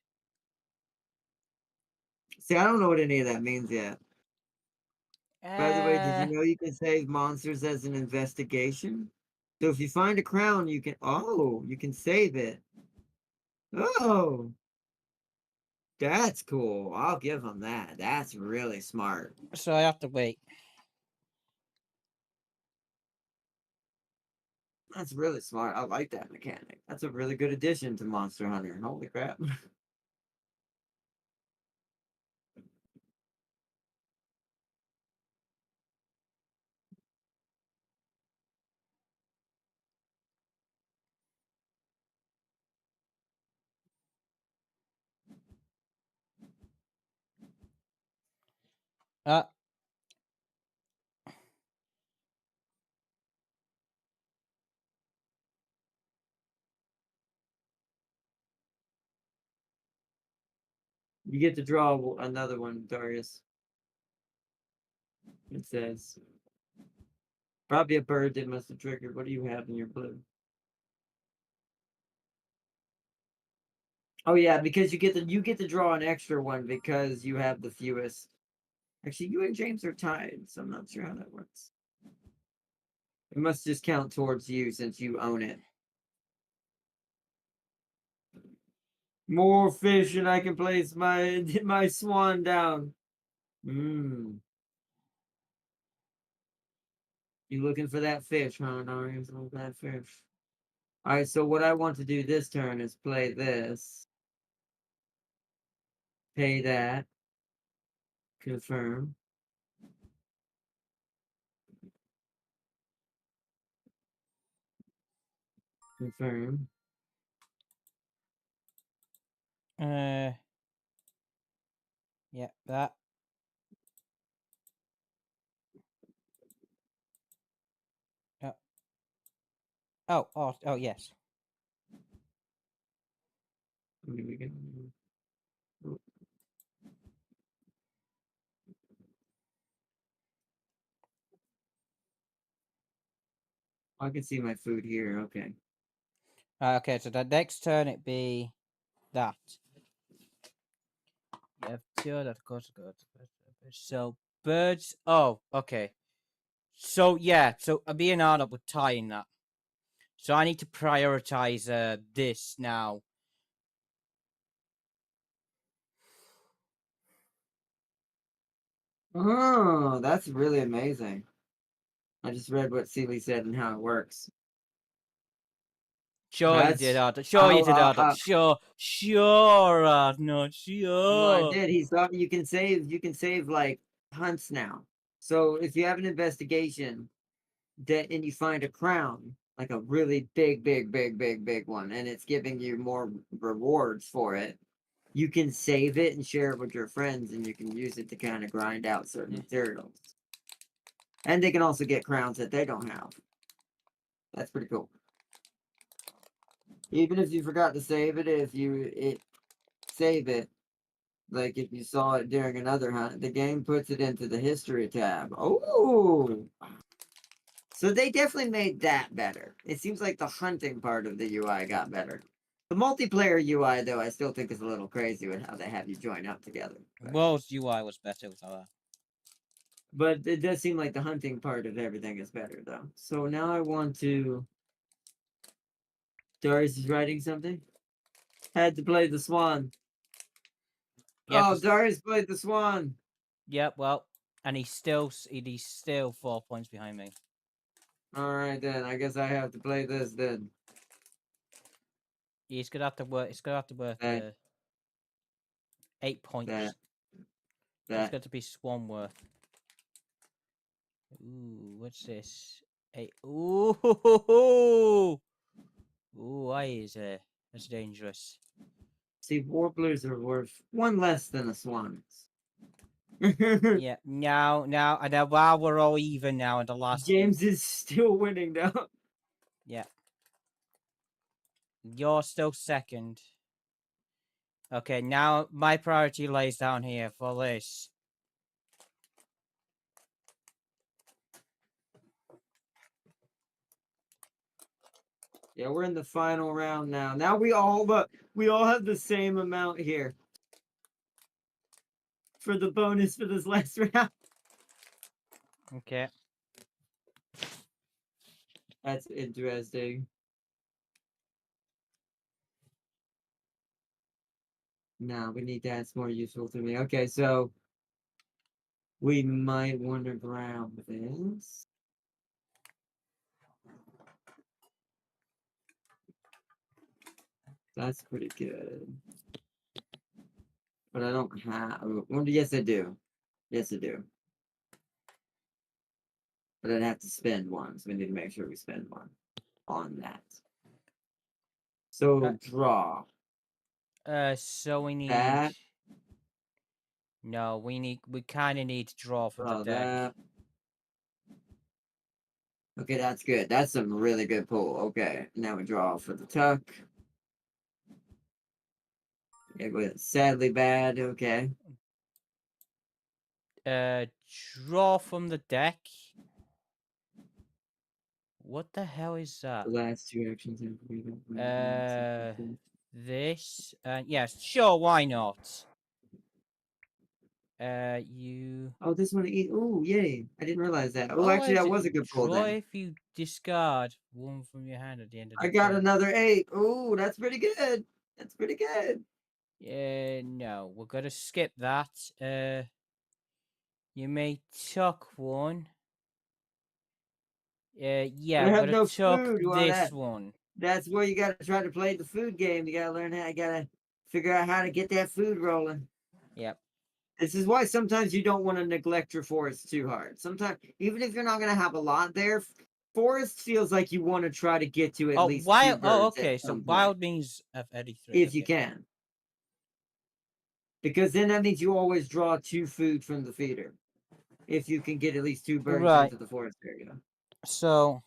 [SPEAKER 2] See, I don't know what any of that means yet. By the way, did you
[SPEAKER 1] Uh,
[SPEAKER 2] know you can save monsters as an investigation? So if you find a crown, you can. Oh, you can save it. Oh, that's cool. I'll give them that. That's really smart.
[SPEAKER 1] so I have to wait.
[SPEAKER 2] That's really smart. I like that mechanic. That's a really good addition to Monster Hunter. Holy crap.
[SPEAKER 1] Uh,
[SPEAKER 2] You get to draw another one, Darius. It says. Probably a bird that must have triggered. What do you have in your blue? Oh yeah, because you get to draw an extra one because you have the fewest. Actually, you and James are tied, so I'm not sure how that works. It must just count towards you since you own it. More fish, and I can place my my swan down. Mmm. You looking for that fish, huh? Darius? Look for that fish. All right. So what I want to do this turn is play this. Pay that. Confirm. Confirm.
[SPEAKER 1] uh, yeah, that. Uh, oh, yes.
[SPEAKER 2] I can see my food here. Okay.
[SPEAKER 1] Okay, so the next turn it be that. You have two that goes. So birds. Oh, okay. So yeah, so I'm being hard up with tying that. So I need to prioritize this now.
[SPEAKER 2] Oh, that's really amazing. I just read what Seeley said and how it works.
[SPEAKER 1] Sure you did,
[SPEAKER 2] That's
[SPEAKER 1] Arnold. Sure you did, Arnold.
[SPEAKER 2] uh,
[SPEAKER 1] Sure, Arnold.
[SPEAKER 2] no, I
[SPEAKER 1] Sure.
[SPEAKER 2] did. He thought you can save like hunts now. So if you have an investigation that and you find a crown, like a really big one, and it's giving you more rewards for it, you can save it and share it with your friends, and you can use it to kind of grind out certain materials. And they can also get crowns that they don't have. That's pretty cool. Even if you forgot to save it, if you save it, like if you saw it during another hunt, the game puts it into the history tab. Oh, so they definitely made that better. It seems like the hunting part of the UI got better. The multiplayer UI, though, I still think is a little crazy with how they have you join up together.
[SPEAKER 1] World's UI was better without that.
[SPEAKER 2] But it does seem like the hunting part of everything is better, though. So now I want to. Darius is writing something. Had to play the Swan.
[SPEAKER 1] Yeah,
[SPEAKER 2] Oh, Darius played the Swan.
[SPEAKER 1] Yep, well, and he's still 4 points behind me.
[SPEAKER 2] All right then. I guess I have to play this then.
[SPEAKER 1] He's gonna have to work. It's gonna have to work. 8 points. It's got to be Swanworth. Ooh, what's this? 8. Ooh, ooh, why is it? That's dangerous.
[SPEAKER 2] See, warblers are worth one less than a swan's.
[SPEAKER 1] Yeah, now, and now, while we're all even now in the last.
[SPEAKER 2] James is still winning though.
[SPEAKER 1] Yeah. You're still second. Okay, now my priority lays down here for this.
[SPEAKER 2] Yeah, we're in the final round now. Now we all have the same amount here for the bonus for this last round.
[SPEAKER 1] Okay.
[SPEAKER 2] That's interesting. No, we need that's more useful to me. Okay, so we might want to grab this. That's pretty good. But I don't have. Well, yes, I do. Yes, I do. But I'd have to spend one, so we need to make sure we spend one on that. So draw.
[SPEAKER 1] So we need.
[SPEAKER 2] That.
[SPEAKER 1] No, we kind of need to draw from the deck.
[SPEAKER 2] That. Okay, that's good. That's some really good pull. Okay, now we draw for the tuck. It was sadly bad. Okay.
[SPEAKER 1] Draw from the deck. What the hell is that?
[SPEAKER 2] The last two actions.
[SPEAKER 1] This. Yes, sure, why not? You.
[SPEAKER 2] Oh, this one. Oh, yay! I didn't realize that. Oh, actually, that was a good pull
[SPEAKER 1] Draw
[SPEAKER 2] then.
[SPEAKER 1] if you discard one from your hand at the end of the
[SPEAKER 2] I got
[SPEAKER 1] turn.
[SPEAKER 2] another 8. Oh, that's pretty good. That's pretty good.
[SPEAKER 1] No, we're gonna skip that. You may tuck one. Yeah,
[SPEAKER 2] I
[SPEAKER 1] we're
[SPEAKER 2] have
[SPEAKER 1] gonna
[SPEAKER 2] no
[SPEAKER 1] tuck
[SPEAKER 2] food.
[SPEAKER 1] this one.
[SPEAKER 2] That's where you gotta try to play the food game. You gotta learn how. You gotta figure out how to get that food rolling.
[SPEAKER 1] Yep.
[SPEAKER 2] This is why sometimes you don't want to neglect your forest too hard. Sometimes, even if you're not gonna have a lot there, forest feels like you want to try to get to at least 2 birds.
[SPEAKER 1] Okay. So
[SPEAKER 2] point,
[SPEAKER 1] wild means of any 3.
[SPEAKER 2] if you can, because then that means you always draw 2 food from the feeder. If you can get at least 2 birds
[SPEAKER 1] Right.
[SPEAKER 2] into the forest area.
[SPEAKER 1] So.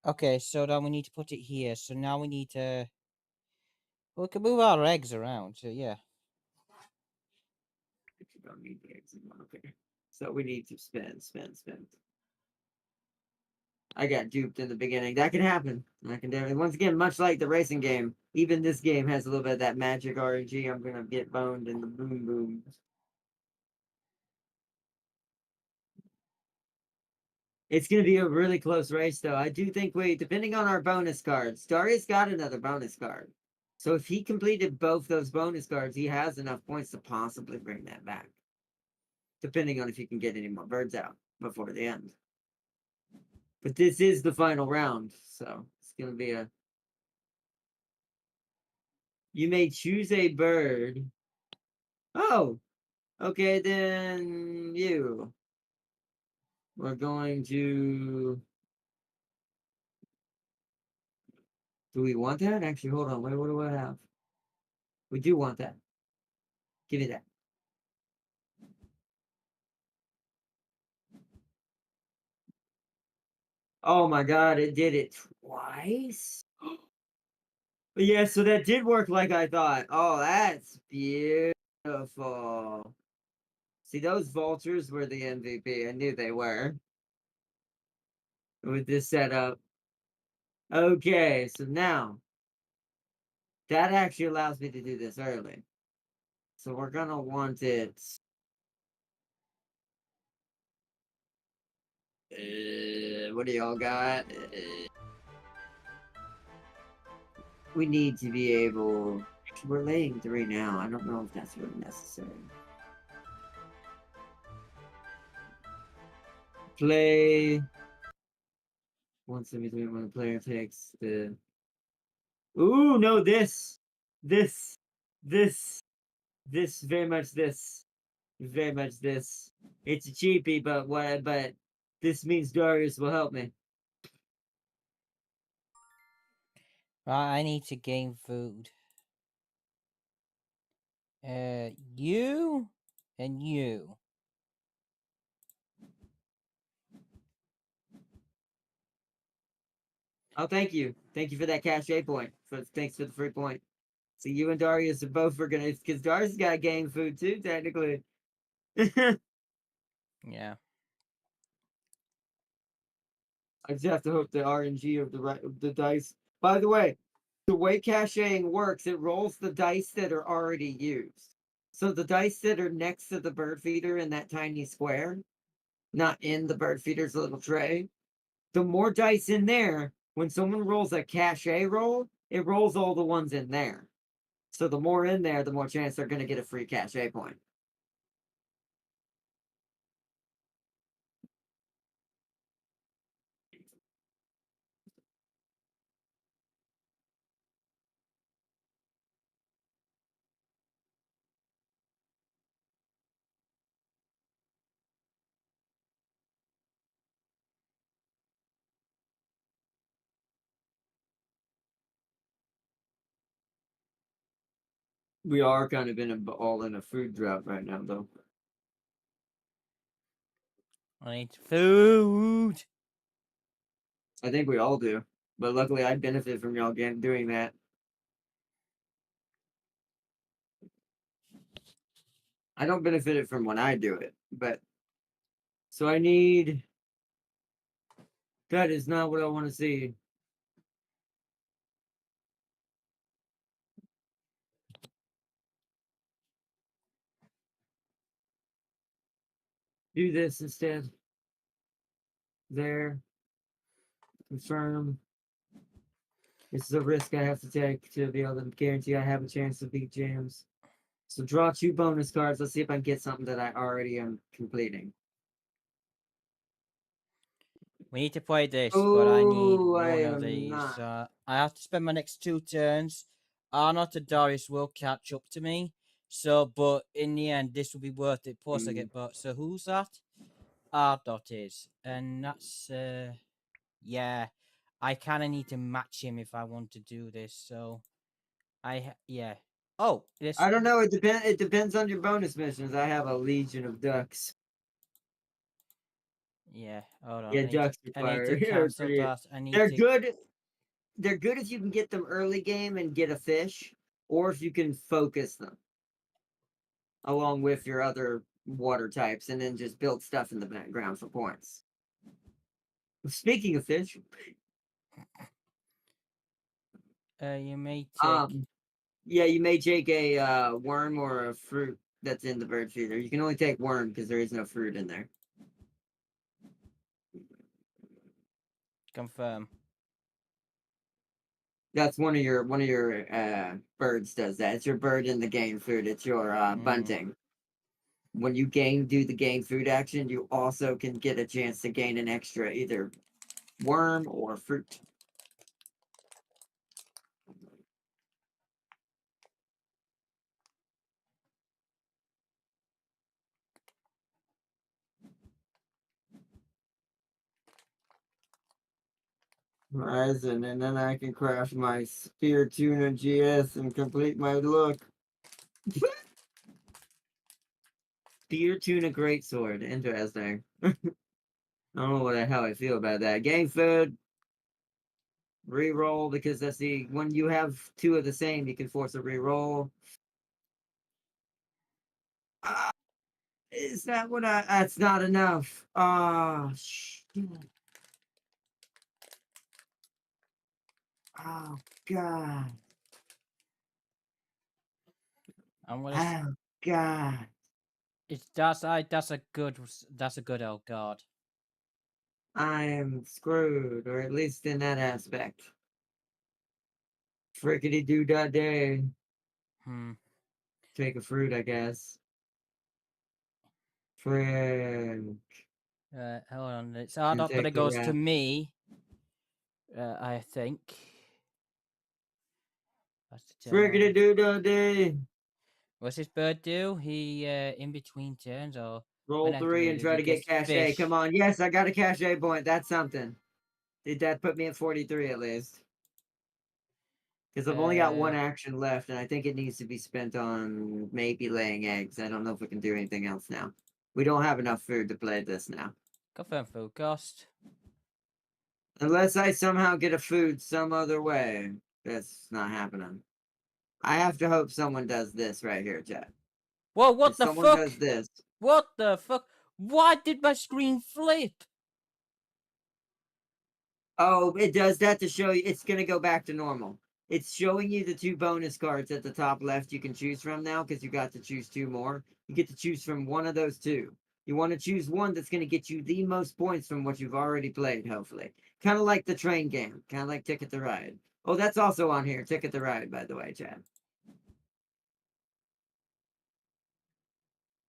[SPEAKER 1] Okay, so now we need to put it here. So now we need to. We can move our eggs around. So yeah.
[SPEAKER 2] You don't need the eggs anymore. Okay. So we need to spend. I got duped in the beginning. That can happen. That can definitely. Once again, much like the racing game, even this game has a little bit of that magic RNG. I'm gonna get boned in the boom boom. It's gonna be a really close race, though. I do think depending on our bonus cards, Darius got another bonus card. So if he completed both those bonus cards, he has enough points to possibly bring that back. depending on if you can get any more birds out before the end. But this is the final round, so it's gonna be a. You may choose a bird. Oh, okay, then you. We're going to. Do we want that? Actually, hold on. Wait, what do I have? We do want that. Give me that. Oh my god, it did it twice? Yeah, so that did work like I thought. Oh, that's beautiful. See, those vultures were the MVP. I knew they were. With this setup. Okay, so now that actually allows me to do this early. So we're gonna want it. What do y'all got? We need to be able. We're laying 3 now. I don't know if that's really necessary. Play. 173 when the player takes the. Ooh, no, this. This. This. This. Very much this. Very much this. It's a cheapie, but what? But this means Darius will help me.
[SPEAKER 1] Right, I need to gain food. You and you.
[SPEAKER 2] Oh, thank you. Thank you for that cachet point. Thanks for the free point. So you and Darius are both for gonna, because Darius got to gain food too, technically.
[SPEAKER 1] Yeah.
[SPEAKER 2] I just have to hope the RNG of the dice. By the way caching works, it rolls the dice that are already used. So the dice that are next to the bird feeder in that tiny square, not in the bird feeder's little tray, the more dice in there, when someone rolls a cachet roll, it rolls all the ones in there. So the more in there, the more chance they're going to get a free cachet point. We are kind of all in a food drought right now, though.
[SPEAKER 1] I need food.
[SPEAKER 2] I think we all do. But luckily, I benefit from y'all doing that. I don't benefit it from when I do it, but so I need. That is not what I want to see. Do this instead. There. Confirm. This is a risk I have to take to be able to guarantee I have a chance to beat James. So draw 2 bonus cards. Let's see if I can get something that I already am completing.
[SPEAKER 1] We need to play this, but I need
[SPEAKER 2] Oh, I
[SPEAKER 1] one of
[SPEAKER 2] am
[SPEAKER 1] these.
[SPEAKER 2] not.
[SPEAKER 1] I have to spend my next 2 turns. Arnott and Darius will catch up to me. So, but in the end, this will be worth it. Plus, I get but. So, who's that? Arnott is, and that's yeah. I kind of need to match him if I want to do this. So, yeah. Oh, this.
[SPEAKER 2] I don't know. It depends on your bonus missions. I have a legion of ducks.
[SPEAKER 1] Yeah. Hold on.
[SPEAKER 2] Yeah, ducks
[SPEAKER 1] I need to
[SPEAKER 2] require.
[SPEAKER 1] cancel that. I need
[SPEAKER 2] They're
[SPEAKER 1] to.
[SPEAKER 2] good. They're good if you can get them early game and get a fish, or if you can focus them along with your other water types, and then just build stuff in the background for points. Speaking of fish,
[SPEAKER 1] You may take.
[SPEAKER 2] yeah, you may take a worm or a fruit that's in the bird feeder. You can only take worm because there is no fruit in there.
[SPEAKER 1] Confirm.
[SPEAKER 2] That's one of your birds does that. It's your bird in the game food. It's your bunting. when you do the gain food action, you also can get a chance to gain an extra either worm or fruit. Ryzen, and then I can craft my Spear Tuna GS and complete my look. Spear Tuna Greatsword, interesting. I don't know what the hell I feel about that. Game food, reroll, because that's when you have two of the same, you can force a reroll. Is that what that's not enough. Oh, shit. Oh, God.
[SPEAKER 1] I'm gonna.
[SPEAKER 2] Oh, God.
[SPEAKER 1] That's a good old god.
[SPEAKER 2] I am screwed, or at least in that aspect. Frickety doo da day. Take a fruit, I guess. Frick.
[SPEAKER 1] Hold on. It's hard
[SPEAKER 2] And
[SPEAKER 1] up, but
[SPEAKER 2] take
[SPEAKER 1] it
[SPEAKER 2] the
[SPEAKER 1] goes to
[SPEAKER 2] rat.
[SPEAKER 1] me. I think. That's the turn
[SPEAKER 2] Frickety
[SPEAKER 1] order.
[SPEAKER 2] doo da day.
[SPEAKER 1] What's this bird do? He in between turns or
[SPEAKER 2] Roll
[SPEAKER 1] when
[SPEAKER 2] 3 and
[SPEAKER 1] activated,
[SPEAKER 2] try
[SPEAKER 1] he
[SPEAKER 2] to get
[SPEAKER 1] gets
[SPEAKER 2] cachet.
[SPEAKER 1] fish.
[SPEAKER 2] Come on. Yes, I got a cachet point. That's something. Did that put me at 43 at least? Because I've only got one action left, and I think it needs to be spent on maybe laying eggs. I don't know if we can do anything else now. We don't have enough food to play this now.
[SPEAKER 1] Confirm food cost.
[SPEAKER 2] Unless I somehow get a food some other way. That's not happening. I have to hope someone does this right here, chat.
[SPEAKER 1] Whoa, what
[SPEAKER 2] If
[SPEAKER 1] the
[SPEAKER 2] someone
[SPEAKER 1] fuck?
[SPEAKER 2] does this.
[SPEAKER 1] What the fuck? Why did my screen flip?
[SPEAKER 2] Oh, it does that to show you it's going to go back to normal. It's showing you the 2 bonus cards at the top left you can choose from now because you got to choose 2 more. You get to choose from one of those 2. You want to choose one that's going to get you the most points from what you've already played, hopefully. Kind of like the train game. Kind of like Ticket to Ride. Oh, that's also on here. Ticket to Ride, by the way, Chad.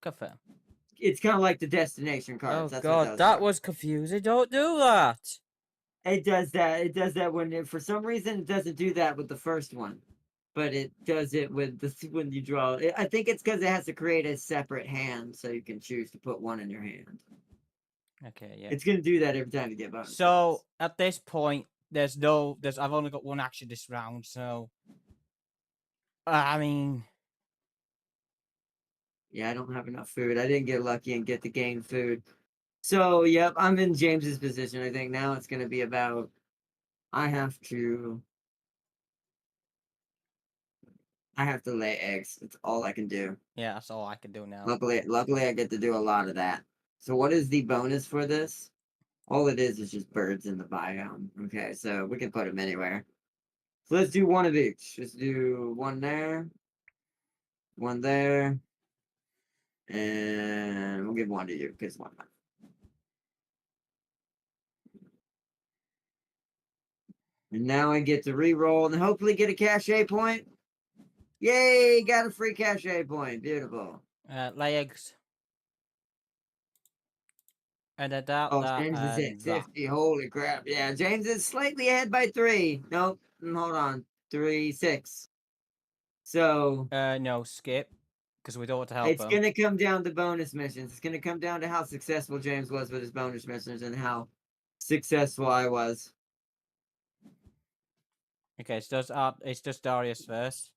[SPEAKER 1] Confirm.
[SPEAKER 2] It's kind of like the destination
[SPEAKER 1] Oh
[SPEAKER 2] cards. That's what
[SPEAKER 1] god,
[SPEAKER 2] those
[SPEAKER 1] that
[SPEAKER 2] are.
[SPEAKER 1] was confusing. Don't do that.
[SPEAKER 2] It does that. It does that when for some reason it doesn't do that with the first one, but it does it with the when you draw. I think it's because it has to create a separate hand, so you can choose to put one in your hand.
[SPEAKER 1] Okay, yeah.
[SPEAKER 2] It's gonna do that every time you get bonus.
[SPEAKER 1] So at this point, I've only got one action this round, so I mean,
[SPEAKER 2] yeah, I don't have enough food. I didn't get lucky and get the game food. So yep, I'm in James's position. I think now it's gonna be about. I have to lay eggs. That's all I can do.
[SPEAKER 1] yeah, that's all I can do now.
[SPEAKER 2] Luckily, I get to do a lot of that. So what is the bonus for this? All it is just birds in the biome. Okay, so we can put them anywhere. So let's do one of each. Let's do one there, and we'll give one to you because why not? And now I get to re-roll and hopefully get a cachet point. Yay! Got a free cachet point. Beautiful.
[SPEAKER 1] Lay eggs. And then that,
[SPEAKER 2] Oh,
[SPEAKER 1] that,
[SPEAKER 2] James is at
[SPEAKER 1] and that.
[SPEAKER 2] 50. Holy crap. Yeah, James is slightly ahead by 3. Nope. Hold on. 3, 6. So.
[SPEAKER 1] No, skip. Because we don't want to help
[SPEAKER 2] It's
[SPEAKER 1] him.
[SPEAKER 2] going to come down to bonus missions. It's going to come down to how successful James was with his bonus missions and how successful I was.
[SPEAKER 1] Okay, so it's just Darius first.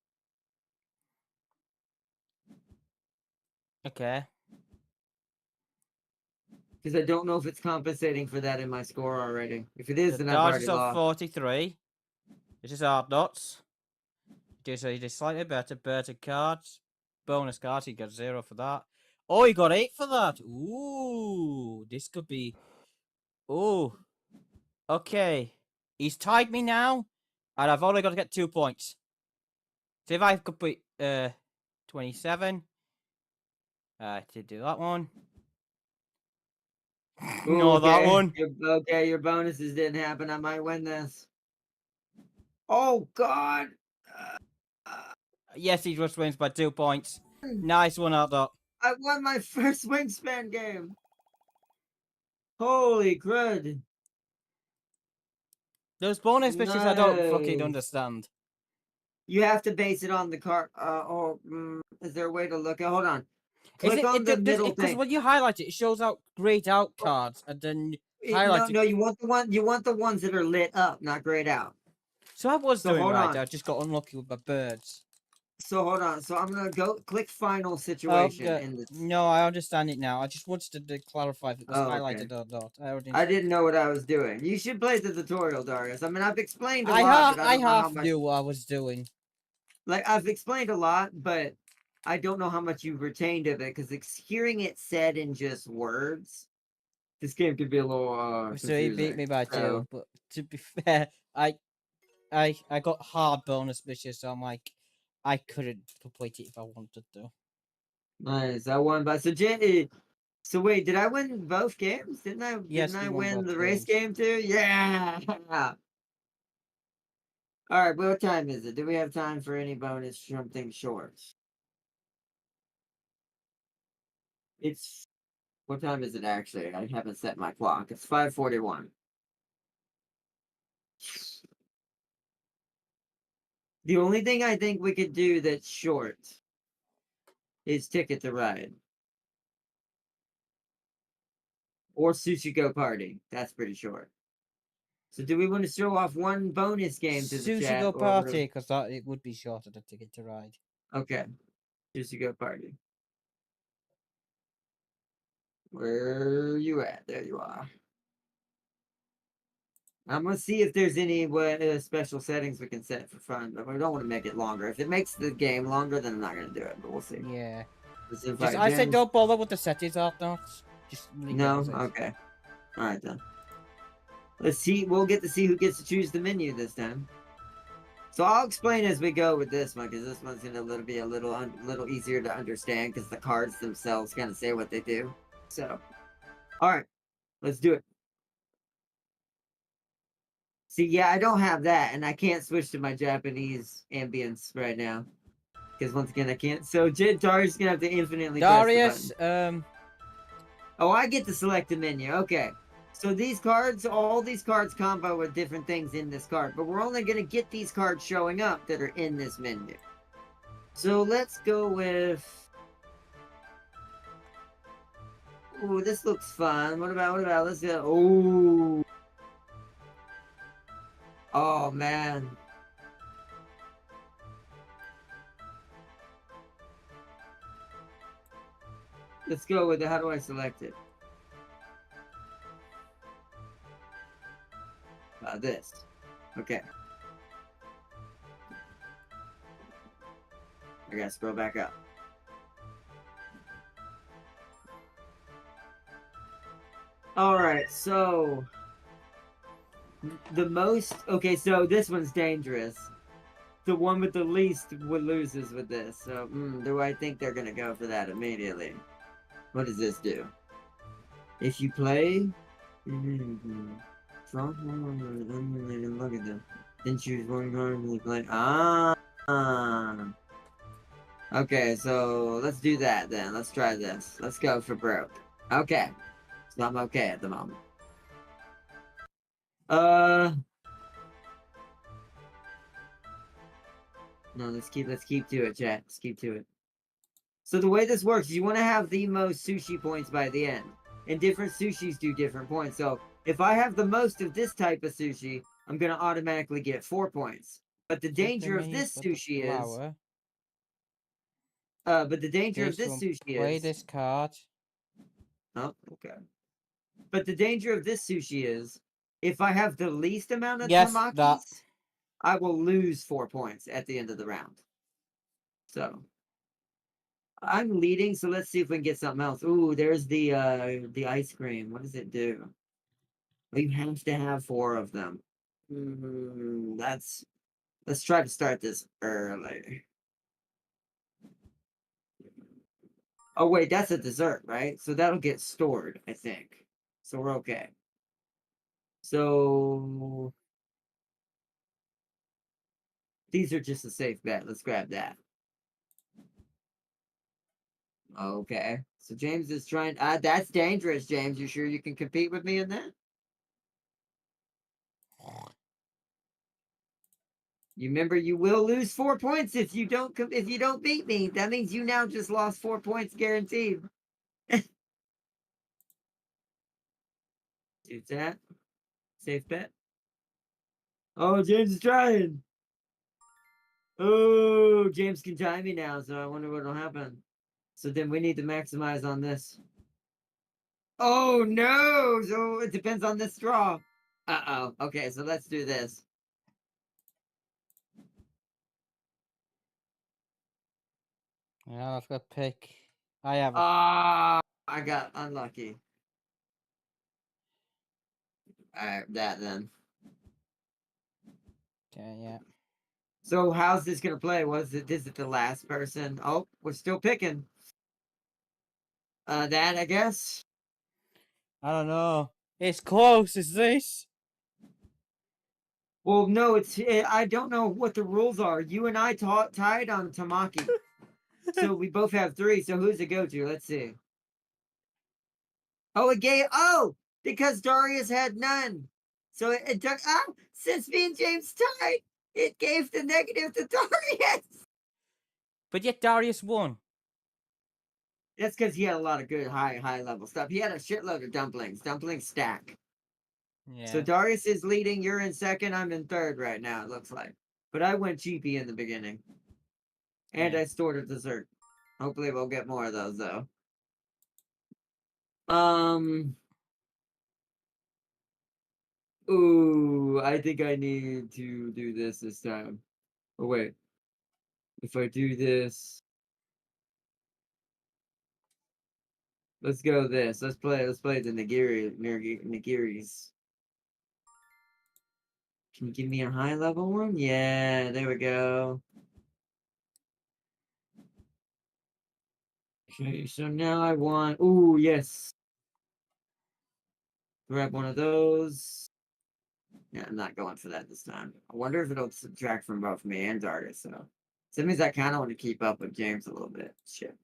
[SPEAKER 1] Okay.
[SPEAKER 2] Because I don't know if it's compensating for that in my score already. If it is,
[SPEAKER 1] So
[SPEAKER 2] then I've
[SPEAKER 1] Darius
[SPEAKER 2] already
[SPEAKER 1] is on
[SPEAKER 2] lost.
[SPEAKER 1] 43. This is hard nuts. So he did slightly better cards. Bonus cards, he got 0 for that. Oh, he got 8 for that. Ooh, this could be. Ooh. Okay. He's tied me now. And I've only got to get 2 points. So if I complete 27. To do that one.
[SPEAKER 2] Ooh,
[SPEAKER 1] No, that
[SPEAKER 2] okay.
[SPEAKER 1] one.
[SPEAKER 2] Okay, your bonuses didn't happen. I might win this. Oh, God.
[SPEAKER 1] Yes, he just wins by 2 points. Nice one, Ardot.
[SPEAKER 2] I won my first Wingspan game. Holy crud.
[SPEAKER 1] Those bonus missions I don't fucking
[SPEAKER 2] Nice.
[SPEAKER 1] understand.
[SPEAKER 2] You have to base it on the card. Is there a way to look at? Hold on. Click on the middle
[SPEAKER 1] Because
[SPEAKER 2] thing.
[SPEAKER 1] when you highlight it, it shows out grayed out cards, and then highlight it.
[SPEAKER 2] No, you want the ones that are lit up, not grayed out.
[SPEAKER 1] So I was
[SPEAKER 2] So
[SPEAKER 1] doing
[SPEAKER 2] hold
[SPEAKER 1] right.
[SPEAKER 2] on.
[SPEAKER 1] I just got unlucky with my birds.
[SPEAKER 2] So hold on. So I'm gonna go click final
[SPEAKER 1] Oh,
[SPEAKER 2] situation in the.
[SPEAKER 1] no, I understand it now. I just wanted to clarify if it was
[SPEAKER 2] Oh, okay.
[SPEAKER 1] highlighted or not.
[SPEAKER 2] I didn't know what I was doing. You should play the tutorial, Darius. I mean, I've explained a lot, but I
[SPEAKER 1] I
[SPEAKER 2] don't know how
[SPEAKER 1] half
[SPEAKER 2] much.
[SPEAKER 1] knew what I was doing.
[SPEAKER 2] Like I've explained a lot, but I don't know how much you've retained of it because hearing it said in just words, this game could be a little
[SPEAKER 1] So he beat
[SPEAKER 2] confusing.
[SPEAKER 1] me by 2.
[SPEAKER 2] So
[SPEAKER 1] But to be fair, I got hard bonus missions, so I'm like, I couldn't complete it if I wanted to.
[SPEAKER 2] nice. I won by so wait, did I win both games? Didn't I?
[SPEAKER 1] Yes,
[SPEAKER 2] Didn't I
[SPEAKER 1] you won
[SPEAKER 2] win
[SPEAKER 1] both
[SPEAKER 2] the race
[SPEAKER 1] games.
[SPEAKER 2] game too? Yeah. All right. What time is it? Do we have time for any bonus something short? It's what time is it actually? I haven't set my clock. It's 5:41. The only thing I think we could do that's short is Ticket to Ride or Sushi Go Party. That's pretty short. So do we want to show off one bonus game to the
[SPEAKER 1] Sushi
[SPEAKER 2] chat
[SPEAKER 1] Go Party, because it would be shorter than Ticket to Ride.
[SPEAKER 2] Okay. Sushi Go Party. Where are you at? There you are. I'm gonna see if there's any special settings we can set for fun, but we don't want to make it longer. If it makes the game longer, then I'm not gonna do it. But we'll see.
[SPEAKER 1] Yeah.
[SPEAKER 2] Let's invite
[SPEAKER 1] I say
[SPEAKER 2] Jen.
[SPEAKER 1] don't bother with the settings, are not. Just leave it
[SPEAKER 2] No.
[SPEAKER 1] as is.
[SPEAKER 2] Okay. All right then. Let's see. We'll get to see who gets to choose the menu this time. So I'll explain as we go with this one, because this one's gonna be a little easier to understand, because the cards themselves kind of say what they do. So, all right, let's do it. See, yeah, I don't have that, and I can't switch to my Japanese ambience right now. Because once again, I can't. So, Darius is going to have to infinitely press the
[SPEAKER 1] Darius,
[SPEAKER 2] button. Oh, I get to select the menu. Okay. So these cards, all these cards combo with different things in this card. But we're only going to get these cards showing up that are in this menu. So let's go with... Ooh, this looks fun. What about, let's go... Ooh. Oh, man. Let's go with it. How do I select it? This. Okay. I gotta scroll back up. Alright, so... The most... Okay, so this one's dangerous. The one with the least loses with this. So, do I think they're gonna go for that immediately? What does this do? If you play... Look at them. Then choose one card and play... Okay, so let's do that then. Let's try this. Let's go for broke. Okay. So I'm okay at the moment. No, let's keep to it, chat. Let's keep to it. So the way this works is you want to have the most sushi points by the end. And different sushis do different points. So if I have the most of this type of sushi, I'm going to automatically get 4 points. But the danger of this sushi is... but the danger of this sushi is...
[SPEAKER 1] Play this card.
[SPEAKER 2] Oh, okay. But the danger of this sushi is, if I have the least amount of
[SPEAKER 1] Yes,
[SPEAKER 2] tamakis, I will lose 4 points at the end of the round. So... I'm leading, so let's see if we can get something else. Ooh, there's the ice cream. What does it do? Well, you have to have 4 of them. Let's try to start this early. Oh wait, that's a dessert, right? So that'll get stored, I think. So we're okay. So these are just a safe bet. Let's grab that. Okay. So James is trying. That's dangerous, James. You sure you can compete with me in that? You remember, you will lose 4 points if you don't beat me. That means you now just lost 4 points guaranteed. Do that. Safe bet. Oh, James is trying. Oh, James can tie me now, so I wonder what'll happen. So then we need to maximize on this. Oh no! So it depends on this draw. Uh-oh. Okay, so let's do this.
[SPEAKER 1] Yeah, I've got to pick. I have.
[SPEAKER 2] Ah, I got unlucky. Alright, that then.
[SPEAKER 1] Okay, yeah.
[SPEAKER 2] So how's this gonna play? Is it the last person? Oh, we're still picking. That I guess.
[SPEAKER 1] I don't know. It's close. Is this?
[SPEAKER 2] Well, no, I don't know what the rules are. You and I tied on Tamaki. So we both have 3, so who's it go to? Let's see. Oh, because Darius had none. So it took, since me and James tied, it gave the negative to Darius.
[SPEAKER 1] But yet Darius won.
[SPEAKER 2] That's because he had a lot of good high level stuff. He had a shitload of dumplings. Dumplings stack.
[SPEAKER 1] Yeah.
[SPEAKER 2] So Darius is leading. You're in second. I'm in third right now, it looks like. But I went cheapy in the beginning. And
[SPEAKER 1] Yeah.
[SPEAKER 2] I stored a dessert. Hopefully we'll get more of those, though. Ooh, I think I need to do this time. Oh, wait. If I do this... Let's go this. Let's play the Nigiris. Can you give me a high level one? Yeah, there we go. Okay, so now I want... Ooh, yes. Grab one of those. Yeah, I'm not going for that this time. I wonder if it'll subtract from both me and Darius, so that means I kind of want to keep up with James a little bit. Shit.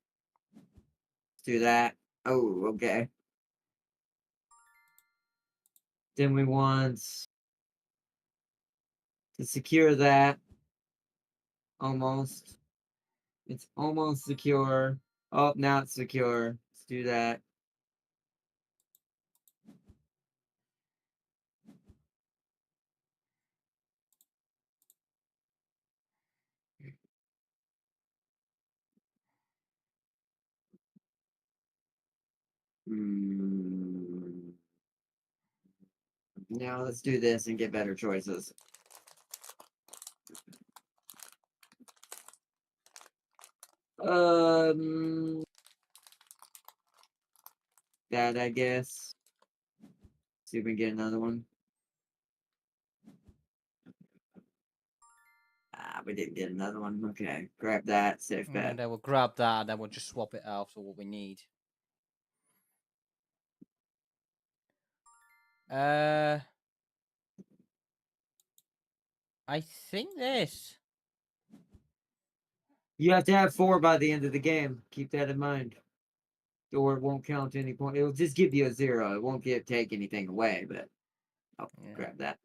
[SPEAKER 2] Let's do that. Oh, okay. Then we want to secure that. Almost. It's almost secure. Oh, now it's secure. Let's do that. Now let's do this and get better choices. That I guess. See if we can get another one. We didn't get another one. Okay, grab that. Safe bet.
[SPEAKER 1] And then we'll grab that, and then we'll just swap it out for what we need. I think this.
[SPEAKER 2] You have to have 4 by the end of the game. Keep that in mind. Or it won't count any point. It'll just give you a 0. It won't take anything away, but I'll grab that.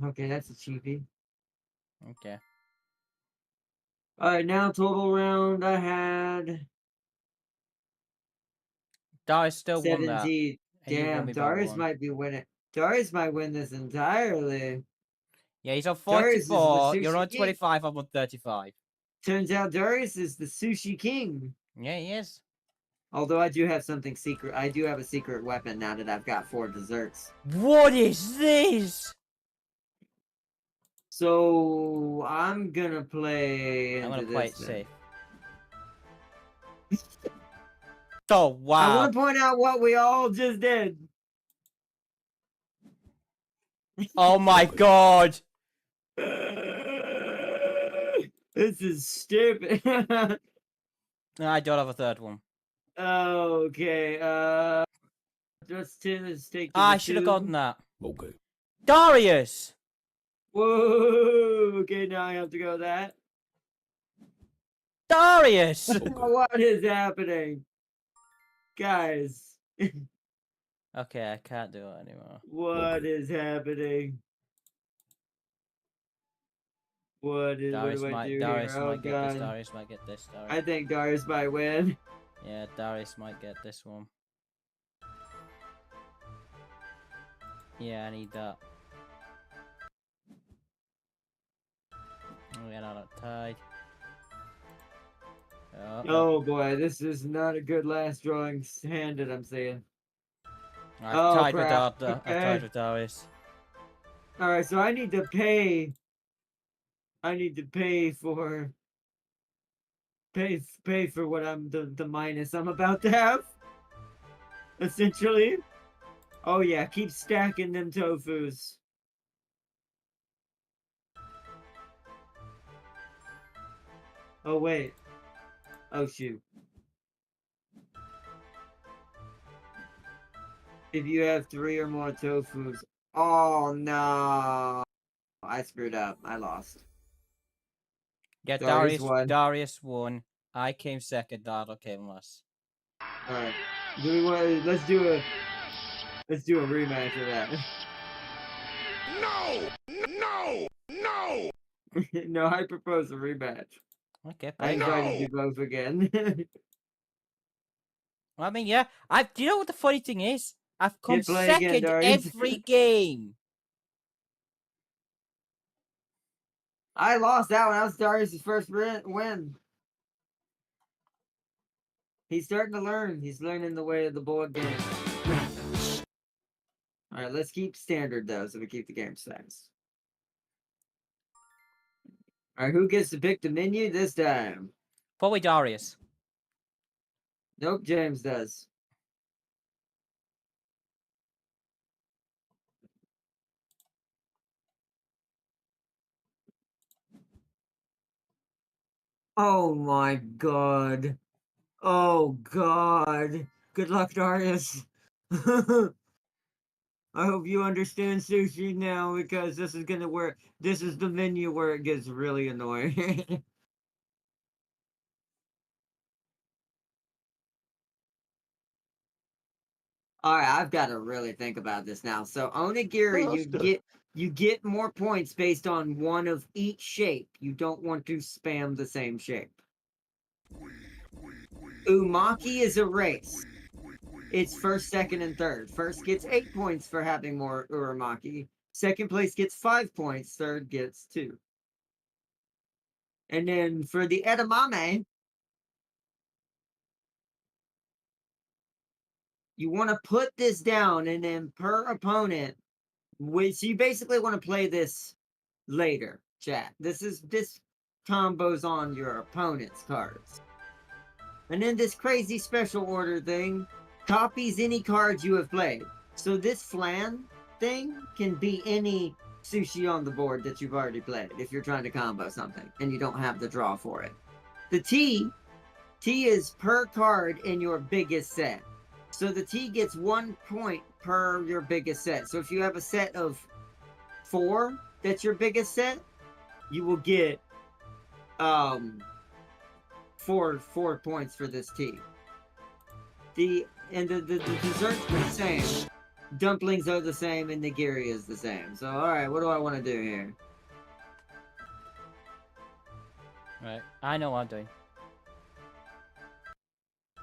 [SPEAKER 2] Okay, that's a cheapie.
[SPEAKER 1] Okay.
[SPEAKER 2] Alright, now total round I had
[SPEAKER 1] Darius still won that.
[SPEAKER 2] 17.
[SPEAKER 1] And you won
[SPEAKER 2] Damn,
[SPEAKER 1] me by
[SPEAKER 2] Darius
[SPEAKER 1] 1.
[SPEAKER 2] might be winning. Darius might win this entirely.
[SPEAKER 1] Yeah, he's on
[SPEAKER 2] Darius is the
[SPEAKER 1] 44. You're
[SPEAKER 2] sushi
[SPEAKER 1] on
[SPEAKER 2] king.
[SPEAKER 1] 25. I'm on 35.
[SPEAKER 2] Turns out Darius is the sushi king.
[SPEAKER 1] Yeah, he is.
[SPEAKER 2] Although I do have something secret. I do have a secret weapon now that I've got 4 desserts.
[SPEAKER 1] What is this?
[SPEAKER 2] So I'm gonna play.
[SPEAKER 1] I'm gonna
[SPEAKER 2] into
[SPEAKER 1] play
[SPEAKER 2] this
[SPEAKER 1] it
[SPEAKER 2] then.
[SPEAKER 1] safe. Oh wow!
[SPEAKER 2] I want to point out what we all just did.
[SPEAKER 1] Oh my god!
[SPEAKER 2] This is stupid.
[SPEAKER 1] I don't have a third one.
[SPEAKER 2] Okay. Just take.
[SPEAKER 1] I should have gotten that.
[SPEAKER 3] Okay.
[SPEAKER 1] Darius!
[SPEAKER 2] Whoa! Okay, now I have to go that.
[SPEAKER 1] Darius!
[SPEAKER 2] What is happening? Guys,
[SPEAKER 1] Okay, I can't do it anymore.
[SPEAKER 2] what is happening? What do I do here?
[SPEAKER 1] Darius
[SPEAKER 2] Oh
[SPEAKER 1] might get this.
[SPEAKER 2] god.
[SPEAKER 1] Darius might get this. Darius.
[SPEAKER 2] I think Darius might win.
[SPEAKER 1] Yeah, Darius might get this one. Yeah, I need that. We're not tied.
[SPEAKER 2] Oh boy, this is not a good last drawing hand that I'm seeing.
[SPEAKER 1] I've
[SPEAKER 2] Oh,
[SPEAKER 1] tied
[SPEAKER 2] crap.
[SPEAKER 1] I've
[SPEAKER 2] Okay.
[SPEAKER 1] tied with Darius.
[SPEAKER 2] Alright, so I need to pay. I need to pay for what I'm the minus I'm about to have. Essentially. Oh yeah, keep stacking them tofus. Oh wait. Oh shoot. If you have 3 or more tofus. Oh no. I screwed up. I lost.
[SPEAKER 1] Yeah,
[SPEAKER 2] Darius won.
[SPEAKER 1] Darius won. I came second. Dado came last.
[SPEAKER 2] Alright. Do we want let's do a rematch of that.
[SPEAKER 3] No! No! No!
[SPEAKER 2] No, I propose a rematch.
[SPEAKER 1] Okay,
[SPEAKER 2] I
[SPEAKER 1] fine.
[SPEAKER 2] invited you both again.
[SPEAKER 1] Well, I mean, yeah. Do you know what the funny thing is? I've come
[SPEAKER 2] play again,
[SPEAKER 1] second
[SPEAKER 2] Darius.
[SPEAKER 1] every game.
[SPEAKER 2] I lost that one. That was Darius' first win. He's starting to learn. He's learning the way of the board game. Alright, let's keep standard though, so we keep the game size. Alright, who gets to pick the menu this time?
[SPEAKER 1] Probably Darius.
[SPEAKER 2] Nope, James does. Oh my god. Oh god. Good luck, Darius. I hope you understand sushi now, because this is gonna where this is the menu where it gets really annoying. Alright, I've got to really think about this now. So onigiri, you get more points based on one of each shape. You don't want to spam the same shape. Umaki is a race. It's first, second, and third. First gets 8 points for having more uramaki. Second place gets 5 points. Third gets 2. And then for the edamame, you want to put this down, and then per opponent, so you basically want to play this later, chat. This combos on your opponent's cards. And then this crazy special order thing copies any cards you have played. So this flan thing can be any sushi on the board that you've already played if you're trying to combo something and you don't have the draw for it. The T is per card in your biggest set. So the T gets 1 point per your biggest set. So if you have a set of 4 that's your biggest set, you will get 4 points for this T. The desserts are the same. Dumplings are the same, and nigiri is the same. So alright, what do I want to do here?
[SPEAKER 1] Right, I know what I'm doing.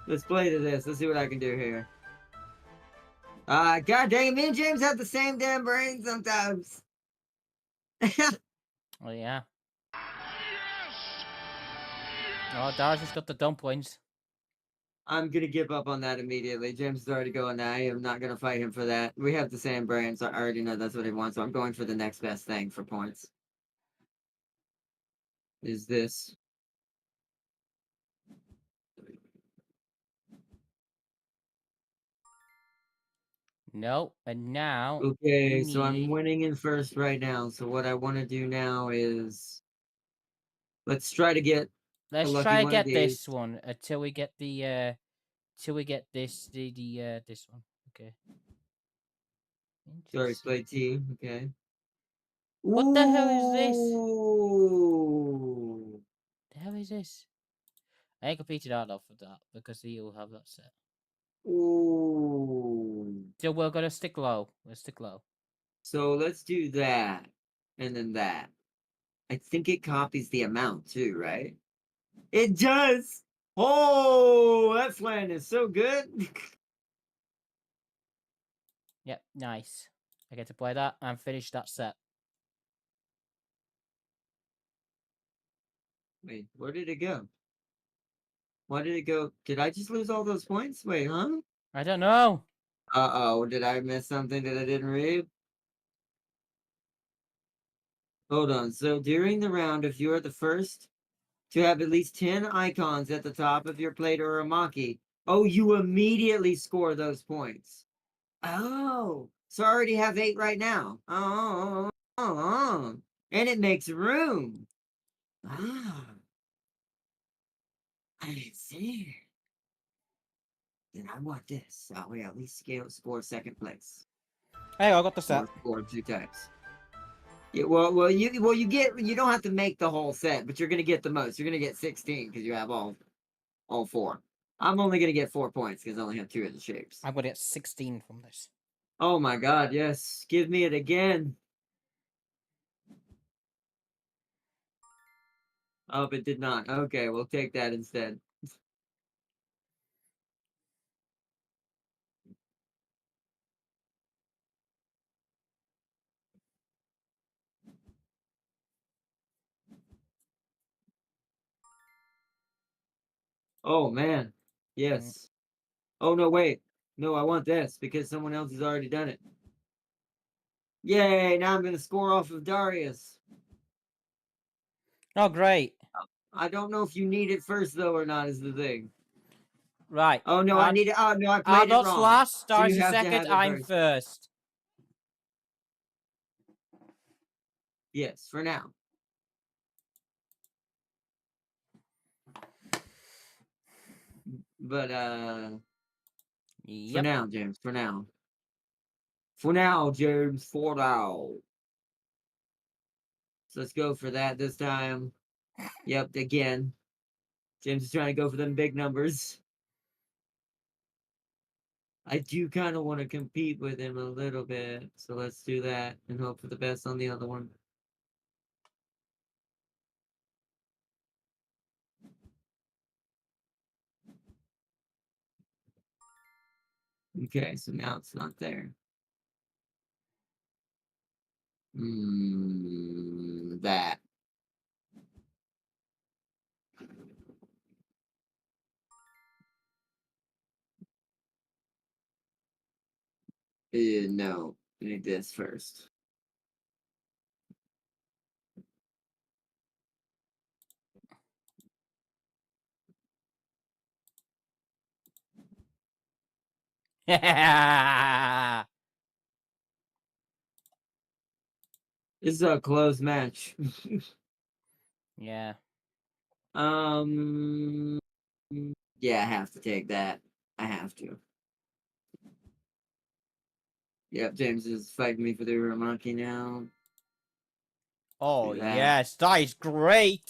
[SPEAKER 2] Let's play to this. Let's see what I can do here. God dang it, me and James have the same damn brain sometimes.
[SPEAKER 1] Oh, yeah. Oh, Darius has got the dumplings.
[SPEAKER 2] I'm gonna give up on that immediately. James is already going now. I am not gonna fight him for that. We have the same brain, so I already know that's what he wants. So I'm going for the next best thing for points. Is this?
[SPEAKER 1] No, and now.
[SPEAKER 2] Okay, so I'm winning in first right now. So what I want to do now is let's try to get.
[SPEAKER 1] Let's try to get this one until we get the till we get this this one. Okay.
[SPEAKER 2] Sorry, play T. Okay.
[SPEAKER 1] What the hell is this?
[SPEAKER 2] Ooh.
[SPEAKER 1] The hell is this? I ain't competed out of that because you'll have that set.
[SPEAKER 2] Ooh.
[SPEAKER 1] So we're gonna stick low. Let's stick low.
[SPEAKER 2] So let's do that. And then that. I think it copies the amount too, right? It does! Oh, that flan is so good.
[SPEAKER 1] Yep, nice. I get to play that and finish that set.
[SPEAKER 2] Wait, where did it go? Why did it go? Did I just lose all those points? Wait, huh?
[SPEAKER 1] I don't know.
[SPEAKER 2] Uh-oh, did I miss something that I didn't read? Hold on. So during the round, if you are the first to have at least 10 icons at the top of your plate or a maki, oh, you immediately score those points. Oh, so I already have 8 right now. And it makes room. Ah, I see. Then I want this. So we at least score second place.
[SPEAKER 1] Hey, I got the set.
[SPEAKER 2] Or score 2 times. Yeah, well, you don't have to make the whole set, but you're gonna get the most. You're gonna get 16 because you have all 4. I'm only gonna get 4 points because I only have 2 of the shapes.
[SPEAKER 1] I'm gonna get 16 from this.
[SPEAKER 2] Oh my god, yes. Give me it again. Oh, it did not. Okay, we'll take that instead. Oh man. Yes. Oh no, wait. No, I want this because someone else has already done it. Yay, now I'm gonna score off of Darius.
[SPEAKER 1] Oh, great.
[SPEAKER 2] I don't know if you need it first though or not is the thing.
[SPEAKER 1] Right.
[SPEAKER 2] Oh no, I need it. Oh no, I played it
[SPEAKER 1] Ardot's
[SPEAKER 2] wrong.
[SPEAKER 1] last,
[SPEAKER 2] So you
[SPEAKER 1] Stars is
[SPEAKER 2] have to
[SPEAKER 1] second,
[SPEAKER 2] have it
[SPEAKER 1] I'm
[SPEAKER 2] first.
[SPEAKER 1] first.
[SPEAKER 2] Yes, for now. But for
[SPEAKER 1] Yep.
[SPEAKER 2] now, James, for now. For now, James, for now. So let's go for that this time. Yep, again. James is trying to go for them big numbers. I do kind of want to compete with him a little bit. So let's do that and hope for the best on the other one. Okay, so now it's not there. That. No, I need this first.
[SPEAKER 1] Yeah.
[SPEAKER 2] This is a close match.
[SPEAKER 1] Yeah.
[SPEAKER 2] Yeah, I have to take that. I have to. Yep, James is fighting me for the Uramaki now.
[SPEAKER 1] Oh,
[SPEAKER 2] Do that.
[SPEAKER 1] yes. That is great.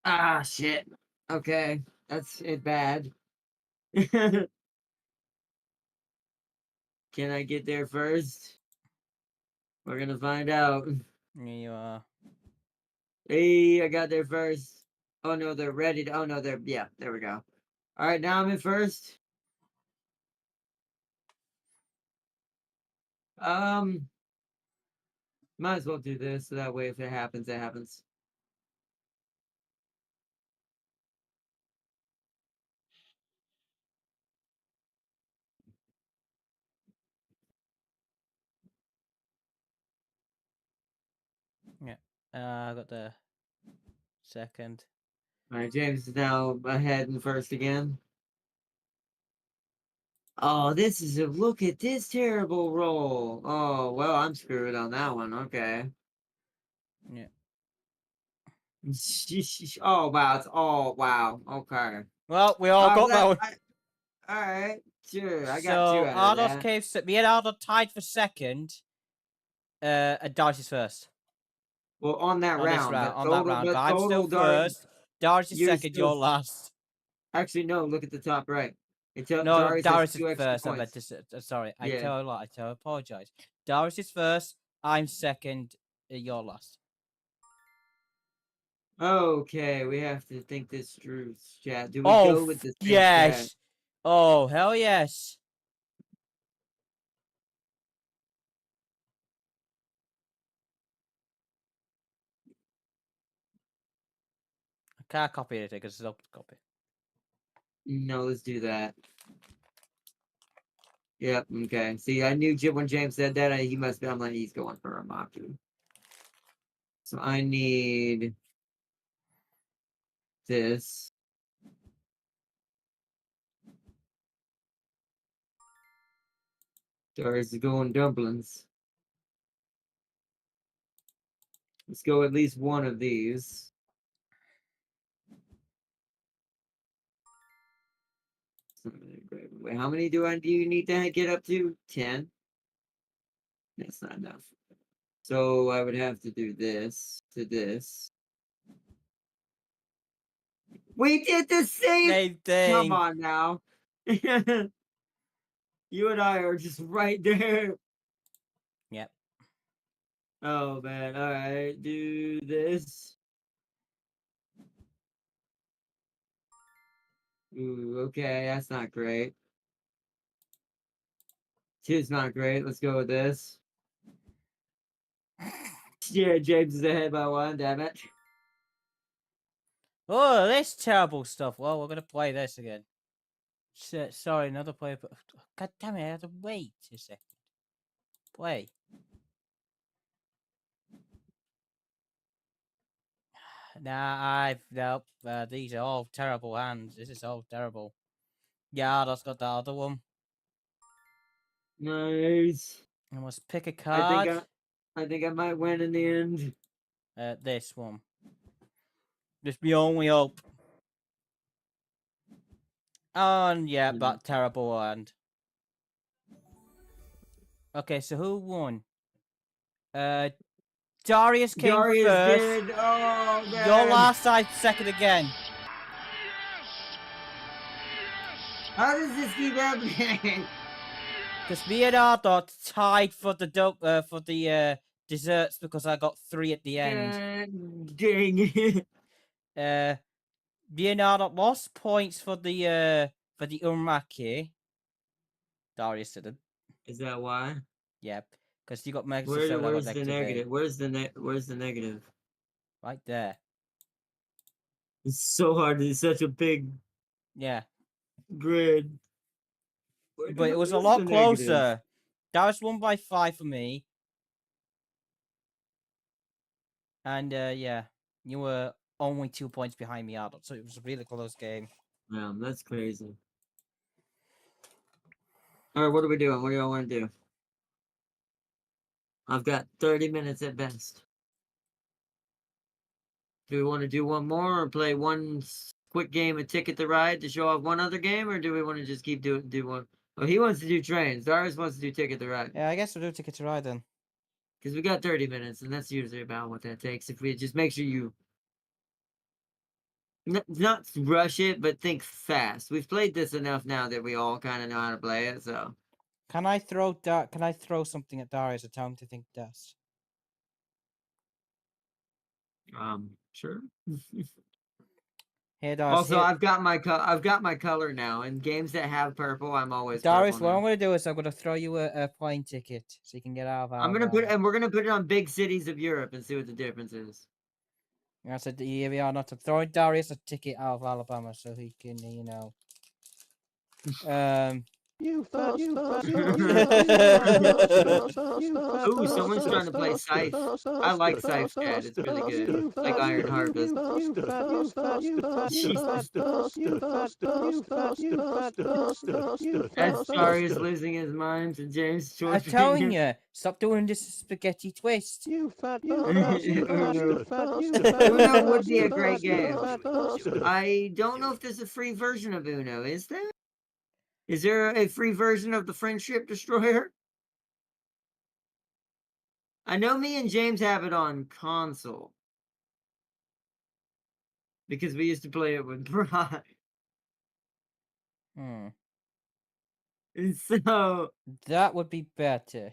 [SPEAKER 2] Ah, shit. Okay, that's it bad. Can I get there first? We're gonna find out.
[SPEAKER 1] Here you are.
[SPEAKER 2] Hey, I got there first. Oh no, they're ready to. Oh no, they're. Yeah, there we go. All right, now I'm in first. Might as well do this so that way if it happens, it happens.
[SPEAKER 1] Yeah. I got the second.
[SPEAKER 2] All right, James is now ahead in first again. Oh, this is a look at this terrible roll. Oh, well, I'm screwed on that one. Okay.
[SPEAKER 1] Yeah.
[SPEAKER 2] Oh, wow. It's all wow. Okay.
[SPEAKER 1] Well, we all got that one.
[SPEAKER 2] All right, sure. I got
[SPEAKER 1] So
[SPEAKER 2] two out of
[SPEAKER 1] Ardos
[SPEAKER 2] that.
[SPEAKER 1] came. Me and Ardo tied for second. And Darius is first
[SPEAKER 2] Well, on that
[SPEAKER 1] on this
[SPEAKER 2] round,
[SPEAKER 1] round. On that round, but
[SPEAKER 2] but
[SPEAKER 1] I'm still
[SPEAKER 2] total, Darius,
[SPEAKER 1] first. Darius is
[SPEAKER 2] you're
[SPEAKER 1] second.
[SPEAKER 2] still.
[SPEAKER 1] You're last.
[SPEAKER 2] Actually, no. Look at the top right. It tells
[SPEAKER 1] No,
[SPEAKER 2] Darius has
[SPEAKER 1] Darius is
[SPEAKER 2] 2 extra
[SPEAKER 1] first. I meant
[SPEAKER 2] points.
[SPEAKER 1] to. Sorry, I
[SPEAKER 2] Yeah.
[SPEAKER 1] tell a lot. I apologize. Darius is first. I'm second. You're last.
[SPEAKER 2] Okay, we have to think this through, chat. Do we
[SPEAKER 1] Oh
[SPEAKER 2] go with the same strat?
[SPEAKER 1] yes. Oh hell yes. I can't copy anything because it's open copy.
[SPEAKER 2] No, let's do that. Yep. Okay. See, I knew when James said that, he must be. I'm like, he's going for a Maku. So I need this. Darius is going dumplings. Let's go at least one of these. Wait, how many do you need to get up to? 10? That's not enough. So I would have to do this to this. We did the same.
[SPEAKER 1] Same thing.
[SPEAKER 2] Come on now. You and I are just right there.
[SPEAKER 1] Yep.
[SPEAKER 2] Oh man. All right. Do this. Ooh, okay. That's not great. Two's not great. Let's go with this. Yeah, James is ahead by 1. Damn it.
[SPEAKER 1] Oh, this terrible stuff. Well, we're gonna play this again. Sorry, another player. God damn it! I had to wait a second. Play. Nah, nope. These are all terrible hands. This is all terrible. Yeah, that's got the other one.
[SPEAKER 2] Nice.
[SPEAKER 1] I must pick a
[SPEAKER 2] I
[SPEAKER 1] card.
[SPEAKER 2] think I might win in the end.
[SPEAKER 1] This one. Just my only hope. And yeah, but terrible hand. Okay, so who won? Darius came
[SPEAKER 2] Darius
[SPEAKER 1] first.
[SPEAKER 2] did. Oh, man.
[SPEAKER 1] Your last side second again.
[SPEAKER 2] How does this keep happening?
[SPEAKER 1] Because me and Ardot tied for the desserts because I got 3 at the end.
[SPEAKER 2] Dang it.
[SPEAKER 1] Me and Ardot lost points for the umaki. Darius didn't.
[SPEAKER 2] Is that why?
[SPEAKER 1] Yep. Because you got Mega
[SPEAKER 2] Where's
[SPEAKER 1] 7, I got
[SPEAKER 2] the
[SPEAKER 1] negative
[SPEAKER 2] negative?
[SPEAKER 1] 8.
[SPEAKER 2] Where's the negative?
[SPEAKER 1] Right there.
[SPEAKER 2] It's so hard. It's such a big
[SPEAKER 1] Yeah.
[SPEAKER 2] grid.
[SPEAKER 1] But it was a lot closer. Darius won by 5 for me. And yeah, you were only 2 points behind me, Ardot. So it was a really close game.
[SPEAKER 2] Yeah, that's crazy. All right, what are we doing? What do y'all want to do? I've got 30 minutes at best. Do we want to do one more or play one quick game of Ticket to Ride to show off one other game, or do we want to just keep do one? Oh, he wants to do trains. Darius wants to do Ticket to Ride.
[SPEAKER 1] Yeah, I guess we'll do Ticket to Ride then.
[SPEAKER 2] Because we got 30 minutes, and that's usually about what that takes. If we just make sure you not rush it, but think fast. We've played this enough now that we all kind of know how to play it. So
[SPEAKER 1] Can I throw something at Darius to tell him to think dust?
[SPEAKER 2] sure.
[SPEAKER 1] Here, Darius.
[SPEAKER 2] Also, I've got my color now. In games that have purple, I'm always
[SPEAKER 1] Darius,
[SPEAKER 2] purple
[SPEAKER 1] what
[SPEAKER 2] now.
[SPEAKER 1] I'm gonna do is I'm gonna throw you a plane ticket so you can get out of
[SPEAKER 2] I'm gonna put, and we're gonna put it on big cities of Europe and see what the difference is.
[SPEAKER 1] I said here we are. Not to throwing Darius a ticket out of Alabama so he can, you know.
[SPEAKER 3] You fast,
[SPEAKER 2] Ooh, someone's trying to play Scythe. I like Scythe, Dad. It's really good. It's like Iron Harvest. As Darius losing his mind to James
[SPEAKER 1] I'm
[SPEAKER 2] Short.
[SPEAKER 1] telling you, stop doing this spaghetti twist.
[SPEAKER 3] You fat
[SPEAKER 2] Uno would be a great game. I don't know if there's a free version of Uno, is there? Is there a free version of the Friendship Destroyer? I know me and James have it on console. Because we used to play it with Brian.
[SPEAKER 1] Hmm.
[SPEAKER 2] And so,
[SPEAKER 1] That would be better.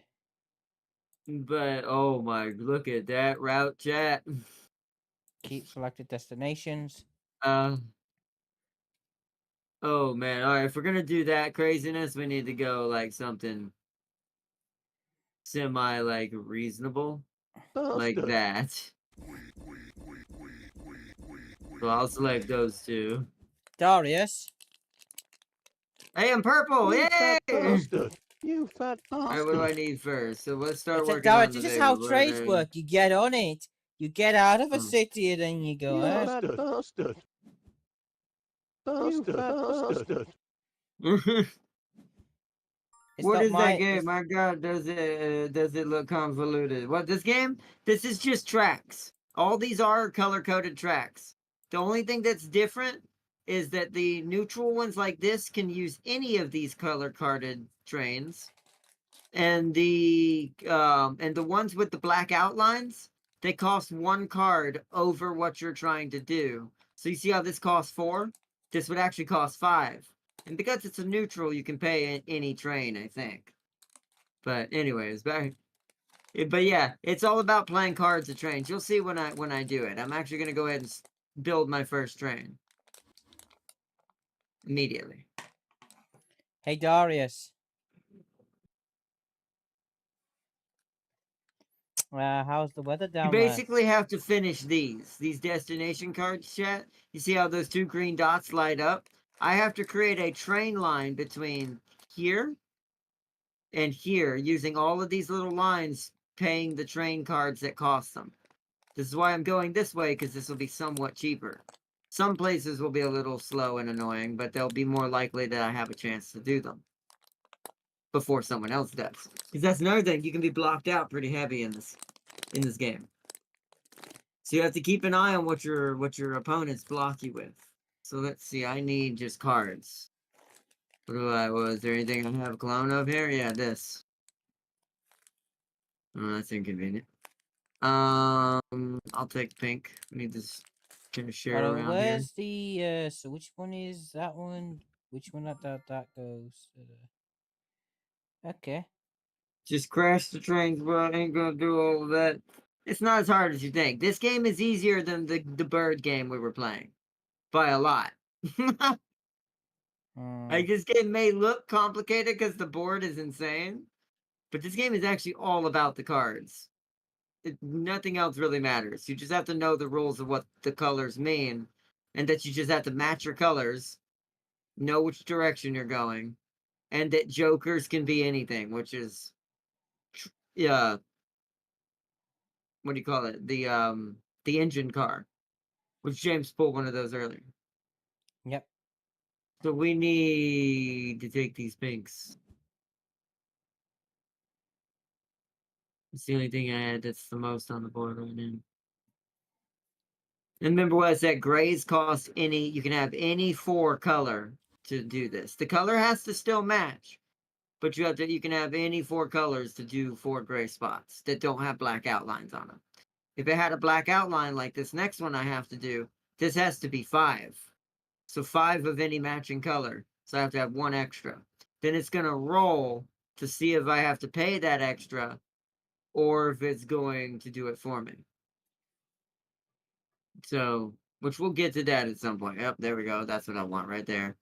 [SPEAKER 2] but oh my, look at that route chat.
[SPEAKER 1] Keep selected destinations.
[SPEAKER 2] Oh man, all right, if we're gonna do that craziness, we need to go like something semi like reasonable. Like
[SPEAKER 3] Bastard.
[SPEAKER 2] that. So I'll select those two.
[SPEAKER 1] Darius.
[SPEAKER 2] Hey, I'm purple!
[SPEAKER 3] You
[SPEAKER 2] Yay!
[SPEAKER 3] fat bastard. You fat
[SPEAKER 2] Alright, what do I
[SPEAKER 3] bastard.
[SPEAKER 2] need first? So let's start
[SPEAKER 1] It's a
[SPEAKER 2] working
[SPEAKER 1] Darius,
[SPEAKER 2] on the
[SPEAKER 1] this is
[SPEAKER 2] big
[SPEAKER 1] how
[SPEAKER 2] one.
[SPEAKER 1] trades work. You get on it. You get out of a
[SPEAKER 2] Hmm.
[SPEAKER 1] city and then you go,
[SPEAKER 3] You
[SPEAKER 1] eh?
[SPEAKER 3] fat bastard. You fat bastard.
[SPEAKER 1] It's
[SPEAKER 2] What
[SPEAKER 1] not
[SPEAKER 2] is that
[SPEAKER 1] my.
[SPEAKER 2] game? My God, does it look convoluted? What, this game? This is just tracks. All these are color-coded tracks. The only thing that's different is that the neutral ones like this can use any of these color-coded trains. And the ones with the black outlines, they cost 1 card over what you're trying to do. So you see how this costs 4? This would actually cost 5. And because it's a neutral, you can pay any train, I think. But anyways, but yeah, it's all about playing cards of trains. You'll see when I do it. I'm actually gonna go ahead and build my first train immediately.
[SPEAKER 1] Hey, Darius. How's the weather
[SPEAKER 2] You
[SPEAKER 1] down there?
[SPEAKER 2] basically have to finish these destination cards, chat. You see how those 2 green dots light up? I have to create a train line between here and here using all of these little lines, paying the train cards that cost them. This is why I'm going this way, because this will be somewhat cheaper. Some places will be a little slow and annoying, but they'll be more likely that I have a chance to do them before someone else does. Because that's another thing, you can be blocked out pretty heavy in this game. So you have to keep an eye on what your opponents block you with. So let's see, I need just cards. Was there anything I have a clone of here? Yeah, this. Oh, that's inconvenient. I'll take pink. I need this kind of share around here.
[SPEAKER 1] Where's the so which one is that one? Which one that goes? Okay.
[SPEAKER 2] Just crash the trains, bro. I ain't gonna do all of that. It's not as hard as you think. This game is easier than the bird game we were playing. By a lot. Like, this game may look complicated because the board is insane, but this game is actually all about the cards. Nothing else really matters. You just have to know the rules of what the colors mean, and that you just have to match your colors, know which direction you're going, and that jokers can be anything, which is, yeah, what do you call it? The engine car, which James pulled one of those earlier.
[SPEAKER 1] Yep.
[SPEAKER 2] So we need to take these pinks. It's the only thing I had that's the most on the board right now. And remember what I said, grays cost any, you can have any 4 color to do this. The color has to still match, but you can have any 4 colors to do 4 gray spots that don't have black outlines on them. If it had a black outline like this next one I have to do, this has to be 5. So 5 of any matching color. So I have to have 1 extra. Then it's gonna roll to see if I have to pay that extra or if it's going to do it for me. So, which we'll get to that at some point. Yep, there we go. That's what I want right there.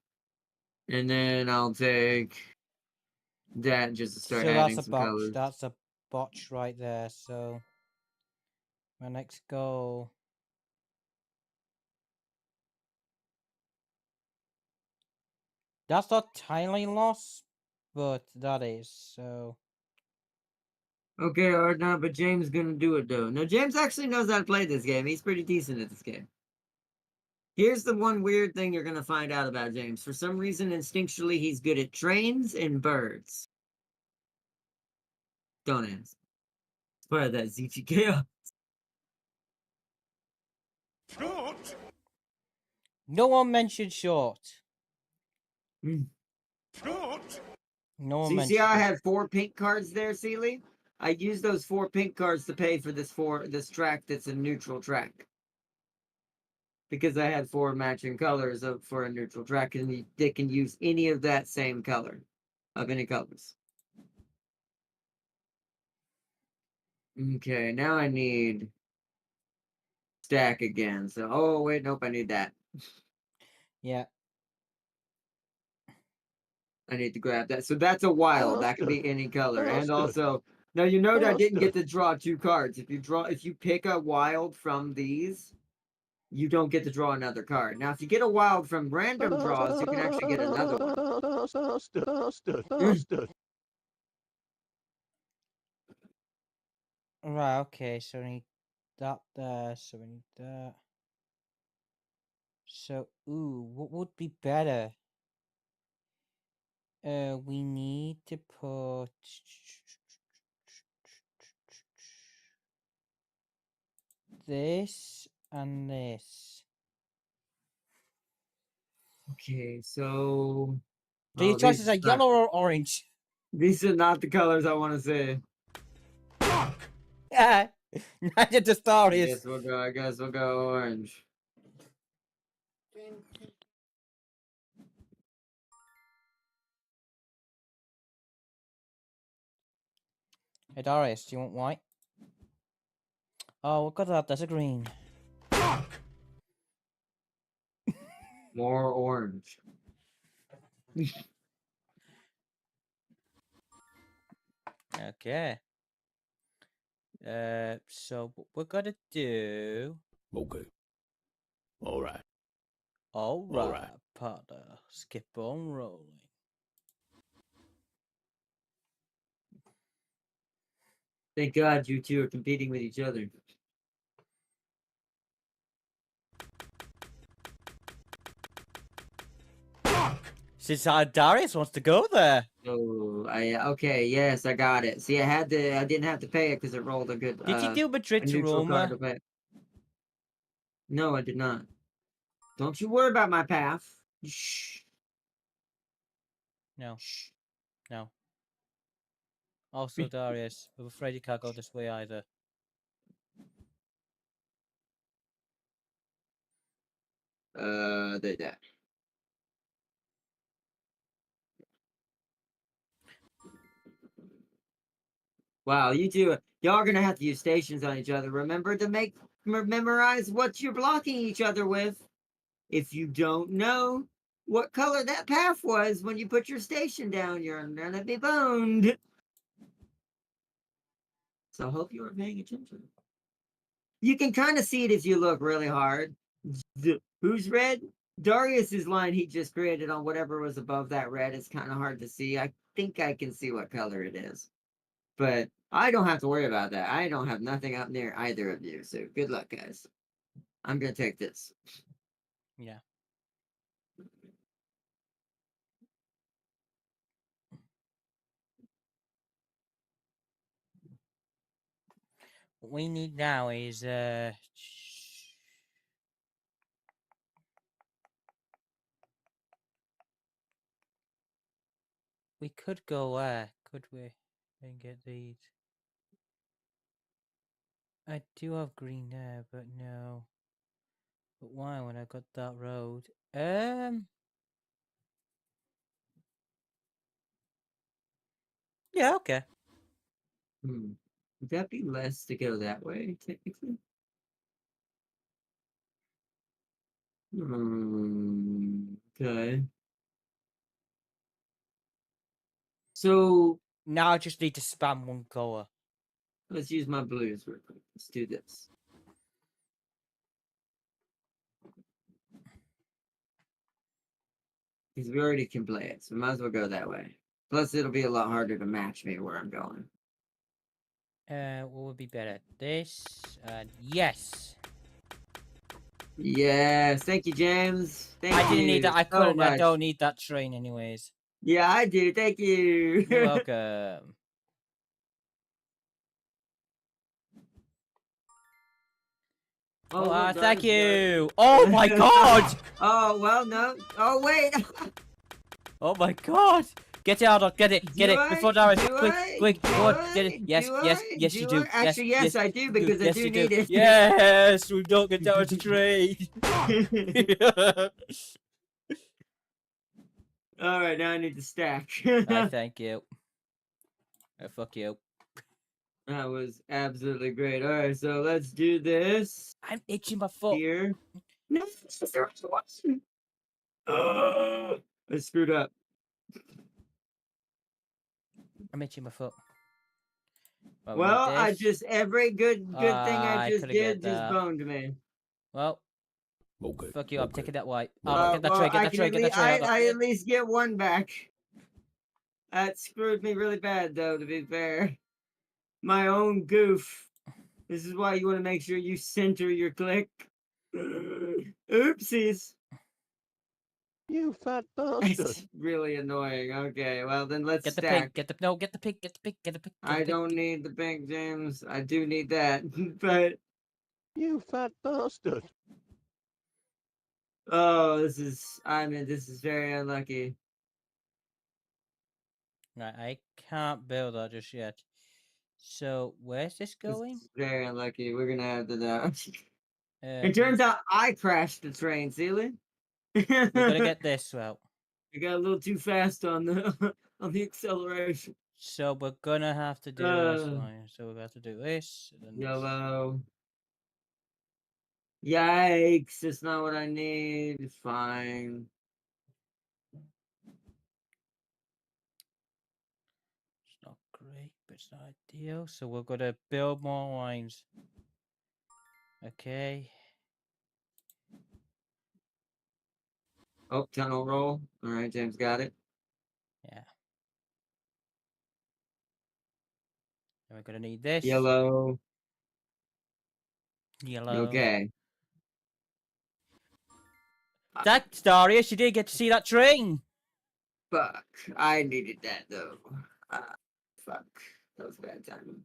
[SPEAKER 2] And then I'll take that just to start
[SPEAKER 1] So
[SPEAKER 2] adding
[SPEAKER 1] that's a
[SPEAKER 2] some
[SPEAKER 1] botch.
[SPEAKER 2] colors.
[SPEAKER 1] That's a botch right there. So my next goal. That's not tiny loss, but that is so.
[SPEAKER 2] Okay, no, but James is gonna do it though. No, James actually knows how to play this game. He's pretty decent at this game. Here's the one weird thing you're gonna find out about James. For some reason, instinctually, he's good at trains and birds. Don't ask. It's part of that ZGK.
[SPEAKER 1] No one mentioned short. No one
[SPEAKER 2] So you see
[SPEAKER 1] mentioned
[SPEAKER 2] how I
[SPEAKER 1] it.
[SPEAKER 2] had 4 pink cards there, Sealy? I used those 4 pink cards to pay for this track that's a neutral track. Because I had 4 matching colors for a neutral track, and they can use any of that same color, of any colors. Okay, now I need stack again. So, oh wait, nope, I need that.
[SPEAKER 1] Yeah.
[SPEAKER 2] I need to grab that. So that's a wild. That could be any color. And also, now you note I didn't get to draw 2 cards. If you pick a wild from these, you don't get to draw another card. Now, if you get a wild from random draws, you can actually get another one.
[SPEAKER 1] Right, okay, so we need that there, so we need that. So, ooh, what would be better? We need to put this and this.
[SPEAKER 2] Okay, so...
[SPEAKER 1] So your choices are yellow or orange.
[SPEAKER 2] These are not the colors I want to say.
[SPEAKER 1] Yeah, neither the story is.
[SPEAKER 2] I guess we'll go orange.
[SPEAKER 1] Hey Darius, do you want white? Oh, look at that, there's a green.
[SPEAKER 2] More orange.
[SPEAKER 1] Okay. So what we're gonna do...
[SPEAKER 3] Okay. Alright.
[SPEAKER 1] Alright, partner. Skip on rolling.
[SPEAKER 2] Thank God you two are competing with each other.
[SPEAKER 1] Since Darius wants to go there.
[SPEAKER 2] Oh, okay, yes, I got it. See, I didn't have to pay it because it rolled a good.
[SPEAKER 1] Did you do
[SPEAKER 2] a
[SPEAKER 1] Madrid to
[SPEAKER 2] neutral card
[SPEAKER 1] Roma?
[SPEAKER 2] to pay. No, I did not. Don't you worry about my path. Shh.
[SPEAKER 1] No.
[SPEAKER 2] Shh.
[SPEAKER 1] No. Also, Darius, I'm afraid you can't go this way either.
[SPEAKER 2] That. Wow, you two, y'all are gonna have to use stations on each other. Remember to memorize what you're blocking each other with. If you don't know what color that path was when you put your station down, you're gonna be boned. So I hope you were paying attention. You can kind of see it if you look really hard. Who's red? Darius's line he just created on whatever was above that red is kind of hard to see. I think I can see what color it is. But I don't have to worry about that. I don't have nothing up near either of you. So good luck, guys. I'm going to take this.
[SPEAKER 1] Yeah. What we need now is we could go where, could we? And get these. I do have green there, but no. But why when I got that road? Yeah, okay.
[SPEAKER 2] Would that be less to go that way, technically? Okay. So
[SPEAKER 1] Now I just need to spam one color.
[SPEAKER 2] let's use my blues real quick. Let's do this. Because we already can play it, so we might as well go that way. Plus, it'll be a lot harder to match me where I'm going.
[SPEAKER 1] What would be better? This, yes.
[SPEAKER 2] Yes, thank you, James. Thank you.
[SPEAKER 1] I didn't need that. I
[SPEAKER 2] so
[SPEAKER 1] couldn't. I
[SPEAKER 2] much.
[SPEAKER 1] don't need that train, anyways.
[SPEAKER 2] Yeah, I do. Thank you.
[SPEAKER 1] You're welcome.
[SPEAKER 2] Oh,
[SPEAKER 1] thank you. Oh my god.
[SPEAKER 2] Oh well, no. Oh wait.
[SPEAKER 1] Oh my god! Get it, Arnold, get it, get it, before Darius, quick, quick,
[SPEAKER 2] Do
[SPEAKER 1] go on, get it,
[SPEAKER 2] I?
[SPEAKER 1] yes,
[SPEAKER 2] Do
[SPEAKER 1] yes,
[SPEAKER 2] I?
[SPEAKER 1] yes you
[SPEAKER 2] Do
[SPEAKER 1] do,
[SPEAKER 2] I? Actually, yes, I do because I
[SPEAKER 1] yes
[SPEAKER 2] do
[SPEAKER 1] you do,
[SPEAKER 2] need it.
[SPEAKER 1] yes, we don't get Darius to trade.
[SPEAKER 2] All right, now I need to stack.
[SPEAKER 1] I thank you. Fuck you.
[SPEAKER 2] That was absolutely great. All right, so let's do this
[SPEAKER 1] I'm itching my foot.
[SPEAKER 2] here. No, there was one. I screwed up.
[SPEAKER 1] I'm itching my foot. Well,
[SPEAKER 2] Well, I just every good thing I
[SPEAKER 1] I
[SPEAKER 2] just
[SPEAKER 1] could've get
[SPEAKER 2] did just
[SPEAKER 1] that.
[SPEAKER 2] boned me.
[SPEAKER 1] Well,
[SPEAKER 3] Okay.
[SPEAKER 1] fuck you, I'm taking that white.
[SPEAKER 3] Well,
[SPEAKER 1] Arnold, get that
[SPEAKER 2] Well,
[SPEAKER 1] tray, get
[SPEAKER 2] I
[SPEAKER 1] that
[SPEAKER 2] can
[SPEAKER 1] tray,
[SPEAKER 2] at
[SPEAKER 1] get that
[SPEAKER 2] least
[SPEAKER 1] tray, Arnold.
[SPEAKER 2] I at least get one back. That screwed me really bad, though. To be fair, my own goof. This is why you want to make sure you center your click. Oopsies.
[SPEAKER 3] you fat bastard.
[SPEAKER 2] It's really annoying. Okay, well then let's
[SPEAKER 1] Get the
[SPEAKER 2] stack.
[SPEAKER 1] pink, get the, no, get the pink, get the pink, get the pink.
[SPEAKER 2] I don't need the pink, James. I do need that, but
[SPEAKER 3] You fat bastard.
[SPEAKER 2] oh, this is very unlucky.
[SPEAKER 1] Right, I can't build that just yet. So, where's this
[SPEAKER 2] This
[SPEAKER 1] going?
[SPEAKER 2] is very unlucky. We're gonna have to. It
[SPEAKER 1] Um,
[SPEAKER 2] turns out I crashed the train, Sealy.
[SPEAKER 1] we're gonna get this route.
[SPEAKER 2] I got a little too fast on the on the acceleration.
[SPEAKER 1] So we're gonna have to do this one. So we're gonna have to do this. And then this.
[SPEAKER 2] Yellow. Yikes! It's not what I need. It's fine.
[SPEAKER 1] It's not great, but it's not ideal. So we're gonna build more lines. Okay.
[SPEAKER 2] Oh, tunnel roll. All right, James got it.
[SPEAKER 1] Yeah. And we're gonna need this.
[SPEAKER 2] Yellow.
[SPEAKER 1] Yellow.
[SPEAKER 2] Okay.
[SPEAKER 1] That's Darius. You didn't get to see that train.
[SPEAKER 2] Fuck. I needed that though. Fuck. That was bad timing.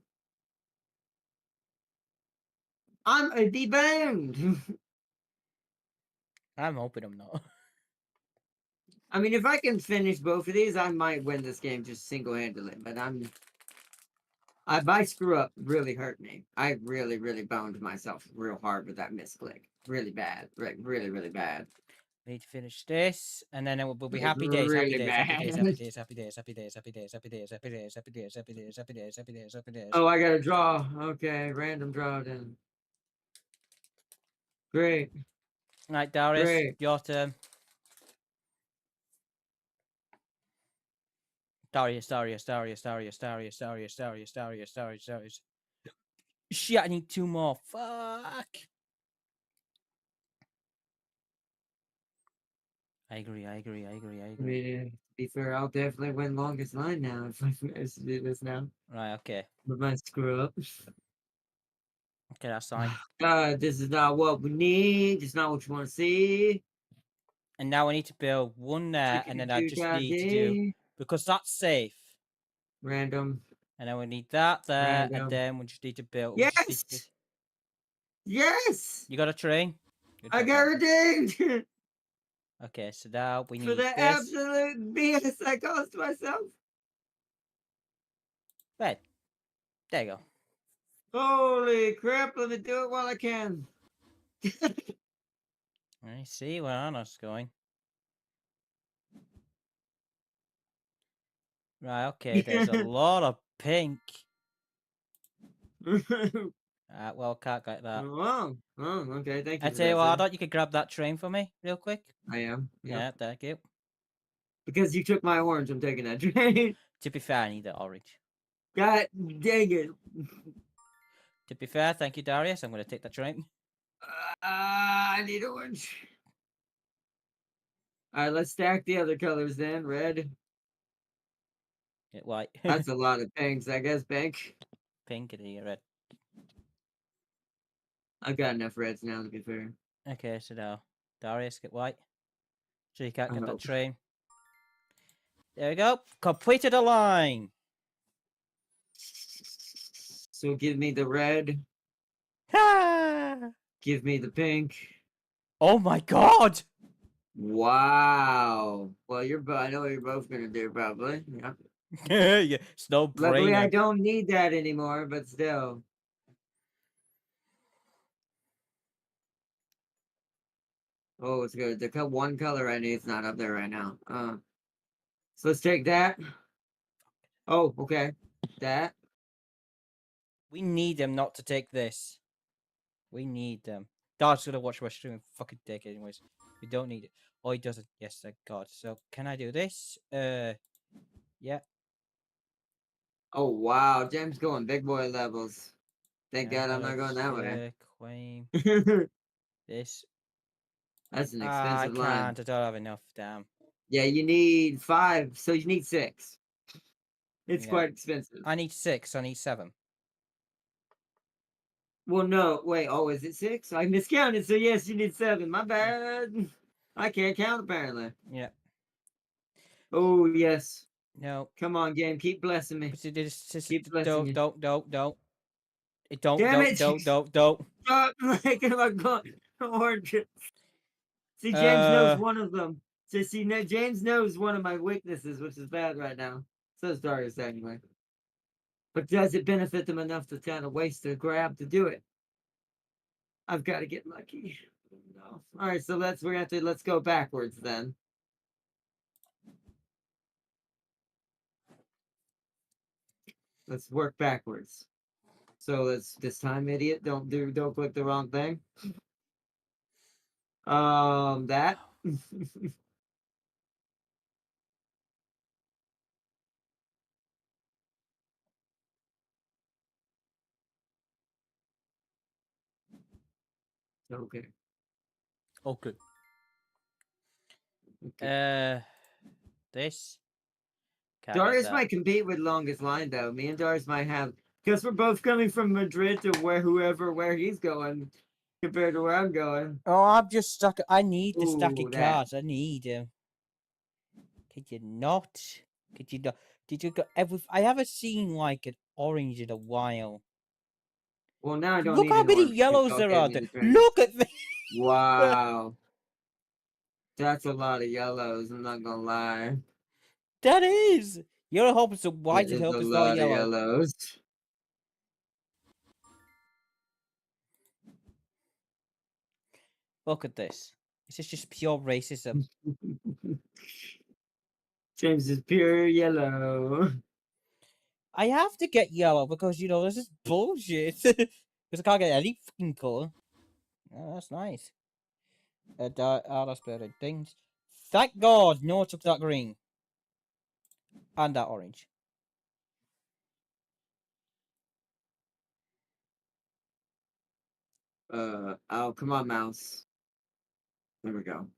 [SPEAKER 2] I'm a debound.
[SPEAKER 1] I'm hoping I'm not.
[SPEAKER 2] I mean, if I can finish both of these, I might win this game just single-handedly. But my screw up really hurt me. I really, really boned myself real hard with that misclick. Really bad. Like really, really bad.
[SPEAKER 1] We need to finish this, and then we'll be
[SPEAKER 2] It's
[SPEAKER 1] happy days, happy
[SPEAKER 2] really
[SPEAKER 1] days, happy days,
[SPEAKER 2] bad.
[SPEAKER 1] happy days, happy days, happy days, happy days, happy days, happy days, happy days, happy days, happy days, happy days, happy days.
[SPEAKER 2] Oh, I got to draw. Okay, random draw then. Great.
[SPEAKER 1] Right, Darius,
[SPEAKER 2] Great.
[SPEAKER 1] your turn. Darius. Shit, I need two more. Fuck. I agree.
[SPEAKER 2] I mean, to be fair, I'll definitely win longest line now if I manage to do this now.
[SPEAKER 1] Right, okay.
[SPEAKER 2] With my screw up.
[SPEAKER 1] Okay, that's fine.
[SPEAKER 2] This is not what we need. It's not what you want to see.
[SPEAKER 1] And now I need to build one there, and then I just need to do, because that's safe.
[SPEAKER 2] Random.
[SPEAKER 1] And then we need that there,
[SPEAKER 2] Random.
[SPEAKER 1] and then we just need to build.
[SPEAKER 2] Yes! Yes!
[SPEAKER 1] You got a train?
[SPEAKER 2] I got redeemed!
[SPEAKER 1] Okay, so now we need
[SPEAKER 2] For the
[SPEAKER 1] this.
[SPEAKER 2] absolute BS I caused myself.
[SPEAKER 1] Right. There you go.
[SPEAKER 2] Holy crap, let me do it while I can.
[SPEAKER 1] I see where Arnold's going. Right, okay, there's a lot of pink. Well, can't get that.
[SPEAKER 2] Oh, okay, thank you.
[SPEAKER 1] I tell you what, I thought you could grab that train for me real quick.
[SPEAKER 2] I am. Yep.
[SPEAKER 1] Yeah, thank you.
[SPEAKER 2] Because you took my orange, I'm taking that train.
[SPEAKER 1] To be fair, I need the orange.
[SPEAKER 2] God dang it.
[SPEAKER 1] To be fair, thank you, Darius. I'm going to take the train.
[SPEAKER 2] I need orange. Alright, let's stack the other colors then. Red.
[SPEAKER 1] Get white.
[SPEAKER 2] That's a lot of pinks, I guess, pink.
[SPEAKER 1] Pink and then red.
[SPEAKER 2] I've got enough reds now, to be fair.
[SPEAKER 1] Okay, so now, Darius, get white. So you can't
[SPEAKER 2] I
[SPEAKER 1] get that
[SPEAKER 2] hope.
[SPEAKER 1] train. There we go. Completed a line.
[SPEAKER 2] So give me the red.
[SPEAKER 1] Ah!
[SPEAKER 2] Give me the pink.
[SPEAKER 1] Oh my god!
[SPEAKER 2] Wow. Well, I know what you're both gonna do probably. Yep.
[SPEAKER 1] Yeah, it's no
[SPEAKER 2] Luckily, I
[SPEAKER 1] brainer.
[SPEAKER 2] don't need that anymore, but still. Oh, it's good. The one color I need is not up there right now. So let's take that. Oh, okay. That.
[SPEAKER 1] We need them not to take this. We need them. Dart's gonna watch my stream and fucking take it anyways. We don't need it. Oh, he doesn't. Yes, thank God. So can I do this? Yeah.
[SPEAKER 2] Oh wow, James going big boy levels. Thank God I'm not going that way.
[SPEAKER 1] Claim this.
[SPEAKER 2] That's an
[SPEAKER 1] I
[SPEAKER 2] expensive line.
[SPEAKER 1] can't. I don't have enough. Damn.
[SPEAKER 2] Yeah, you need 5, so you need 6. It's
[SPEAKER 1] Yeah.
[SPEAKER 2] quite expensive.
[SPEAKER 1] I need 6. I need 7.
[SPEAKER 2] Well, no, wait. Oh, is it 6? I miscounted. So yes, you need 7. My bad. I can't count apparently.
[SPEAKER 1] Yeah.
[SPEAKER 2] Oh yes.
[SPEAKER 1] No.
[SPEAKER 2] Come on, game. Keep blessing me.
[SPEAKER 1] But it is.
[SPEAKER 2] Keep blessing me.
[SPEAKER 1] Don't. It don't.
[SPEAKER 2] Damn it!
[SPEAKER 1] Don't.
[SPEAKER 2] Stop making my god. See, James knows one of them. So see, James knows one of my weaknesses, which is bad right now. Says Darius anyway. But does it benefit them enough to kind of waste a grab to do it? I've got to get lucky. No. All right, so let's go backwards then. Let's work backwards. So let's this time, idiot, don't click the wrong thing. That. Okay.
[SPEAKER 1] Okay. This. Can't get
[SPEAKER 2] Darius
[SPEAKER 1] that.
[SPEAKER 2] might compete with longest line though. Me and Darius might have, because we're both coming from Madrid to where he's going, compared to where I'm going.
[SPEAKER 1] Oh, I'm just stuck. I need the stack
[SPEAKER 2] Ooh,
[SPEAKER 1] of
[SPEAKER 2] that.
[SPEAKER 1] cards. I need him. Could you not? Could you not? Did you go every? I haven't seen like an orange in a while.
[SPEAKER 2] Well, now I don't
[SPEAKER 1] Look
[SPEAKER 2] need
[SPEAKER 1] how
[SPEAKER 2] an
[SPEAKER 1] many
[SPEAKER 2] orange.
[SPEAKER 1] yellows
[SPEAKER 2] Y'all
[SPEAKER 1] there
[SPEAKER 2] gave
[SPEAKER 1] are
[SPEAKER 2] me
[SPEAKER 1] there.
[SPEAKER 2] the train.
[SPEAKER 1] Look at this.
[SPEAKER 2] Wow. That's a lot of yellows, I'm not gonna lie.
[SPEAKER 1] That is. Yellow hope it's a white
[SPEAKER 2] That
[SPEAKER 1] and
[SPEAKER 2] is
[SPEAKER 1] hope
[SPEAKER 2] a
[SPEAKER 1] it's not
[SPEAKER 2] lot of
[SPEAKER 1] yellow.
[SPEAKER 2] yellows.
[SPEAKER 1] Look at this. This is just pure racism.
[SPEAKER 2] James is pure yellow.
[SPEAKER 1] I have to get yellow because this is bullshit. Because I can't get any fucking color. Oh, that's nice. That's better. Things. Thank God, no one took that green and that orange.
[SPEAKER 2] Oh, come on, mouse. There we go.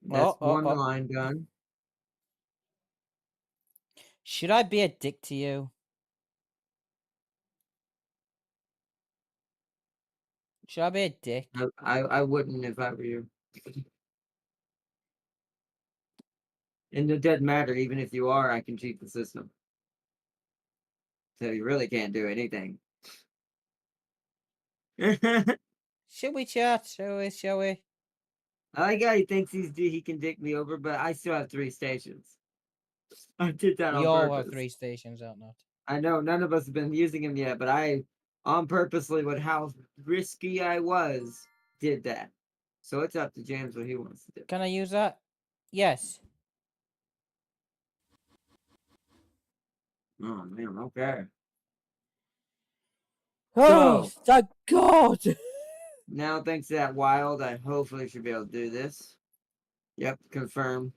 [SPEAKER 2] That's one line done.
[SPEAKER 1] Should I be a dick to you? Should I be a dick?
[SPEAKER 2] I wouldn't if I were you. And it doesn't matter, even if you are, I can cheat the system. So you really can't do anything.
[SPEAKER 1] Should we chat? Shall we?
[SPEAKER 2] I like how he thinks he can dick me over, but I still have 3 stations. I did that
[SPEAKER 1] We
[SPEAKER 2] on
[SPEAKER 1] all
[SPEAKER 2] purpose.
[SPEAKER 1] have 3 stations, aren't we?
[SPEAKER 2] I know none of us have been using him yet, but I, on purposely, with how risky I was, did that. So it's up to James what he wants to do.
[SPEAKER 1] Can I use that? Yes.
[SPEAKER 2] Oh man, okay.
[SPEAKER 1] Oh,
[SPEAKER 2] So
[SPEAKER 1] thank God!
[SPEAKER 2] now, thanks to that wild, I hopefully should be able to do this. Yep, confirm.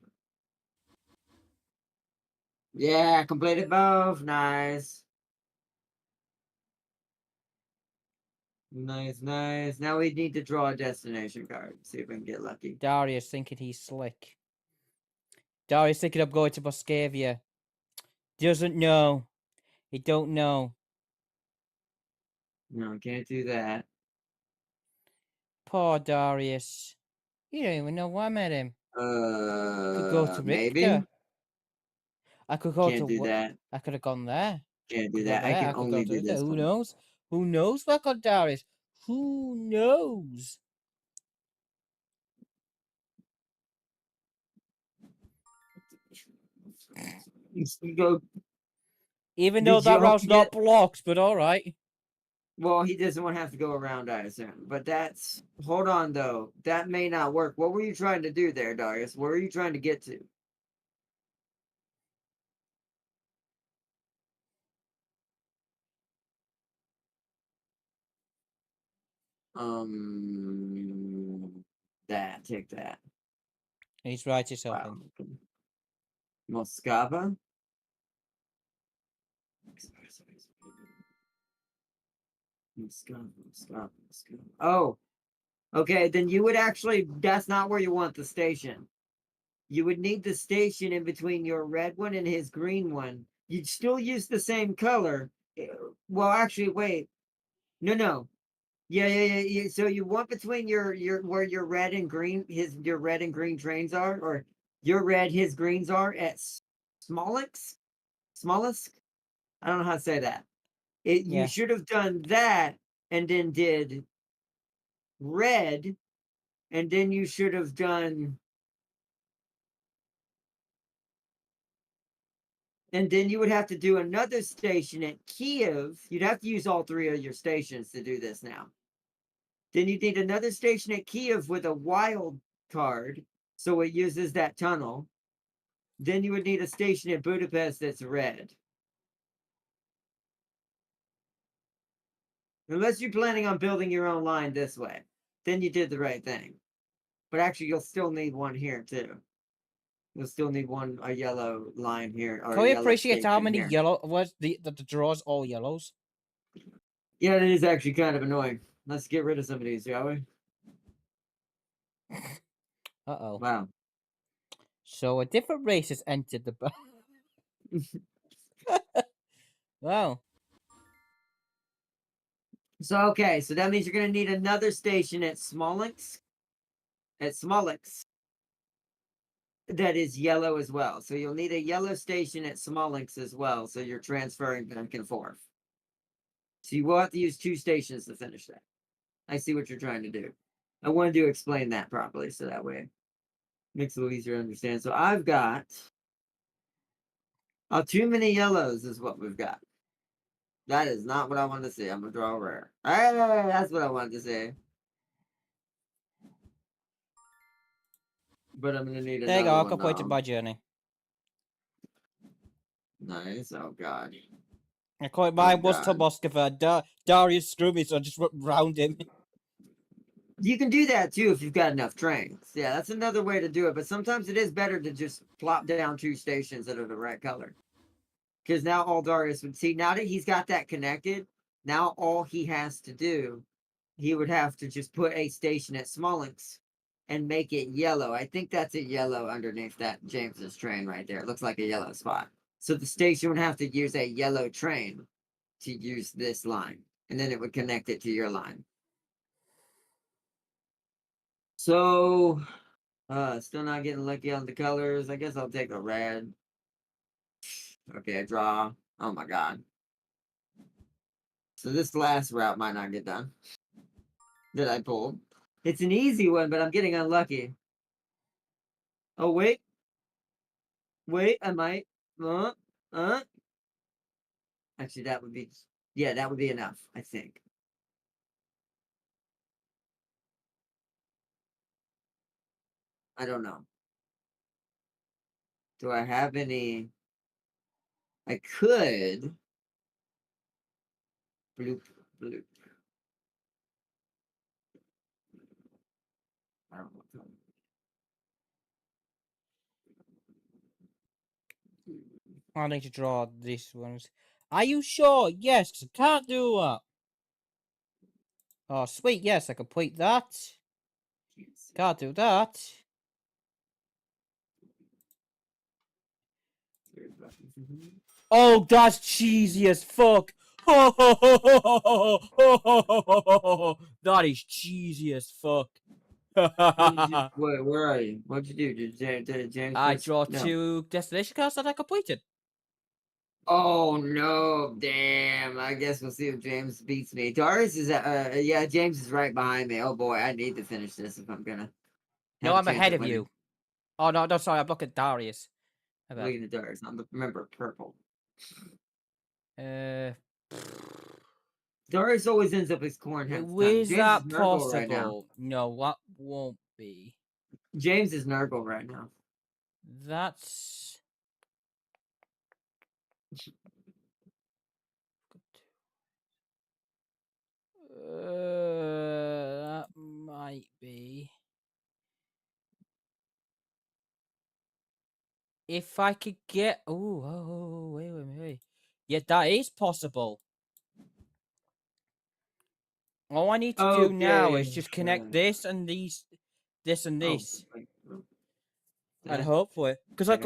[SPEAKER 2] Yeah, completed both. Nice. Nice, nice. Now we need to draw a destination card. See if we can get lucky.
[SPEAKER 1] Darius thinking he's slick. Darius thinking I'm going to Moscavia. Doesn't know. He don't know.
[SPEAKER 2] No, can't do that.
[SPEAKER 1] Poor Darius. You don't even know why I met him. Could go to
[SPEAKER 2] Maybe.
[SPEAKER 1] Ripka. I could go
[SPEAKER 2] Can't
[SPEAKER 1] to
[SPEAKER 2] do that.
[SPEAKER 1] I could have gone there.
[SPEAKER 2] Can't do
[SPEAKER 1] Could go
[SPEAKER 2] that. I
[SPEAKER 1] there.
[SPEAKER 2] can
[SPEAKER 1] I could
[SPEAKER 2] only
[SPEAKER 1] go
[SPEAKER 2] do
[SPEAKER 1] to
[SPEAKER 2] this
[SPEAKER 1] Who
[SPEAKER 2] one.
[SPEAKER 1] knows? Who knows what got Darius? Who knows?
[SPEAKER 2] You go.
[SPEAKER 1] Even
[SPEAKER 2] Did
[SPEAKER 1] though
[SPEAKER 2] you
[SPEAKER 1] that
[SPEAKER 2] hope
[SPEAKER 1] route's
[SPEAKER 2] to
[SPEAKER 1] not
[SPEAKER 2] get?
[SPEAKER 1] blocked, but all right.
[SPEAKER 2] Well, he doesn't want to have to go around, I assume. But that's. Hold on, though. That may not work. What were you trying to do there, Darius? Where are you trying to get to? That. Take that.
[SPEAKER 1] He's right yourself
[SPEAKER 2] Wow.
[SPEAKER 1] in.
[SPEAKER 2] Moscava? Moscava. Oh, okay. Then you would actually. That's not where you want the station. You would need the station in between your red one and his green one. You'd still use the same color. Well, actually, wait. No. Yeah. So you want between your where your red and green your red and green trains are, or your red his greens are at Smolix? Smallest? I don't know how to say that. You
[SPEAKER 1] Yeah.
[SPEAKER 2] should have done that and then did red, and then you should have done, and then you would have to do another station at Kiev. You'd have to use all three of your stations to do this now. Then you need another station at Kiev with a wild card, so it uses that tunnel. Then you would need a station at Budapest that's red. Unless you're planning on building your own line this way, then you did the right thing. But actually, you'll still need one here too. You'll still need a yellow line here, or
[SPEAKER 1] Can
[SPEAKER 2] a
[SPEAKER 1] we
[SPEAKER 2] yellow
[SPEAKER 1] appreciate how
[SPEAKER 2] station
[SPEAKER 1] many
[SPEAKER 2] here.
[SPEAKER 1] yellow was the draws all yellows?
[SPEAKER 2] Yeah, it is actually kind of annoying. Let's get rid of some of these, shall we?
[SPEAKER 1] Uh-oh.
[SPEAKER 2] Wow.
[SPEAKER 1] So a different race has entered the Wow.
[SPEAKER 2] So okay, so that means you're gonna need another station at Smolix. That is yellow as well. So you'll need a yellow station at Smolix as well. So you're transferring back and forth. So you will have to use two stations to finish that. I see what you're trying to do. I wanted to explain that properly so that way it makes it a little easier to understand. So I've got too many yellows is what we've got. That is not what I wanted to say. I'm gonna draw a rare. Hey, that's what I wanted to say. But I'm gonna need
[SPEAKER 1] There you go,
[SPEAKER 2] another
[SPEAKER 1] I
[SPEAKER 2] one
[SPEAKER 1] completed
[SPEAKER 2] now.
[SPEAKER 1] my journey.
[SPEAKER 2] Nice. Oh god.
[SPEAKER 1] I call it
[SPEAKER 2] Oh
[SPEAKER 1] mine was to
[SPEAKER 2] god.
[SPEAKER 1] Moscow. Darius screw me, so I just went round him.
[SPEAKER 2] You can do that too if you've got enough trains. Yeah, that's another way to do it. But sometimes it is better to just plop down two stations that are the right color. Because now all Darius would see, now that he's got that connected, now all he has to do, he would have to just put a station at Smolix and make it yellow. I think that's a yellow underneath that James's train right there. It looks like a yellow spot. So the station would have to use a yellow train to use this line. And then it would connect it to your line. So, still not getting lucky on the colors. I guess I'll take a red. Okay, I draw. Oh my god. So this last route might not get done. That I pulled. It's an easy one, but I'm getting unlucky. Oh, wait. Wait, I might. Actually, that would be. Yeah, that would be enough, I think. I don't know. Do I have any? I could. Bloop, bloop. I don't know.
[SPEAKER 1] I need to draw these ones. Are you sure? Yes, 'cause I can't do that. Oh, sweet, yes, I complete that. Can't do that. Oh, that's cheesy as fuck. That is cheesy as fuck.
[SPEAKER 2] Wait, where are you? What'd you do? Did James
[SPEAKER 1] I
[SPEAKER 2] just...
[SPEAKER 1] draw
[SPEAKER 2] No.
[SPEAKER 1] 2 destination cards that I completed.
[SPEAKER 2] Oh no, damn. I guess we'll see if James beats me. Darius is yeah, James is right behind me. Oh boy, I need to finish this if I'm gonna
[SPEAKER 1] No,
[SPEAKER 2] have a
[SPEAKER 1] I'm
[SPEAKER 2] chance
[SPEAKER 1] ahead
[SPEAKER 2] at
[SPEAKER 1] of
[SPEAKER 2] winning.
[SPEAKER 1] you. Oh, no, sorry, I'm looking at Darius. About
[SPEAKER 2] Looking at Darius. Remember purple.
[SPEAKER 1] uh,
[SPEAKER 2] Darius always ends up as corn half the time.
[SPEAKER 1] is
[SPEAKER 2] James is
[SPEAKER 1] that
[SPEAKER 2] Nurgle right now.
[SPEAKER 1] possible? No, that won't be.
[SPEAKER 2] James is Nurgle right now.
[SPEAKER 1] That's that might be. If I could get wait. Yeah, that is possible. All I need to do now is
[SPEAKER 2] Okay.
[SPEAKER 1] just connect this and these, this and
[SPEAKER 2] Oh,
[SPEAKER 1] this,
[SPEAKER 2] wait.
[SPEAKER 1] and
[SPEAKER 2] That-
[SPEAKER 1] hopefully, because I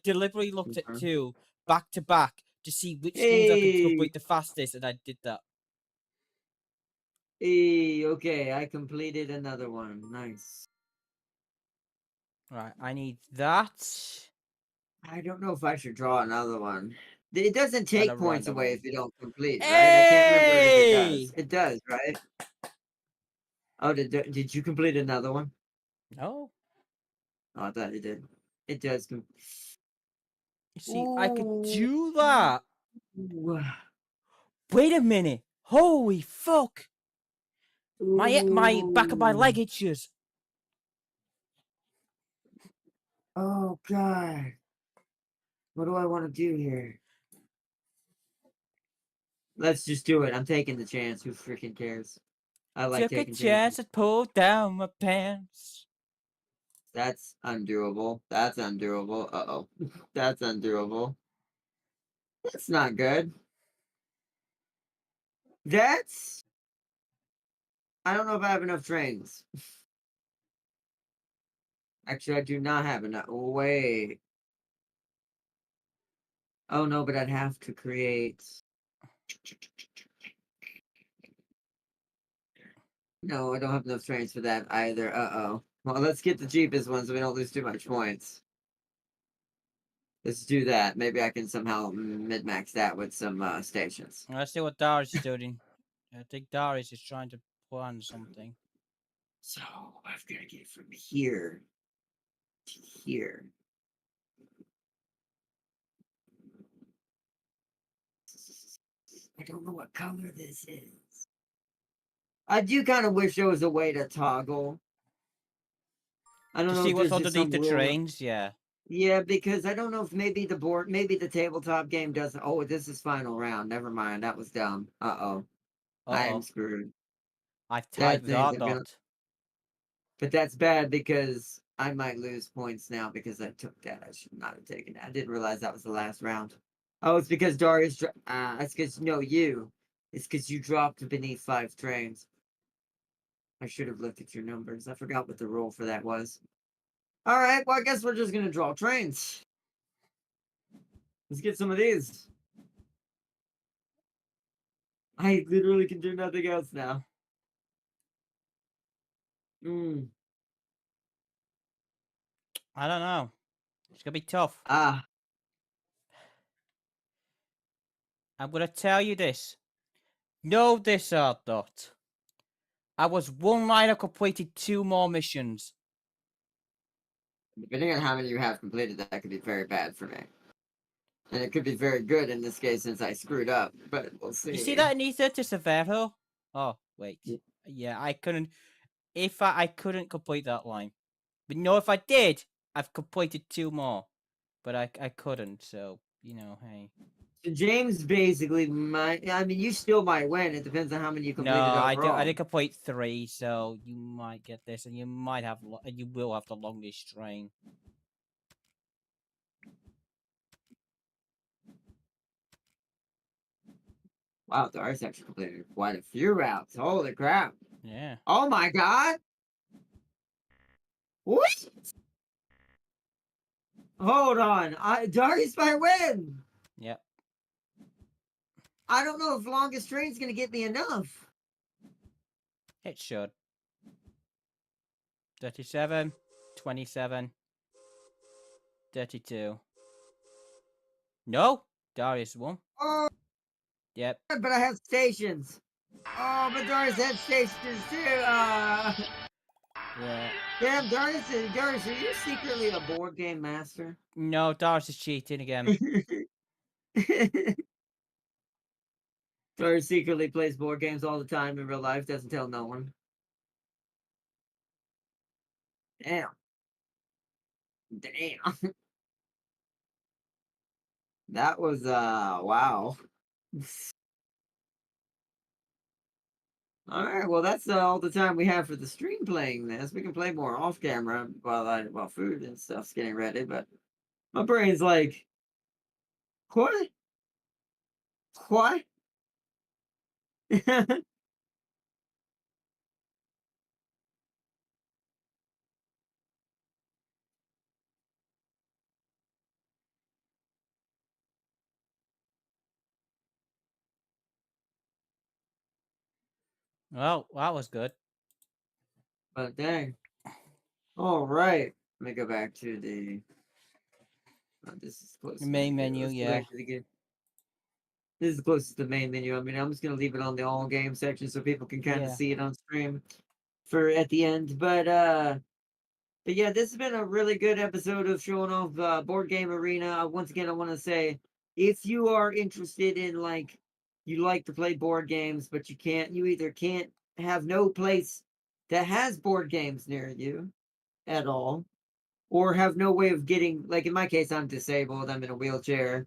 [SPEAKER 1] deliberately looked at
[SPEAKER 2] confirm.
[SPEAKER 1] two back to back to see which ones I could
[SPEAKER 2] Hey,
[SPEAKER 1] complete the fastest, and I did that.
[SPEAKER 2] hey, okay, I completed another one. Nice.
[SPEAKER 1] Right, I need that
[SPEAKER 2] I don't know if I should draw another one. It doesn't
[SPEAKER 1] and
[SPEAKER 2] take
[SPEAKER 1] a
[SPEAKER 2] points
[SPEAKER 1] random
[SPEAKER 2] away
[SPEAKER 1] one.
[SPEAKER 2] if you don't complete, right? I can't remember if it does.
[SPEAKER 1] Hey!
[SPEAKER 2] It does, right? Oh, did you complete another one?
[SPEAKER 1] No,
[SPEAKER 2] Oh, I thought it did. It does.
[SPEAKER 1] you see, I could
[SPEAKER 2] Ooh.
[SPEAKER 1] do that. Wait a minute! Holy fuck! My back of my leg
[SPEAKER 2] Ooh.
[SPEAKER 1] itches.
[SPEAKER 2] Oh God. What do I want to do here? Let's just do it. I'm taking the chance. Who freaking cares? I like
[SPEAKER 1] Took a
[SPEAKER 2] taking chances.
[SPEAKER 1] chance and pulled down my pants.
[SPEAKER 2] That's undoable. That's undoable. Uh-oh. That's undoable. That's not good. That's... I don't know if I have enough trains. Actually, I do not have enough. Wait. Oh, no, but I'd have to create... No, I don't have enough trains for that either. Uh-oh. Well, let's get the cheapest one so we don't lose too much points. Let's do that. Maybe I can somehow mid-max that with some stations.
[SPEAKER 1] Let's see what Darius is doing. I think Darius is trying to plan something.
[SPEAKER 2] So, I've got to get from here to here. I don't know what color this is. I do kind of wish there was a way to toggle. I don't
[SPEAKER 1] To
[SPEAKER 2] know
[SPEAKER 1] see
[SPEAKER 2] if
[SPEAKER 1] what's
[SPEAKER 2] there's just
[SPEAKER 1] underneath
[SPEAKER 2] some
[SPEAKER 1] the
[SPEAKER 2] rule.
[SPEAKER 1] trains, yeah.
[SPEAKER 2] Yeah, because I don't know if maybe maybe the tabletop game doesn't. Oh, this is final round. Never mind. That was dumb. Uh-oh. I am
[SPEAKER 1] Uh-oh.
[SPEAKER 2] screwed.
[SPEAKER 1] I've tied
[SPEAKER 2] That
[SPEAKER 1] with
[SPEAKER 2] things
[SPEAKER 1] our
[SPEAKER 2] I'm gonna...
[SPEAKER 1] dot.
[SPEAKER 2] But that's bad because I might lose points now because I took that. I should not have taken that. I didn't realize that was the last round. Oh, it's because Darius... it's because... No, you. It's because you dropped beneath 5 trains. I should have looked at your numbers. I forgot what the rule for that was. Alright, well, I guess we're just gonna draw trains. Let's get some of these. I literally can do nothing else now. Mm.
[SPEAKER 1] I don't know. It's gonna be tough.
[SPEAKER 2] Ah.
[SPEAKER 1] I'm gonna tell you this. Know this, Dot. I was one line. I completed 2 more missions.
[SPEAKER 2] Depending on how many you have completed, that could be very bad for me. And it could be very good in this case since I screwed up. But we'll see.
[SPEAKER 1] You see that in Ether to Severo? Oh, wait. Yeah, I couldn't. If I couldn't complete that line. But no, if I did, I've completed 2 more. But I couldn't, so, you know, hey.
[SPEAKER 2] So James basically might... I mean, you still might win. It depends on how many you
[SPEAKER 1] No,
[SPEAKER 2] completed overall.
[SPEAKER 1] I did complete 3, so you might get this, and you might have, you will have the longest train.
[SPEAKER 2] Wow, Darius actually completed quite a few routes. Holy crap.
[SPEAKER 1] Yeah.
[SPEAKER 2] Oh my god! What? Hold on. Darius might win!
[SPEAKER 1] Yep.
[SPEAKER 2] I don't know if longest train's gonna get me enough.
[SPEAKER 1] It should. 37, 27, 32. No, Darius won.
[SPEAKER 2] Oh,
[SPEAKER 1] Yep.
[SPEAKER 2] but I have stations. Oh, but Darius had stations too.
[SPEAKER 1] Yeah.
[SPEAKER 2] Damn, Darius, Darius, are you secretly a board game master?
[SPEAKER 1] No, Darius is cheating again.
[SPEAKER 2] Darius secretly plays board games all the time in real life, doesn't tell no one. Damn. Damn. That was wow. All right, well that's all the time we have for the stream playing this. We can play more off camera while food and stuff's getting ready, but my brain's like, what? What?
[SPEAKER 1] Well, that was good.
[SPEAKER 2] But dang. All right. Let me go back to the. This is close.
[SPEAKER 1] The main menu,
[SPEAKER 2] Let's go
[SPEAKER 1] yeah.
[SPEAKER 2] back to the game. This is close to the main menu. I mean, I'm just gonna leave it on the all game section so people can kind of
[SPEAKER 1] Yeah.
[SPEAKER 2] see it on stream for at the end. But yeah, this has been a really good episode of showing off Board Game Arena. Once again, I want to say, if you are interested in like, you like to play board games, but you either can't have no place that has board games near you at all, or have no way of getting, like in my case, I'm disabled, I'm in a wheelchair.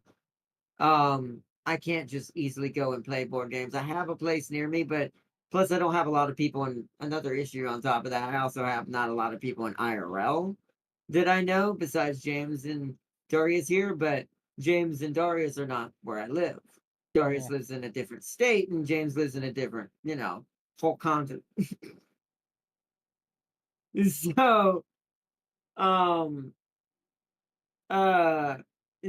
[SPEAKER 2] I can't just easily go and play board games. I have a place near me, but plus I don't have a lot of people. And another issue on top of that, I also have not a lot of people in IRL that I know besides James and Darius here. But James and Darius are not where I live. Darius
[SPEAKER 1] Yeah.
[SPEAKER 2] lives in a different state, and James lives in a different, whole continent. So, um, uh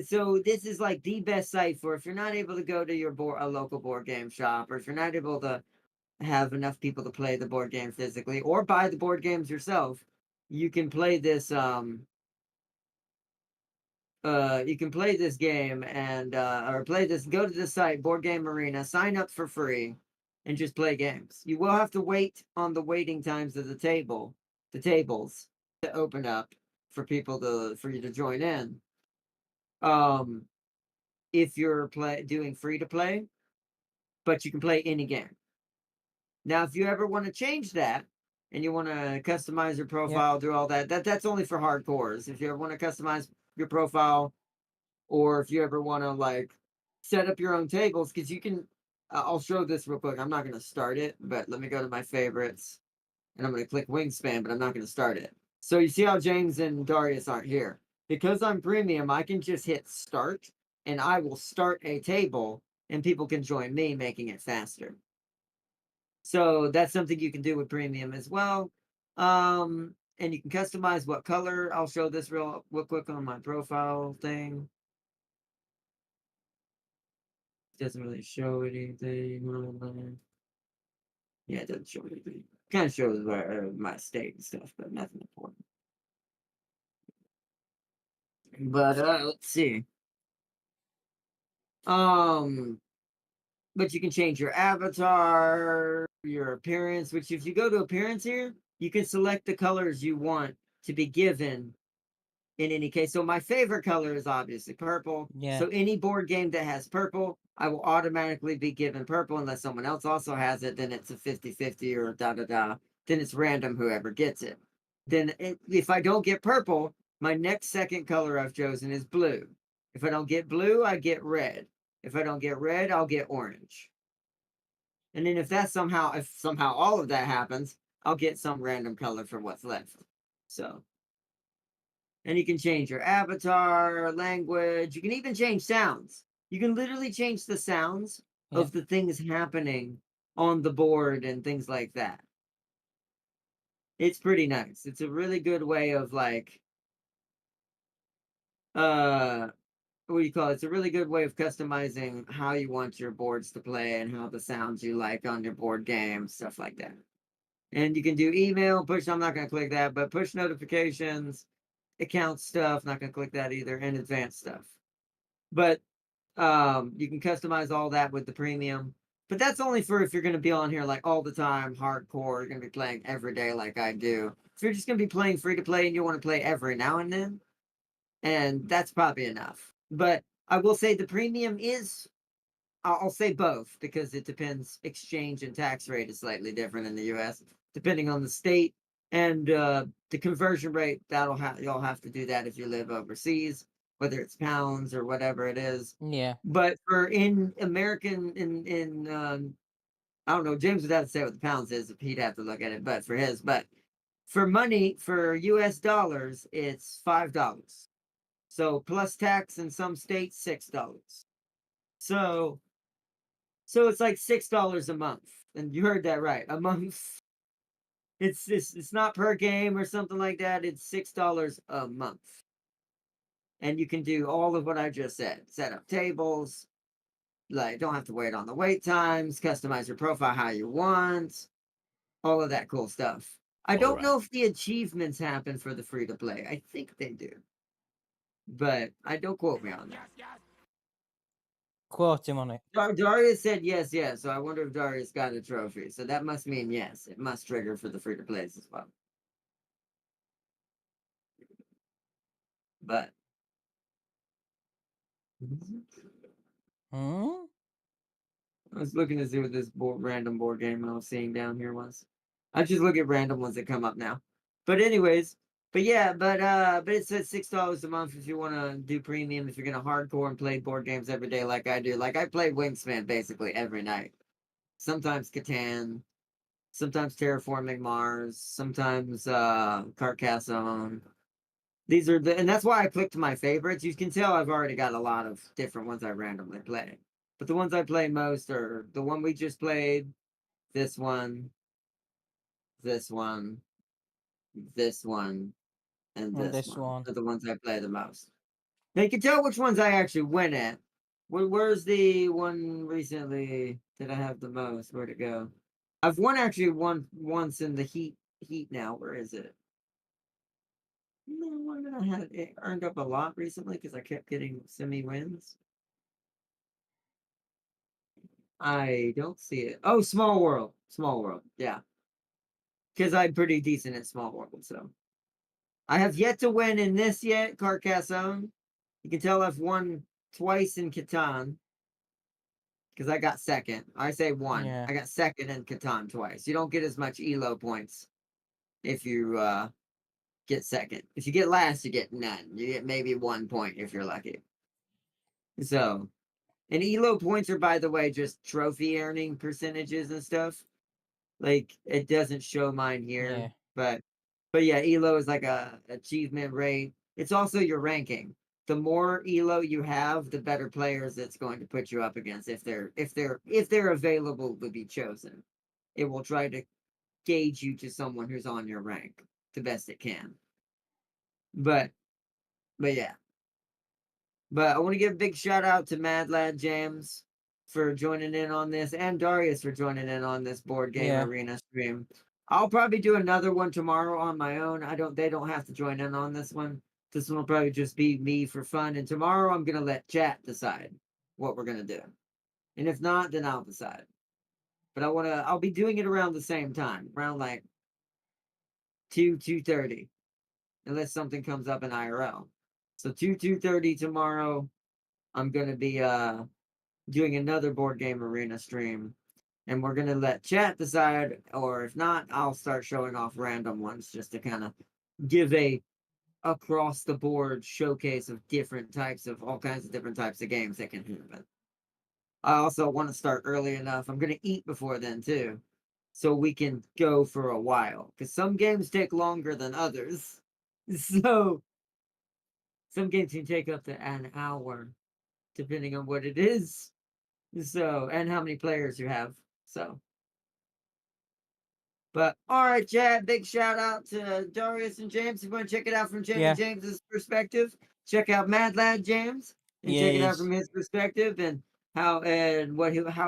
[SPEAKER 2] so this is like the best site for if you're not able to go to a local board game shop, or if you're not able to have enough people to play the board game physically or buy the board games yourself. You can play this you can play this game and or play this go to the site Board Game Arena, sign up for free, and just play games. You will have to wait on the waiting times of the tables to open up for you to join in. Um if you're doing free to play, but you can play any game. Now, if you ever want to change that and you want to customize your profile, do all that's only for hardcores. If you ever want to customize your profile, or if you ever want to like set up your own tables, because you can, I'll show this real quick. I'm not going to start it, but let me go to my favorites and I'm going to click Wingspan, but I'm not going to start it. So you see how James and Darius aren't here. Because I'm premium, I can just hit start and I will start a table and people can join me, making it faster. So that's something you can do with premium as well. And you can customize what color. I'll show this real quick on my profile thing. It doesn't really show anything. Yeah, it doesn't show anything. Kind of shows where my state and stuff, but nothing important. But let's see. Um, but you can change your avatar, your appearance. Which, if you go to appearance here, you can select the colors you want to be given in any case. So my favorite color is obviously purple.
[SPEAKER 1] Yeah.
[SPEAKER 2] So any board game that has purple, I will automatically be given purple unless someone else also has it. Then it's a 50-50 or da-da-da. Then it's random whoever gets it. Then if I don't get purple, my next second color I've chosen is blue. If I don't get blue, I get red. If I don't get red, I'll get orange. And then if somehow all of that happens, I'll get some random color for what's left. So, and you can change your avatar, language. You can even change sounds. You can literally change the sounds of the things happening on the board and things like that. It's pretty nice. It's a really good way of like, what do you call it? It's a really good way of customizing how you want your boards to play and how the sounds you like on your board game, stuff like that. And you can do email, push. I'm not going to click that, but push notifications, account stuff. Not going to click that either, and advanced stuff. But you can customize all that with the premium. But that's only for if you're going to be on here like all the time, hardcore. You're going to be playing every day like I do. if you're just gonna be playing free to play and you want to play every now and then, and that's probably enough. But I will say the premium is, I'll say both because it depends. Exchange and tax rate is slightly different in the U.S. depending on the state, and the conversion rate. You'll have to do that if you live overseas, whether it's pounds or whatever it is.
[SPEAKER 1] Yeah.
[SPEAKER 2] But for in American in I don't know, James would have to say what the pounds is if he'd have to look at it. But for money for U.S. dollars, it's $5. So plus tax in some states, $6. So it's like $6 a month, and you heard that right, a month. It's not per game or something like that. It's $6 a month, and you can do all of what I just said: set up tables, like don't have to wait on the wait times, customize your profile how you want, all of that cool stuff. I don't know if the achievements happen for the free to play. I think they do, but I don't quote me on that.
[SPEAKER 1] Quote him on it.
[SPEAKER 2] Darius said yes, yes. So I wonder if Darius got a trophy. So that must mean yes. It must trigger for the free to plays as well. But
[SPEAKER 1] Hmm?
[SPEAKER 2] I was looking to see what this random board game I was seeing down here was. I just look at random ones that come up now. But anyways, but it says $6 a month if you want to do premium. If you're gonna hardcore and play board games every day like I do, like I play Wingspan basically every night. Sometimes Catan, sometimes Terraforming Mars, sometimes Carcassonne. These are and that's why I clicked my favorites. You can tell I've already got a lot of different ones I randomly play. But the ones I play most are the one we just played, this one, this one, this one, and
[SPEAKER 1] And
[SPEAKER 2] this
[SPEAKER 1] this
[SPEAKER 2] one.
[SPEAKER 1] one.
[SPEAKER 2] Are the ones I play the most. Now you can tell which ones I actually win at. Where's the one recently that I have the most? Where'd it go? I've won once in the heat now. Where is it? No, one that I had it earned up a lot recently because I kept getting semi wins. I don't see it. Oh, Small World. Small World. Yeah. Because I'm pretty decent at Small World. So I have yet to win in this yet, Carcassonne. You can tell I've won twice in Catan. Because I got second. I say one.
[SPEAKER 1] Yeah.
[SPEAKER 2] I got second in Catan twice. You don't get as much ELO points if you get second. If you get last, you get none. You get maybe 1 point if you're lucky. So, and ELO points are, by the way, just trophy earning percentages and stuff. Like it doesn't show mine here,
[SPEAKER 1] Yeah.
[SPEAKER 2] but yeah, ELO is like a achievement rate. It's also your ranking. The more ELO you have, the better players it's going to put you up against if they're available to be chosen. It will try to gauge you to someone who's on your rank the best it can. But yeah. But I want to give a big shout out to Mad Lad James for joining in on this, and Darius for joining in on this board game
[SPEAKER 1] Yeah.
[SPEAKER 2] arena stream. I'll probably do another one tomorrow on my own. They don't have to join in on this one. This one will probably just be me for fun. And tomorrow I'm gonna let chat decide what we're gonna do. And if not, then I'll decide. But I'll be doing it around the same time, around like 2:30, unless something comes up in IRL. So 2:30 tomorrow, I'm gonna be doing another board game arena stream, and we're gonna let chat decide, or if not, I'll start showing off random ones just to kind of give a across the board showcase of all kinds of different types of games that can happen. I also want to start early enough. I'm gonna eat before then too, so we can go for a while because some games take longer than others. So some games can take up to an hour depending on what it is. So, and how many players you have. So, but all right, Chad, big shout out to Darius and James. If you want to check it out from
[SPEAKER 1] Yeah.
[SPEAKER 2] James's perspective, check out Mad Lad James and check it out
[SPEAKER 1] Yes.
[SPEAKER 2] from his perspective and how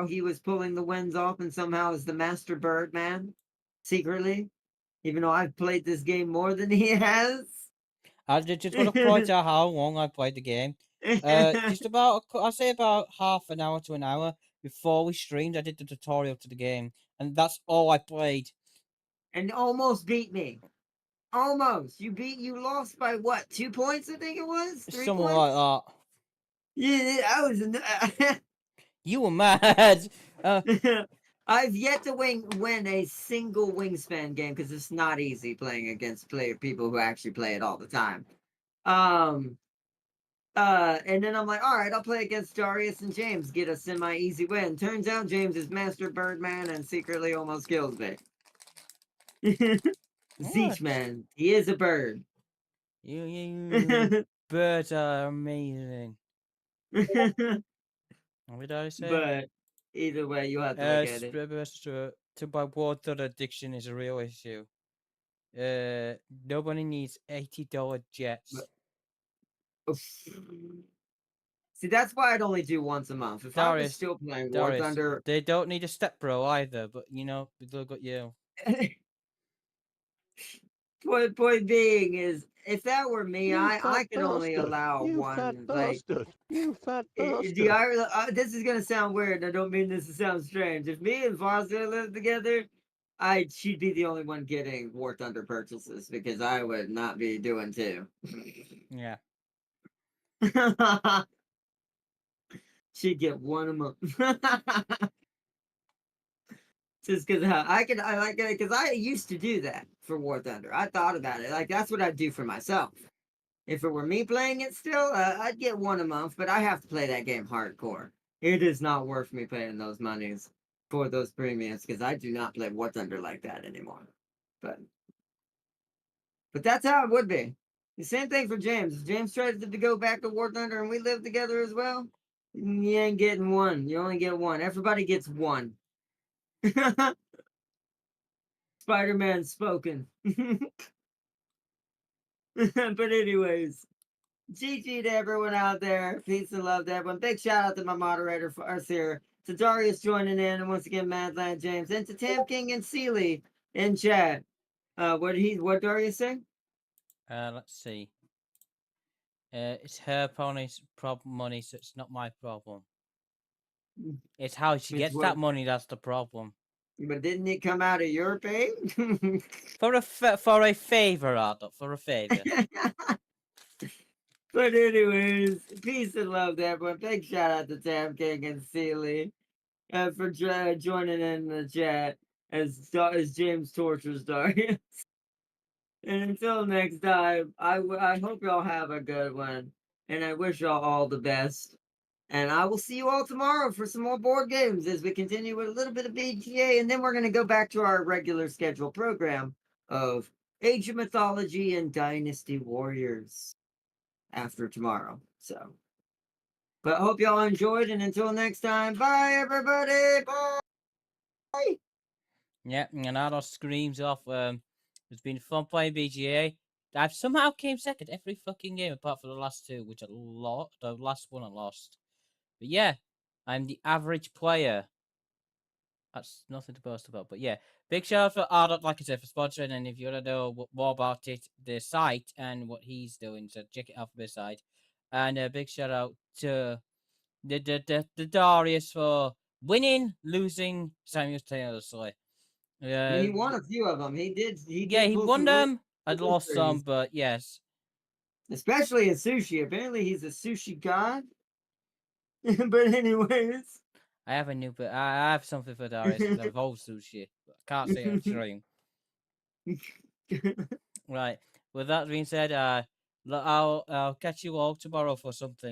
[SPEAKER 2] he was pulling the wins off and somehow is the master bird man secretly, even though I've played this game more than he has.
[SPEAKER 1] I just want to point out how long I played the game. Just about, I'd say about half an hour to an hour before we streamed, I did the tutorial to the game, and that's all I played.
[SPEAKER 2] And almost beat me. Almost. You lost by what? 2 points, I think it was? 3
[SPEAKER 1] Something
[SPEAKER 2] points?
[SPEAKER 1] like that.
[SPEAKER 2] Yeah, I was
[SPEAKER 1] You were mad.
[SPEAKER 2] I've yet to win a single Wingspan game because it's not easy playing against people who actually play it all the time. And then I'm like, all right, I'll play against Darius and James, get a semi-easy win. Turns out James is Master Birdman and secretly almost kills me. Zeech man, he is a bird.
[SPEAKER 1] You birds are amazing. What did I say?
[SPEAKER 2] But either way, you have to look at it.
[SPEAKER 1] To buy water addiction is a real issue. Nobody needs $80 jets.
[SPEAKER 2] See, that's why I'd only do once a month. If I was still playing War Thunder,
[SPEAKER 1] they don't need a step bro either. But you know, look at you.
[SPEAKER 2] point being is, if that were me,
[SPEAKER 3] You
[SPEAKER 2] I
[SPEAKER 3] fat
[SPEAKER 2] could only
[SPEAKER 3] bastard.
[SPEAKER 2] allow
[SPEAKER 3] You
[SPEAKER 2] one.
[SPEAKER 3] fat bastard. You fat bastard.
[SPEAKER 2] This is gonna sound weird. I don't mean this to sound strange. If me and Foster lived together, she'd be the only one getting War Thunder purchases because I would not be doing two.
[SPEAKER 1] Yeah.
[SPEAKER 2] She'd get one a month. Just because I like it because I used to do that for War Thunder. I thought about it. Like, that's what I'd do for myself. If it were me playing it still, I'd get one a month, but I have to play that game hardcore. It is not worth me paying those monies for those premiums because I do not play War Thunder like that anymore. But that's how it would be. The same thing for James. If James tries to go back to War Thunder and we live together as well, you ain't getting one. You only get one. Everybody gets one. Spider-Man spoken. But anyways, GG to everyone out there. Peace and love to everyone. Big shout out to my moderator for us here. To Darius joining in, and once again, Madland James, and to Tam King and Sealy in chat. What Darius say?
[SPEAKER 1] Let's see. It's her pony's money, so it's not my problem. It's how she gets that money that's the problem.
[SPEAKER 2] But didn't it come out of your pay?
[SPEAKER 1] for a favor, Arthur. For a favor.
[SPEAKER 2] But anyways, peace and love to everyone. Big shout out to Tam King and Sealy for joining in the chat as James tortures Darius. And until next time, I hope y'all have a good one. And I wish y'all all the best. And I will see you all tomorrow for some more board games as we continue with a little bit of BGA. And then we're going to go back to our regular schedule program of Age of Mythology and Dynasty Warriors after tomorrow. So, but I hope y'all enjoyed. And until next time, bye, everybody. Bye.
[SPEAKER 1] Yeah, and Arthur screams off. It's been fun playing BGA. I've somehow came second every fucking game apart from the last two, which I lost. The last one I lost. But yeah, I'm the average player. That's nothing to boast about. But yeah, big shout out for Ardot, like I said, for sponsoring. And if you want to know more about it, the site and what he's doing, so check it out from his side. And a big shout out to the Darius for winning, losing simultaneously.
[SPEAKER 2] He won a few of them. He did.
[SPEAKER 1] Yeah, he won them. I'd lost some, but yes.
[SPEAKER 2] Especially in sushi. Apparently, he's a sushi god. But anyways,
[SPEAKER 1] I have I have something for Darius because I've whole sushi. I can't say it on stream. Right. With that being said, I'll catch you all tomorrow for something.